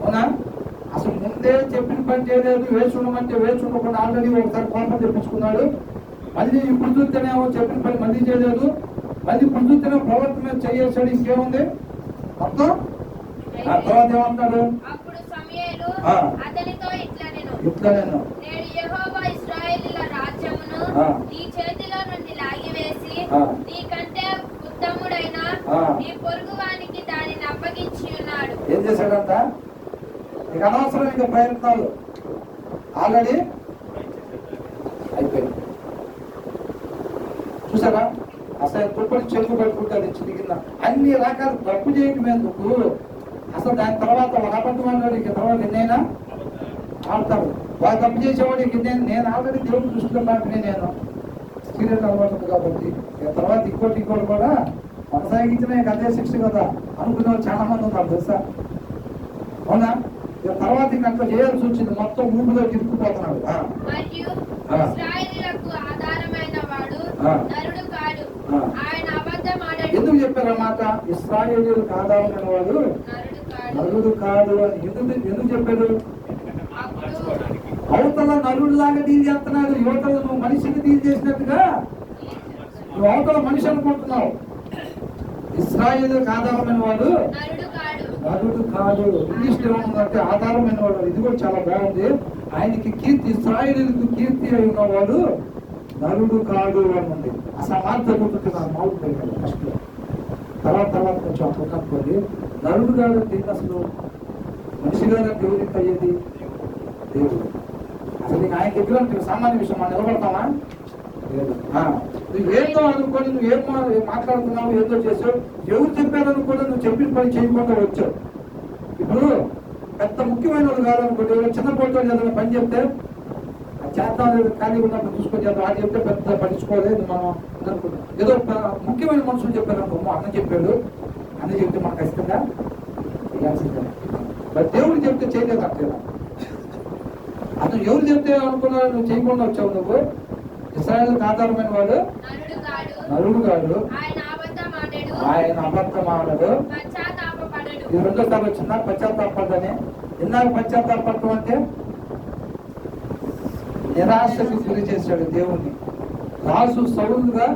అవునా? అసలు ముందే చెప్పిన పని చేయలేదు. వేచి ఉండమంటే వేచి ఉండకుండా ఆల్రెడీ ఒకసారి కోపం తెప్పించుకున్నాడు. మళ్ళీ ఇప్పుడు చూస్తేనేమో చెప్పిన పని మళ్ళీ చేయలేదు. మళ్ళీ ఇప్పుడు చూస్తేనే ప్రవక్త మీద చేయేసాడు. ఇంకేముంది మొత్తం? తర్వాత ఏమంటాడు? ఇట్లా నేను ఏం చేశాడంట? ఇక అనవసరం ఇంకా ప్రయత్నాలు ఆల్రెడీ అయిపోయింది. చూసారా? అసలు దుప్పటి చెరుకు పెట్టుకుంటాడు చిరిగిన అన్ని రకాల తప్పు చేయటం ఎందుకు? అసలు దాని తర్వాత ఒక అబద్ధం అన్నాడు. ఇక తర్వాత ఎన్నైనా ఆడతాడు. వాళ్ళు తప్పు చేసేవాడు. ఇక నేను ఆల్రెడీ దేవుడు దృష్టిలో పంపిణీ నేను సీరియల్ అలవాటు కాబట్టి ఇక తర్వాత ఇంకోటి కూడా కొనసాగించిన అదే శిక్ష కదా అనుకునే వాళ్ళు చాలా మంది ఉన్నారు తెలుసా? అవునా? ఇక తర్వాత ఇక అట్లా చేయాల్సి వచ్చింది. మొత్తం ఊపిలో తిరుగుకుపోతున్నాడు. ఎందుకు చెప్పారన్నమాట? ఇశ్రాయేలీయులకు ఆధారమైన వాడు నరుడు కాదు అని ఎందుకు చెప్పాడు? అవతల నరుడు లాగా డీల్ చేస్తున్నాడు. యువతలు నువ్వు మనిషిని డీల్ చేసినట్టుగా నువ్వు అవతల మనిషి అనుకుంటున్నావు. ఇశ్రాయేలీయులకు ఆధారమైన వాడు నరుడు కాదు. ఇంగ్లీష్ లో ఏముందంటే ఆధారమైన వాడు. ఇది కూడా చాలా బాగుంది. ఆయనకి కీర్తి, ఇశ్రాయేలీయులకు కీర్తి అయి ఉన్నవాడు నరుడు కాదు అని ఉంది. అసలు మార్పు గుర్తుంటున్నాను మామూలు పోయినాడు ఫస్ట్. తర్వాత కొంచెం అప్పుడు కనుక్కోండి. నరుడు కాదు అంటే అసలు మనిషి గారు దేవుడికి అయ్యేది దేవుడు. అసలు నీకు ఆయన దగ్గర సామాన్య విషయం మనం నిలబడతామా? లేదు. నువ్వేందో అనుకోని నువ్వేం మాట్లాడుతున్నావు, ఏదో చేసావు, ఎవరు చెప్పారనుకోని నువ్వు చెప్పిన పని చేయకుండా వచ్చావు. ఇప్పుడు పెద్ద ముఖ్యమైన వాళ్ళు కాదనుకోండి, చిన్న పోటీ ఏదైనా పని చెప్తే చేద్దాం లేదు, ఖాళీ ఉన్నప్పుడు చూసుకొని చేద్దాం. అది చెప్తే పెద్ద పట్టించుకోలేదు మనం అనుకుంటాం. ఏదో ముఖ్యమైన మనుషులు చెప్పారు, అన్న చెప్పాడు, అన్న చెప్తే మనకు ఖచ్చితంగా చేయాల్సిందే. మరి దేవుడు చెప్తే చేయలేదు అట్లేదా? అతను ఎవరు చెప్తే అనుకున్నావు నువ్వు చేయకుండా వచ్చావు. నువ్వు ఇశ్రాయేలుకు ఆధారమైన వాడు నరుడు కాడు, ఆయన అబద్ధం ఆడడు. ఇది రెండోసారి వచ్చిందా పశ్చాత్తాపడని? ఎన్నాళ్ళు పశ్చాత్తాపడటం అంటే నిరాశకు గురి చేశాడు దేవుణ్ణి. రాజు సౌలుగా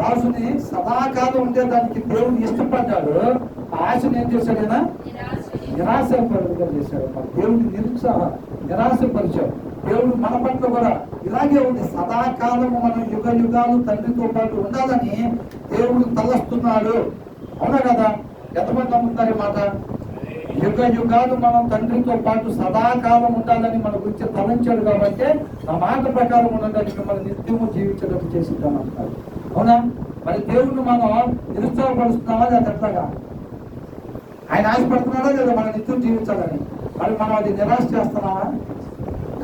రాజుని సదాకాలం ఉండేదానికి దేవుని ఇష్టపడ్డాడు. ఆశను ఏం చేశాడు? ఆయన నిరాశపరుగా చేశాడు. దేవుడిని నిరాశపరిచాడు. దేవుడు మన పట్ల కూడా ఇలాగే ఉంది. సదాకాలము మనం యుగ యుగాలు తండ్రితో పాటు ఉండాలని దేవుడు తలస్తున్నాడు. అవునా కదా? ఎంతమంది నమ్ముతున్నారు మాట? యుగ యుగాలు మనం తండ్రితో పాటు సదాకాలం ఉండాలని మన గురించి తలంచాడు. కాబట్టి ఆ మాట ప్రకారం ఉండడానికి మిమ్మల్ని నిత్యము జీవించడం చేసిద్దామంటారు. అవునా? మరి దేవుడిని మనం నిరుత్సాహపరుస్తున్నావా లేదా? ఎట్లాగా ఆయన ఆశపడుతున్నాడా లేదా మనం నిత్యం జీవించాలని? మరి మనం అది నిరాశ చేస్తున్నావా?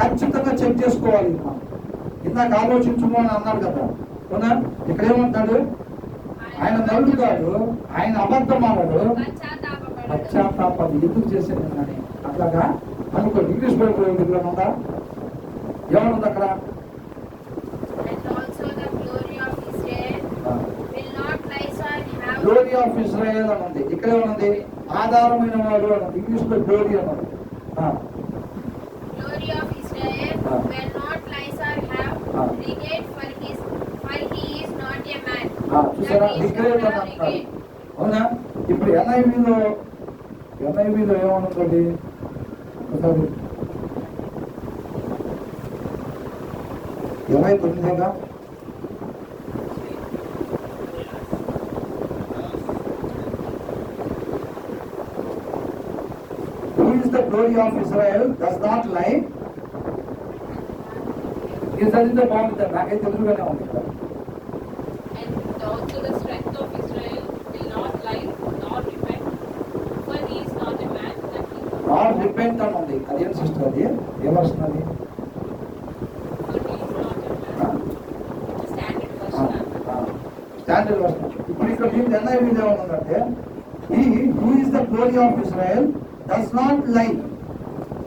ఖచ్చితంగా చెక్ చేసుకోవాలి. ఇందాక ఆలోచించుకో అని అన్నాడు కదా. అవునా? ఇక్కడ ఏమంటాడు? ఆయన నరుడు కాదు, ఆయన అబద్ధం ఆడాడు, పశ్చాత్తాపడి ఎందుకు చేసేది అని అట్లాగా అనుకో. ఇంగ్లీష్ బైబిల్ దగ్గర ఉందా? ఏమనుంది అక్కడ? గ్లోరీ ఆఫ్ ఇజ్రాయెల్ అని ఉంది. ఇక్కడ ఏమన్నది? ఆధారమైన వాడు అన్నది. ఇంగ్లీష్ లో గ్లోరీ అన్నది. Glory of Israel, where not lies or have regard, for he is not a man. చూసారా? రిగ్రేట్ అని అంటున్నారు. అవునా? ఇప్పుడు ఎన్ఐవిలో ఏమనుకోండి ఒకసారి 29గా Who is the glory of Israel does not lie. ఇది చదివితే బాగుంటుంది. నాకైతే ఎదురుగానే ఉంది. And also the strength of Israel will not lie nor repent, for he is not a man that he not repent అని ఉంది. అదేం సిస్టర్? అది ఏమొస్తున్నది? for he is not a man. The standard version. Standard version. ఇప్పుడు ఇక్కడ మీరు ఎన్ఐవిలో ఏమనుందంటే ఈ who is the glory of Israel does not లై,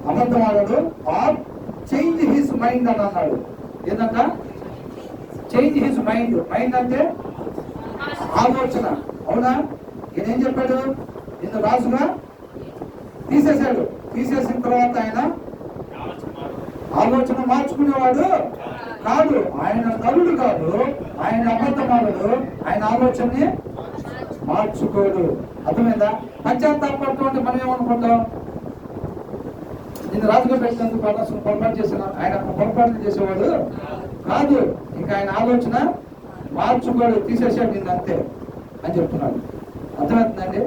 అబద్ధం ఆడడు, ఆర్ చేంజ్ హిస్ మైండ్ అని అన్నాడు. ఏంటంట? Change his mind. మైండ్ అంటే ఆలోచన. అవునా? ఈయన ఏం చెప్పాడు? ఈయన రాజుగా తీసేశాడు. తీసేసిన తర్వాత ఆయన ఆలోచన మార్చుకునేవాడు కాదు. ఆయన నలుడు కాదు, ఆయన అబద్ధమాడు, ఆయన ఆలోచనని మార్చుకోడు. అర్థమైందా? పశ్చాత్తాపడటం అంటే మనం ఏమనుకుంటాం? నేను రాజుగా పెట్టినందుకు పొరపాటు చేసిన ఆయన పొరపాటు చేసేవాడు కాదు. ఇంకా ఆయన ఆలోచన మార్చుకోడు, తీసేసాడు నిన్ను అంతే అని చెప్తున్నాడు. అర్థమవుతుందండి?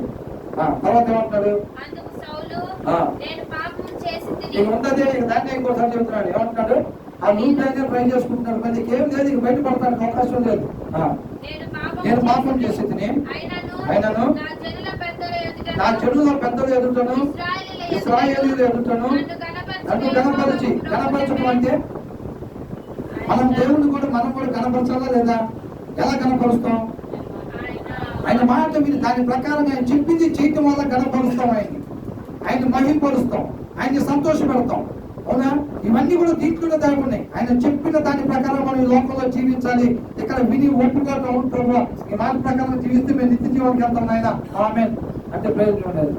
తర్వాత ఏమంటున్నాడు? అందుకు సౌలు, ఆ. నేను పాపం చేసింది ఇక ఉన్నదే ఇక దాన్ని ఇంకోసారి చెప్తున్నాడు. ఏమంటున్నాడు? ఆ నూనె ట్రై చేసుకుంటున్నాడు. మరి ఏం లేదు, ఇక బయటపడతానికి అవకాశం లేదు. నేను పాపం చేసి తిని ఆయనను నా చెడులో పెద్దలు ఎదుటను ఇశ్రాయేలీయులు ఎదుటను నన్ను గణపరచడం అంటే మనం దేవుని కూడా గణపరచాలా లేదా? ఎలా గణపరుస్తాం? ఆయన మాట విని దాని ప్రకారం ఆయన చెప్పింది చేయటం వల్ల గణపరుస్తాం. ఆయన మహింపరుస్తాం, ఆయన్ని సంతోషపెడతాం. అవునా? ఇవన్నీ కూడా దీంట్లోనే దాగి ఉన్నాయి. ఆయన చెప్పిన దాని ప్రకారం మనం ఈ లోకంలో జీవించాలి. ఇక్కడ విని ఒప్పుకోవడం ఉంటాము. ఈ మాట ప్రకారం జీవిస్తే మేము నిత్య జీవనకి వెళ్తాం. ఆయన ఆమేన్ అంటే ప్రయోజనం లేదు.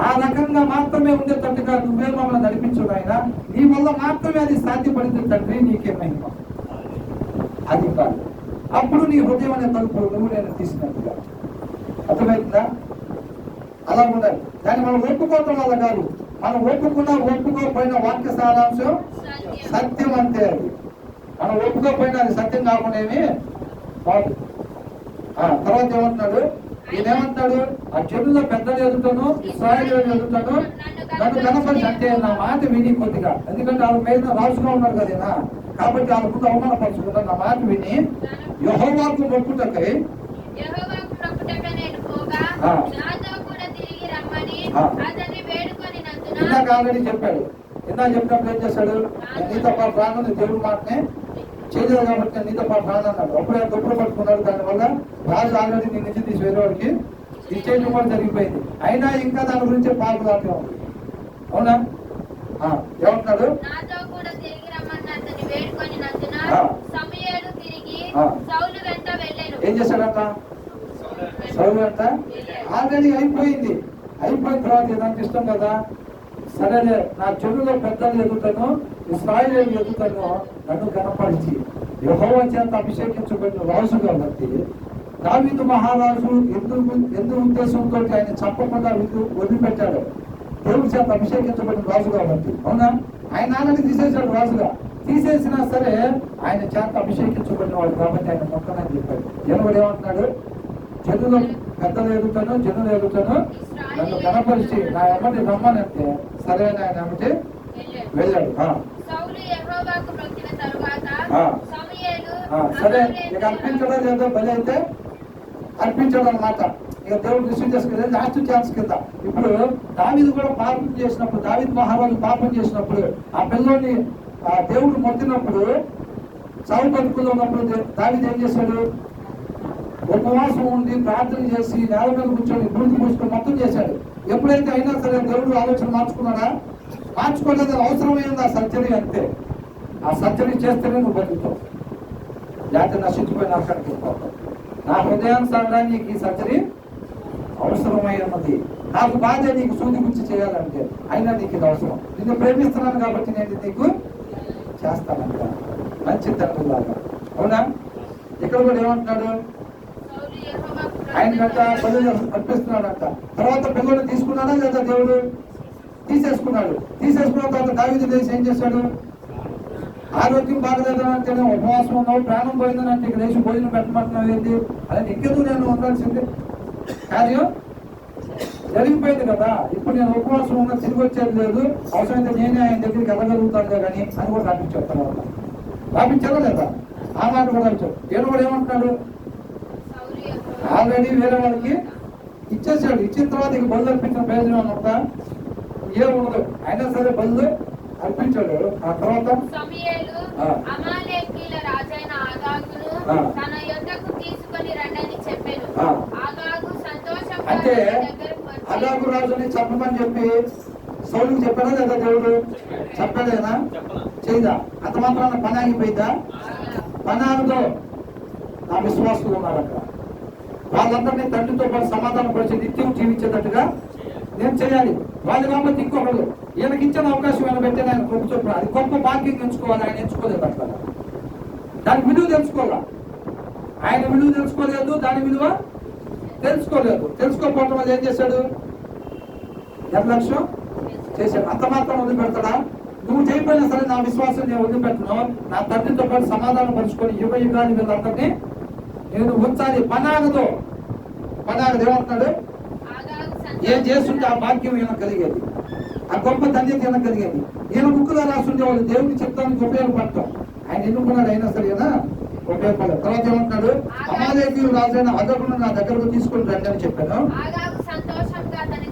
ఆ రకంగా మాత్రమే ఉండేటట్టుగా నువ్వే మమ్మల్ని నడిపించు ఆయన. నీ వల్ల మాత్రమే అది సాధ్యపడింది తండ్రి, నీకే మహిమ. అది కాదు. అప్పుడు నీ హృదయం అనే తలుపు నువ్వు నేను తీసినట్టుగా. అర్థమవుతుందా? అలా ఉండాలి. దాన్ని మనం ఒప్పుకోవటం వల్ల కాదు. మనం ఒప్పుకోకపోయిన వాక్య సారాంశం సత్యం అంతే. అది మనం ఒప్పుకోకపోయినా అది సత్యం కాకుండా ఏమి కాదు. తర్వాత ఏమంటున్నాడు? ఈయనేమంటాడు? ఆ చెడులో పెద్దలు ఎదుగుతాను, ఇశ్రాయేలీయులు ఎదుగుతాను, నన్ను గణపరిచి అంటే నా మాట విని కొద్దిగా. ఎందుకంటే వాళ్ళ మీద రాజుగా ఉన్నాడు కదా, కాబట్టి వాళ్ళ ముందు అవమానపరచుకుంటాను. నా మాట విని యెహోవాకు మొక్కుటకై ఇందాక ఆల్రెడీ చెప్పాడు. ఇందాక చెప్పినప్పుడు ఏం చేశాడు? నీతో పాటు రాను, దేవుడి మాటనే చేయలేదు కాబట్టి నేను నీతో పాటు రాను అన్నాడు. అప్పుడే దుప్పుడు పట్టుకున్నాడు. దానివల్ల రాజు ఆల్రెడీ నీ నుంచి తీసి వేరే వాడికి ఇచ్చేయడం కూడా జరిగిపోయింది. అయినా ఇంకా దాని గురించి పాల్గొనట్లే ఉంది. అవునా? ఏమంటున్నాడు? ఏం చేశాడంట? సౌలు అంట ఆల్రెడీ అయిపోయింది. అయిపోయిన తర్వాత ఏదంటే ఇష్టం కదా, సరేలే నా చెడులో పెద్దలు ఎదుగుతాను, ఇశ్రాయేలీయులు ఎదుగుతాను, నన్ను గణపరిచి యెహోవా చేత అభిషేకించబడిన రాజు కాబట్టి దావీదు మహారాజు ఎందుకు ఉద్దేశంతో ఆయన చంపకుండా వదిలిపెట్టాడు? దేవుడి చేత అభిషేకించబడిన రాజు కాబట్టి. అవునా? ఆయన నాన్నని తీసేశాడు రాజుగా. తీసేసినా సరే ఆయన చేత అభిషేకించబడిన వాడు కాబట్టి ఆయన మొక్కనని చెప్పాడు. జనుడు ఏమంటున్నాడు? చెడులో పెద్దలు ఎదుగుతాను, జనులు ఎదుగుతాను, నన్ను గణపరిచి నా ఎమ్మటి రమ్మనంటే సరే ఆయన ఎమ్మటి వెళ్ళాడు. సరే ఇక అర్పించడం లేదో బలి అయితే అర్పించడం అన్నమాట. ఇక దేవుడు రిసీవ్ చేసుకునేది లాస్ట్ ఛాన్స్ కింద. ఇప్పుడు దావీదు కూడా పాపం చేసినప్పుడు, దావీదు మహారాజు పాపం చేసినప్పుడు ఆ పిల్లోని దేవుడు మొత్తినప్పుడు చావు బతుకుల్లో ఉన్నప్పుడు దావీదు ఏం చేశాడు? ఉపవాసం ఉండి ప్రార్థన చేసి నేల మీద కూర్చొని బూడిద పూసుకొని మొత్తం చేశాడు. ఎప్పుడైతే అయినా సరే దేవుడు ఆలోచన మార్చుకున్నాడా? మార్చుకోలేదు. అవసరమైంది ఆ సర్జరీ అంతే. ఆ సర్జరీ చేస్తేనే నువ్వు బతుకుతావు, లేకపోతే నశించిపోయిన అక్కడికి వెళ్ళిపోతావు. నా హృదయానుసారంగా నీకు ఈ సర్జరీ అవసరమై ఉన్నది. నాకు బాధ నీకు సూది గుచ్చి చేయాలంటే అయినా నీకు ఇది అవసరం. నిన్ను ప్రేమిస్తున్నాను కాబట్టి నేను నీకు చేస్తానంట. మంచి తండ్రిలాగా. అవునా? ఇక్కడ కూడా ఏమంటున్నాడు? సౌలు యెహోవాకు ఆయనకంట బలులు అర్పిస్తున్నాడంట. తర్వాత పిల్లలు తీసుకున్నాడా లేదా? దేవుడు తీసేసుకున్నాడు. తీసేసుకున్న తర్వాత దావీదు లేచి ఏం చేశాడు? ఆరోగ్యం బాగలేదని అంటేనే ఉపవాసం ఉన్నావు, ప్రాణం పోయిందని అంటే ఇక్కడ లేచి భోజనం పెట్టమంటున్నావు ఏంటి? అదే ఇంకెందుకు నేను ఉండాల్సింది? కార్యం జరిగిపోయింది కదా. ఇప్పుడు నేను ఉపవాసం ఉన్నా తిరిగి వచ్చేది లేదు, అవసరమైతే నేనే ఆయన దగ్గరికి వెళ్ళగలుగుతాను కానీ అని కూడా రాపించాడు. తర్వాత రాపించారా లేదా? ఆ మాట కూడా వచ్చాడు. నేను కూడా ఏమంటున్నాడు? సౌలు యెహోవా ఆల్రెడీ వేరే వాళ్ళకి ఇచ్చేసాడు. ఇచ్చిన తర్వాత ఇక బళ్ళు అర్పించిన ప్రయోజనం అన్నమాట ఏ ఉండదు. అయినా సరే బళ్ళు అర్పించాడు. ఆ తర్వాత సమూయేలు అమాలేకీల రాజైన ఆగాగును తన యొద్దకు తీసుకొని రండని చెప్పాను. ఆగాగు సంతోషంగా అంటే దగ్గరకు వచ్చి అగాగు రాజుని చెప్పమని చెప్పి సౌలుకి చెప్పాడా లేదా? దేవుడు చెప్పలేదా? చేయదా? అంత మాత్రాన పని ఆగిపోయిందా? పని ఆగదు. నా విశ్వాసులు ఉన్నారు అక్కడ. వాళ్ళందరినీ తండ్రితో పాటు సమాధానం పరిచి నిత్యం జీవించేటట్టుగా నేను చేయాలి. వాళ్ళు కాబట్టి ఇంకొకరు ఈయనకి ఇచ్చిన అవకాశం ఆయన పెట్టాను. ఆయన గొప్ప చొప్పున అది గొప్ప భాగ్యం ఎంచుకోవాలి. ఆయన ఎంచుకోలేదు అట్లా. దాని విలువ తెలుసుకోవాలా? ఆయన విలువ తెలుసుకోలేదు, దాని విలువ తెలుసుకోలేదు. తెలుసుకోకపోవటం వల్ల ఏం చేశాడు? నిర్లక్ష్యం చేశాడు. అంత మాత్రం వదిలిపెడతాడా? నువ్వు చేయకపోయినా సరే నా విశ్వాసం నేను వదిలిపెట్టను. నా తండ్రితో పాటు సమాధానం పరుచుకొని యుగ యుగాన్ని వీళ్ళందరినీ నేను ఉంచాలి. పనాగదు. పనాగదు. ఏమంటున్నాడు? ఏం చేస్తుంటే ఆ భాగ్యం ఈయన కలిగేది, ఆ గొప్ప ధన్యత ఈయన కలిగేది. ఈయన బుక్కులో రాస్తుంటే వాళ్ళు దేవుడికి చెప్తానికి ఉపయోగపడతాం. ఆయన ఎన్నుకున్నాడు. అయినా సరే ఉపయోగపడలేదు. తర్వాత ఏమంటున్నాడు? అమాలేకీయుల రాజైన అగగును నా దగ్గరకు తీసుకుని రండి అని చెప్పాను. ఆగాగు సంతోషంగా అతని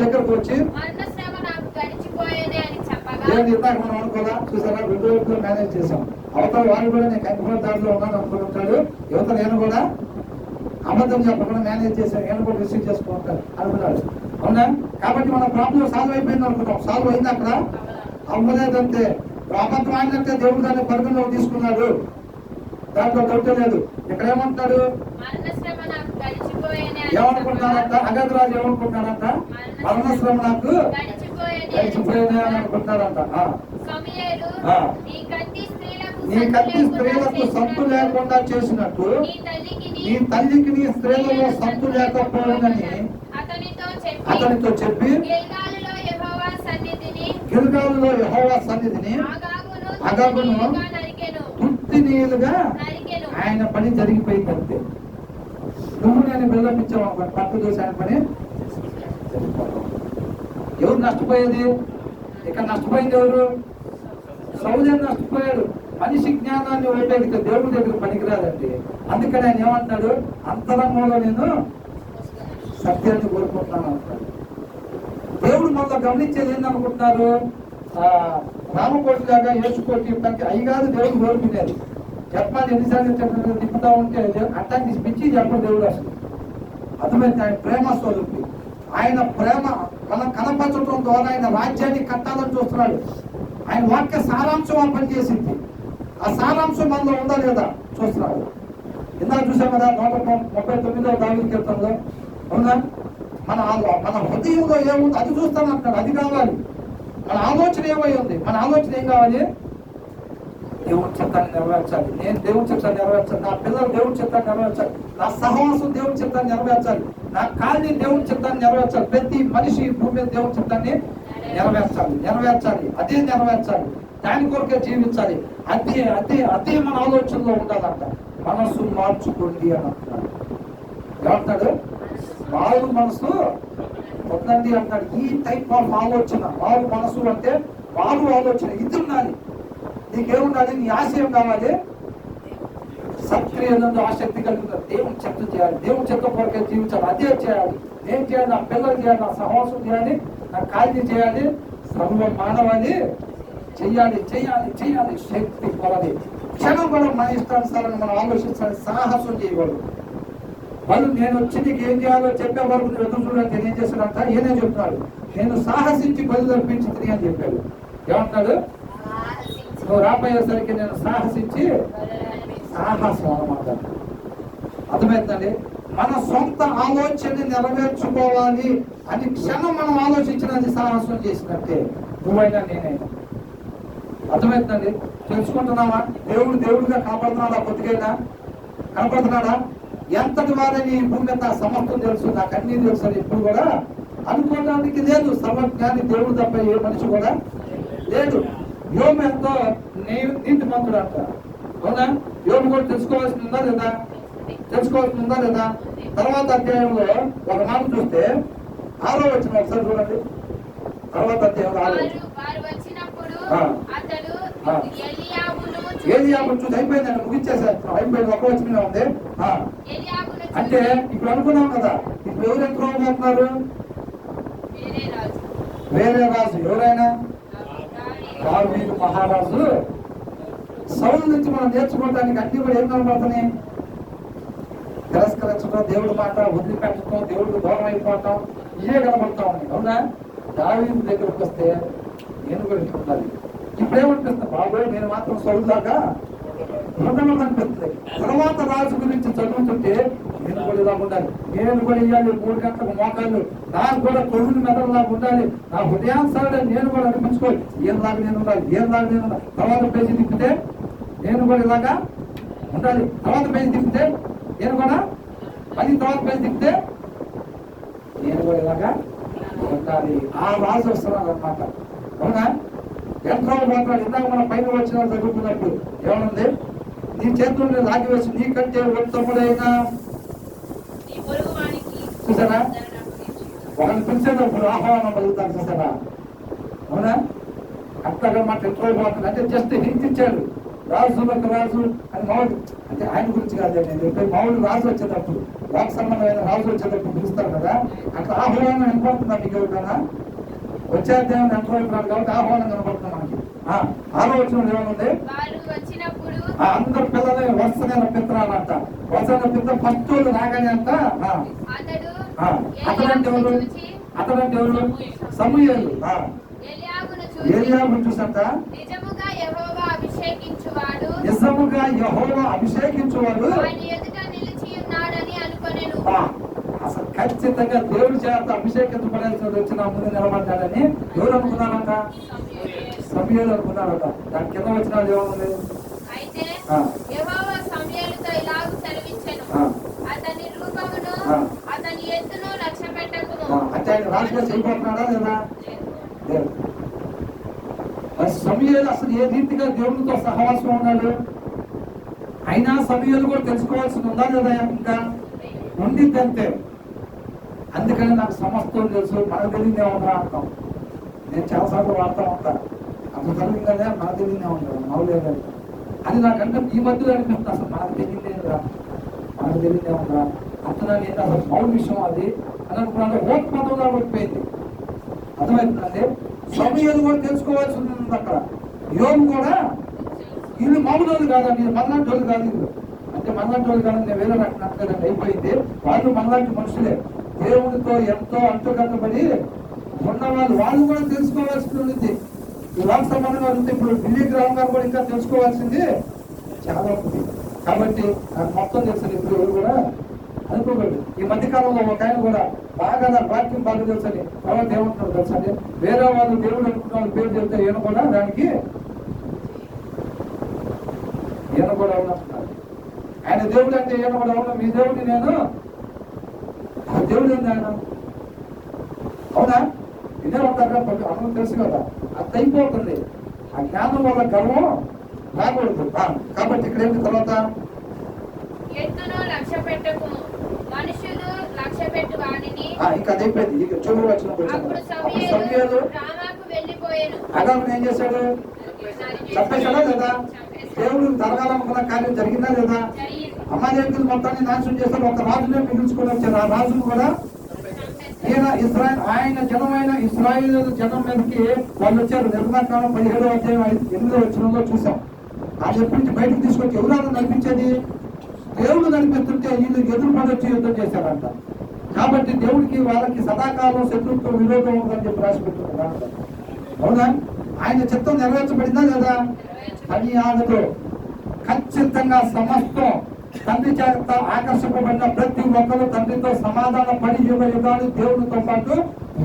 దగ్గరకు వచ్చి మరణశ్రమ నాకు గడిచిపోయేది అని చెప్పగా దేవుడు ఇందాక మనం అనుకోదా? చూసారా? రెండు వైపులో మేనేజ్ చేశాం. అవతల వాళ్ళు కూడా నేను కంకణ దారిలో ఉన్నాను అనుకుంటాడు. యువత నేను కూడా అబద్ధం చెప్పకుండా మేనేజ్ చేశాను, నేను కూడా రిసీవ్ చేసుకుంటాను అనుకున్నాడు. అవునా? కాబట్టి మన ప్రాబ్లం సాల్వ్ అయిపోయింది అనుకుంటాం. సాల్వ్ అయింది అక్కడ? అవ్వలేదంటే అబద్ధం అయినట్టే దేవుడు దాన్ని పరిగణలోకి తీసుకున్నాడు. దాంట్లో డౌట్ లేదు. ఇక్కడ ఏమంటున్నాడు? మరణశ్రమ నాకు గడిచిపోయేది అని ఏమనుకుంటానంట? అగద్రాజు ఏమనుకుంటానంట? మరణశ్రమ నాకు గడిచిపోయేది అని అనుకుంటాడంట. సమూయేలు నీ కత్తి స్త్రీలకు సంతు లేకుండా చేసినట్టు నీ తల్లికి నీ స్త్రీలలో సంతు లేకపోయిందని అతనితో చెప్పి గిల్గాలులో యెహోవా సన్నిధిని అగగును తృప్తి నీలుగా ఆయన పని జరిగిపోయింది. అంతే. నువ్వు నేను బిల్డపించావు అనుకోండి, పట్టు చేసి ఆయన పని ఎవరు నష్టపోయేది? ఇక్కడ నష్టపోయింది ఎవరు? సౌలు నష్టపోయాడు. మనిషి జ్ఞానాన్ని ఉపయోగిస్తే దేవుడి దగ్గర పనికిరాదండి. అందుకని ఆయన ఏమంటాడు? అంతరంగంలో నేను సత్యాన్ని కోరుకుంటున్నాను అంటాడు. దేవుడు మనలో గమనించేది ఏందనుకుంటున్నారు? రామకోటి లాగా యేసుకోటి పనికి అయ్యగారు దేవుడు కోరుకునేది. చెప్పాలి ఎన్నిసార్లు చెప్పిన తిప్పుతా ఉంటే అట్టానికి పిచ్చి చెప్పడు దేవుడు. అసలు అర్థమైంది. ఆయన ప్రేమ స్వరూపి. ఆయన ప్రేమ మనం కనపరచడం ద్వారా ఆయన రాజ్యాన్ని కట్టాలని చూస్తున్నాడు. ఆయన వాక్య సారాంశం పనిచేసింది. ఆ సారాంశం మనలో ఉందా లేదా చూస్తున్నాడు. ఇందాక చూసాం కదా 139వ దావీదు కీర్తనలో. అవునా? మన హృదయంలో ఏముంది అది చూస్తానంటున్నాడు. అది కావాలి. మన ఆలోచన ఏమై ఉంది? మన ఆలోచన ఏం కావాలి? దేవుడి చిత్తాన్ని నెరవేర్చాలి. నేను దేవుడి చిత్తాన్ని నెరవేర్చాలి. నా పిల్లలు దేవుడి చిత్తాన్ని నెరవేర్చాలి. నా సహవాసం దేవుడి చిత్తాన్ని నెరవేర్చాలి. నా కాలనీ దేవుడి చిత్తాన్ని నెరవేర్చాలి. ప్రతి మనిషి భూమి మీద దేవుడి చిత్తాన్ని నెరవేర్చాలి. అదే నెరవేర్చాలి. దాని కొరకే జీవించాలి. అదే మన ఆలోచనలో ఉండాలంట. మనసు మార్చుకోండి అని అంటున్నాడు. ఏమంటాడు? మారు మనసు పొందండి అంటాడు. ఈ టైప్ ఆఫ్ ఆలోచన, మారు మనసు అంటే మారు ఆలోచన ఇది ఉండాలి. నీకేముండాలి? నీ ఆశయం కావాలి. సత్క్రియలందు ఆసక్తి కలుగుతుంది. దేవుని చెత్త చేయాలి. దేవుని చెత్త కొరకే జీవించాలి. అదే చేయాలి. నేను చేయాలి. నా పిల్లలు చేయాలి. నా సహవాసం చేయాలి. నా కాళీ చేయాలి. సర్వ మానవాళి చెయ్యాలి. శక్తి కొలది. క్షణం కూడా మన ఇష్టానుసారంగా మనం ఆలోచించాలి. సాహసం చేయకూడదు. వాళ్ళు నేను వచ్చి నీకు ఏం చేయాలో చెప్పే వరకు నువ్వు ఎదురు చూడండి. ఏం చేస్తాడంట? ఏనే చెప్తున్నాడు. నేను సాహసించి బలి అర్పించింది అని చెప్పాడు. ఏమంటున్నాడు? నువ్వు రాబోయేసరికి నేను సాహసించి సాహసం అన్నమాట. అర్థమవుతుందండి? మన సొంత ఆలోచన నెరవేర్చుకోవాలి అని క్షణం మనం ఆలోచించినది సాహసం చేసినట్టే నువ్వైనా నేనైనా. అర్థమవుతుందండి? తెలుసుకుంటున్నావా? దేవుడిగా కాపాడుతున్నాడా? కొద్దిగైనా కనపడుతున్నాడా? ఎంతటి వారని ఈ భూమి మీద సమస్తం తెలుసు, నాకు అన్నీ తెలుసు అని ఇప్పుడు కూడా అనుకోవడానికి లేదు. సర్వజ్ఞాని దేవుడు తప్ప ఏ మనిషి కూడా లేదు. యోబు ఎంతో నీతిమంతుడు అంట. అవునా? యోబు కూడా తెలుసుకోవాల్సి ఉందా లేదా? తెలుసుకోవాల్సి ఉందా లేదా? తర్వాత అధ్యాయంలో ఒక మాట చూస్తే 6వ వచనం ఒకసారి చూడండి. తర్వాత అధ్యాయంలో 6వ ఏలియాబును చూసి అయిపోయిందండి, ముగించేసేస్తున్నాం, అయిపోయింది, ఒక వచనమే ఉంది. అంటే ఇప్పుడు అనుకున్నాం కదా, ఇప్పుడు ఎవరు ఎంత రాబోతున్నారు? వేరే రాజు. ఎవరైనా దావీదు మహారాజు. సౌలు నుంచి మనం నేర్చుకోవడానికి అన్ని కూడా ఏం కనబడుతున్నాయి? తిరస్కరించడం, దేవుడి మాట వదిలిపెట్టడం, దేవుడికి దూరం అయిపోవటం, ఇవే కనబడతా ఉన్నాయి. అవునా? దావీదు దగ్గరకు వస్తే నేను కూడా ఉండాలి. ఇప్పుడేమనిపిస్తుంది? బాబోయ్, నేను మాత్రం సౌలు దాకా అనిపిస్తుంది. తర్వాత రాజు గురించి చదువుతుంటే నేను కూడా ఇలా ఉండాలి, నేను కూడా ఇవ్వాలి 3 గంటలకు మోకాళ్ళు, నాకు కూడా 9 మెదడులాగా ఉండాలి, నా హృదయాన్సారుడు నేను కూడా అనిపించుకోవాలి, ఏంలాగా నేను ఉండాలి, ఏంలాగా నేను ఉండాలి. తర్వాత పేజీ తిప్పితే నేను కూడా ఇలాగా ఉండాలి, తర్వాత పేజీ తిప్పితే నేను కూడా మళ్ళీ తర్వాత పేజీ తిప్పితే నేను కూడా ఇలాగా ఉండాలి. ఆ రాజు వస్తున్నాడు అనమాట. అవునా? ఎంతో మాట్లాడు. ఇందాక మన పైన వచ్చిన చదువుకున్నప్పుడు ఏమనుంది? నీ చేతుల్ని లాగివేసి నీకంటే ఉత్తముడైనా చూసారా? వాళ్ళని పిలిచేటప్పుడు ఆహ్వానం పలుకుతారు చూసారా? అవునా? అట్లాగా మాట ఎంతో పోతుంది. అంటే జస్ట్ హింసించాడు, రాజులకు రాజు అని మామూలు, అంటే ఆయన గురించి కాదు, నేను మామూలు రాజు వచ్చేటప్పుడు, లోక సంబంధమైన రాజు వచ్చేటప్పుడు పిలుస్తారు కదా, అట్లా ఆహ్వానం వినపడుతుందా మీకు ఎవరికైనా? వచ్చే అధ్యాయం ఎంతవరకు కాబట్టి ఆహ్వానం కనపడుతుంది మనకి. ఆలోచన ఏమనుంది? అందరు పిల్లలు వరుసగా పిత్తరాలంట. వరుసగా పిత్త ఫస్ట్ రాగానే అంట. అతడంటే ఎవరు? అతడంటే ఎవరు? సమూయేలు. ఏలియాబును చూసంట నిజముగా యెహోవా అభిషేకించువాడు అసలు ఖచ్చితంగా దేవుడి చేత అభిషేకించబడాల్సి వచ్చిన ముందు నిలబడ్డాడని ఎవరు అనుకున్నారంట? సమూయేలు అనుకున్నారట. దాని కింద వచ్చిన వాళ్ళు ఏమనుంది? అంటే ఆయన రాజుగా చేయబోతున్నాడా లేదా? సమూయేలు అసలు ఏ రీతిగా దేవుడితో సహవాసం ఉన్నాడు? అయినా సమూయేలు కూడా తెలుసుకోవాల్సి ఉందా లేదా? ఇంకా ఉండిద్దంతే. అందుకని నాకు సమస్తం తెలుసు, మనకు తెలియదే ఉందా అంటాం. నేను చాలాసార్లు వాడుతూ ఉంటాను, అంత జరిగిందనే మనకు తెలియదే ఉంటాను, మౌలేదు అది నాకంటే ఈ మధ్యలో అనిపిస్తుంది. అసలు మనకు తెలియదేదా, మనకు తెలియదే ఉందా అంటున్నాను. ఏంటి అసలు మౌల విషయం అది అని అనుకున్నాను. ఓట్పదంగా పడిపోయింది. అర్థమవుతుందండి? సమూయేలు కూడా తెలుసుకోవాల్సి ఉంది అక్కడ. యోబు కూడా వీళ్ళు మామూలు కాదండి, మనలాంటి వాళ్ళు కాదు వీళ్ళు. అంటే మనలాంటి వాళ్ళు కాదని నేను వేరే నచ్చలేదండి, అయిపోయింది. వాళ్ళు మనలాంటి మనుషులే, దేవుడితో ఎంతో అంటుకట్టబడి ఉన్నవాళ్ళు. వాళ్ళు కూడా తెలుసుకోవాల్సి ఉంది. ఈ వాక్ సంబంధంగా ఉంది. ఇప్పుడు ఢిల్లీ గ్రామం గారు కూడా ఇంకా తెలుసుకోవాల్సింది చాలా ఉంది. కాబట్టి నాకు మొత్తం తెలుసు. ఇప్పుడు ఎవరు కూడా అనుకోకూడదు. ఈ మధ్య కాలంలో ఒక ఆయన కూడా బాగా నాకు వాక్యం బాగా తెలుసని తర్వాత ఏమంటున్నారు తెలుసండి? వేరే వాళ్ళు దేవుడు అనుకున్న వాళ్ళు పేరు చెప్తే ఈయన కూడా దానికి ఈయన కూడా ఉన్నట్టున్నారు. ఆయన దేవుడు అంటే ఈయన కూడా ఉన్నా. మీ దేవుడిని నేను దేవుడు ఏంది ఆయన? అవునా? ఇదే ఉంటారు అందరూ తెలుసు కదా. అది అయిపోతుంది. ఆ జ్ఞానం వల్ల గర్వం రాకూడదు. కాబట్టి ఇక్కడ ఏంటి తర్వాత? ఇంకా అదైపోయింది. ఇక చూడు వచ్చిన సమూయేలు అగామును ఏం చేశాడు? చంపేశాడా లేదా? దేవుడు జరగాలనుకున్న కార్యం జరిగిందా లేదా? అమాలేకులు మొత్తాన్ని నాశనం చేస్తారు. ఒక రాజునే మిగిల్చుకొని వచ్చారు. ఆ రాజును కూడా ఈయన ఆయన జనమైన ఇశ్రాయేలు జనం మీదకి వాళ్ళు వచ్చారు. నిర్మాకాలం 17వ అధ్యాయం 8వ వచనంలో చూసాం. ఆ ఎప్పటి బయటకు తీసుకొచ్చి ఎవరైనా నడిపించేది? దేవుడు నడిపిస్తుంటే వీళ్ళు ఎదురు పడొచ్చి యుద్ధం చేశారంట. కాబట్టి దేవుడికి వాళ్ళకి సదాకాలం శత్రుత్వం విరోధం ఉందని చెప్పి రాసి పెట్టుకున్నారు. అవునా? ఆయన చిత్తం నెరవేర్చబడిందా లేదా? అని ఆగదు. ఖచ్చితంగా సమస్తం తండ్రి చేత ఆకర్షింపబడిన ప్రతి ఒక్కరు తండ్రితో సమాధాన పడి యుగ యుగాలు దేవునితో పాటు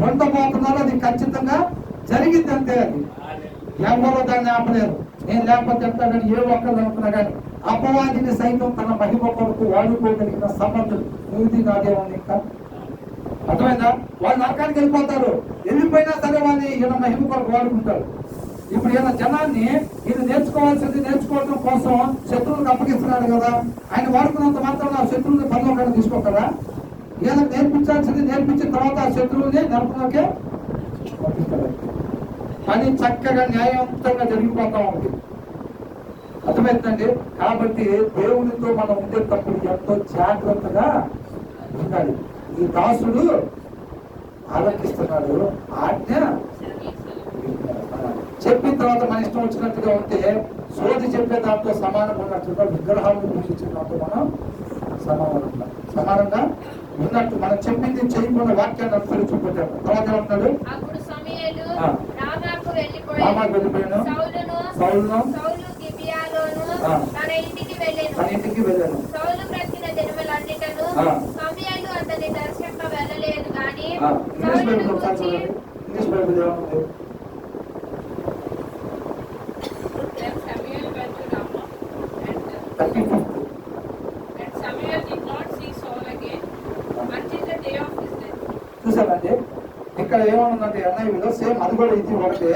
ఉండబోతున్నారు. అది ఖచ్చితంగా జరిగింది అంతే. అది ఎవరో దాన్ని ఆపలేరు. నేను లేకపోతే చెప్తాను ఏ ఒక్కరు అనుకున్నా కానీ అపవాదిని సైతం తన మహిమ కొరకు వాడుకోగలిగిన సమర్థులు నువ్వుది నాదేమని. ఇంకా అర్థమైందా? వాళ్ళు నరకానికి వెళ్ళిపోతారు. వెళ్ళిపోయినా సరే వాళ్ళని ఈయన మహిమ కొరకు వాడుకుంటారు. ఇప్పుడు ఈయన జనాన్ని ఈయన నేర్చుకోవాల్సింది నేర్చుకోవడం కోసం శత్రువులకు అప్పగిస్తున్నాడు కదా. ఆయన వాడుకున్నంత మాత్రం ఆ శత్రువుని పరలోకాన్ని తీసుకోగలరా? ఈయన నేర్పించాల్సింది నేర్పించిన తర్వాత ఆ శత్రువుని నరకంలోకే పంపిస్తాడు. అది చక్కగా న్యాయవంతంగా జరిగిపోతా ఉంది. అర్థమవుతుందండి? కాబట్టి దేవునితో మనం ఉండేటప్పుడు ఎంతో జాగ్రత్తగా ఉండాలి. ఈ దాసుడు ఆలోచిస్తున్నాడు, ఆజ్ఞ చెప్పిన తర్వాత మన ఇష్టం వచ్చినట్టుగా ఉంటే సోది చెప్పే దాంతో సమానం ఉన్నట్టుగా విగ్రహాలను పూజించిన దాంతో మనం సమానంగా ఉన్నట్టు మనం చెప్పింది చేయకుండా వాక్యాన్ని అనుసరించుకుంటాం. తర్వాత ఏమంటాడు? అప్పుడు సమూయేలు ఆ. రామాకు రామాకు వెళ్ళిపోయాను. సౌలును గిబియాలోను ఆ. తన ఇంటికి వెళ్ళాను. సౌలు బ్రతికిన దినములన్నిటను ఆ. సమూయేలు అతని దర్శక వెళ్ళలేదు గాని ఇంగ్లీష్ బైబిల్ ఒకసారి చూడండి. ఇంగ్లీష్ బైబిల్ ఏముంది? Then Samuel went to Ramah, and 35th. Samuel did not see Saul again until the day of his death. చూసారండి, ఇక్కడ ఏమనుందంటే ఎన్ఐవిలో సేమ్ అది కూడా ఇది ఒకటే.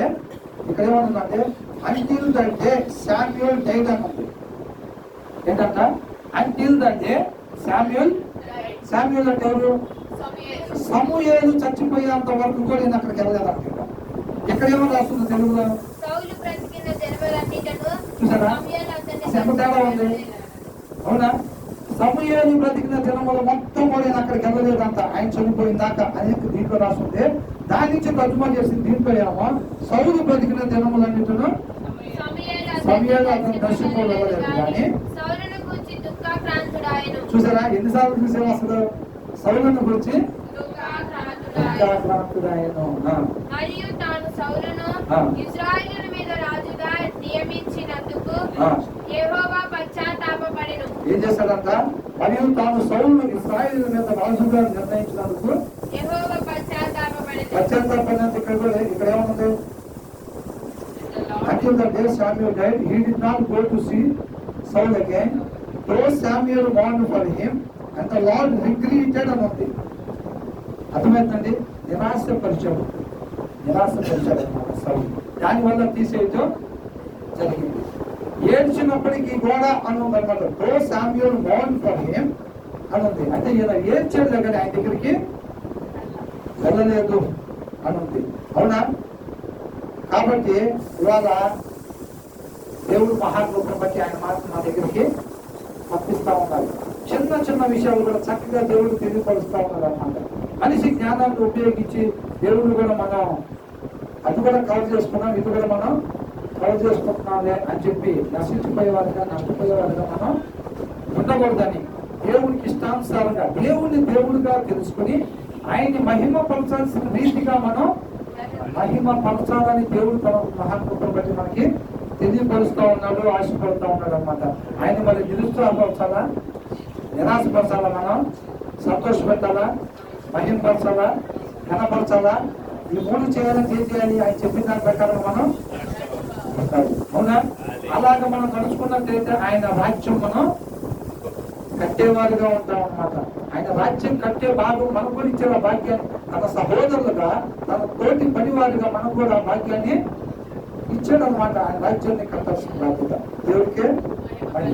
ఇక్కడ ఏమనుందంటే until the day Samuel died అని ఉంది. ఏంటంట? అంటిల్ ద డే శామ్యూయల్ అంటే ఎవరు? సమూయేలు చచ్చిపోయేంత వరకు కూడా నేను అక్కడికి వెళ్ళలేదంట. ఇక్కడ ఏమో రాస్తుంది తెలుగులో? సౌలు బ్రతికిన దినములన్నిటను చూసారా? సమూయేలు అతని ఎంత తేడా ఉంది? అవునా? సమూయేలు బ్రతికిన దినములు మొత్తం కూడా నేను అక్కడికి వెళ్ళలేదంట. ఆయన చనిపోయిందాక అనేక దీంట్లో రాస్తుంది. దాని నుంచి తర్జుమా చేసింది దీంట్లో ఏమో సౌలు బ్రతికిన దినములన్నిటను సమూయేలు అతని దర్శించుకోలేదు కానీ సౌలును గురించి దుఃఖాక్రాంతుడాయెను. చూసారా ఎన్నిసార్లు చూసారు అసలు? సౌలును గురించి దుఃఖాక్రాంతుడాయెను. మరియు తాను సౌలును ఇశ్రాయేలు మీద రాజుగా నియమించినందుకు యెహోవా పశ్చాత్తాపపడెను. ఏం చేశాడంట? మరియు తాను సౌలును ఇశ్రాయేలు మీద రాజుగా నిర్ణయించినందుకు యెహోవా పశ్చాత్తాపపడెను. పశ్చాత్తాపడినంత ఇక్కడ ఏముంది? Until the day Samuel died, he did not go to see Saul again. Though Samuel mourned for him, and the Lord regretted అని ఉంది. అర్థమవుతుందండి? నిరాశపరిచాడు సౌలు. దానివల్ల తీసేయటం జరిగింది. ఏడ్చినప్పటికీ కూడా అని ఉంది అనమాట. దో శామ్యూయల్ మోర్న్ ఫర్ హిమ్ అని ఉంది. అంటే ఈయన ఏడ్చాడు కానీ ఆయన దగ్గరికి వెళ్ళలేదు అని ఉంది. అవునా? కాబట్టి ఇవాళ దేవుడు మహాకృపను బట్టి ఆయన మాత్రం మా దగ్గరికి పంపిస్తా ఉన్నారు. చిన్న చిన్న విషయాలు కూడా చక్కగా దేవుడు తెలియపరుస్తా ఉన్నారు అన్నమాట. మనిషి జ్ఞానాన్ని ఉపయోగించి దేవుడు కూడా మనం అది కూడా కవర్ చేసుకున్నాం, ఇది కూడా మనం కవర్ చేసుకుంటున్నాంలే అని చెప్పి నశించిపోయేవారుగా నష్టపోయేవారుగా మనం ఉండకూడదని దేవుడికి ఇష్టానుసారంగా దేవుడిని దేవుడిగా తెలుసుకుని ఆయన్ని మహిమపరచాల్సిన రీతిగా మనం మహిమపరచాలని దేవుడు తన మహాకృపను బట్టి మనకి తెలియపరుస్తూ ఉన్నాడు, ఆశపడుతూ ఉన్నాడు అన్నమాట. ఆయన మరి నిరుత్సాహపరచాలా, నిరాశపరచాలా, మనం సంతోషపెట్టాలా, మహిమపరచాలా, ఘనపరచాలా, ఈ మూడు చేయాలని ఏం చేయాలి? ఆయన చెప్పిన దాని ప్రకారం మనం అవునా? అలాగ మనం నడుచుకున్నట్లయితే ఆయన రాజ్యం మనం కట్టేవారుగా ఉంటాం అన్నమాట. ఆయన రాజ్యం కట్టే భాగం మనకు కూడా ఇచ్చే భాగ్యాన్ని తన సహోదరులుగా తన తోటి పనివారుగా మనకు కూడా ఆ భాగ్యాన్ని ఇచ్చాడు అనమాట. ఆయన రాజ్యాన్ని కట్టాల్సిన బాధ్యత దేవుడికే. మరి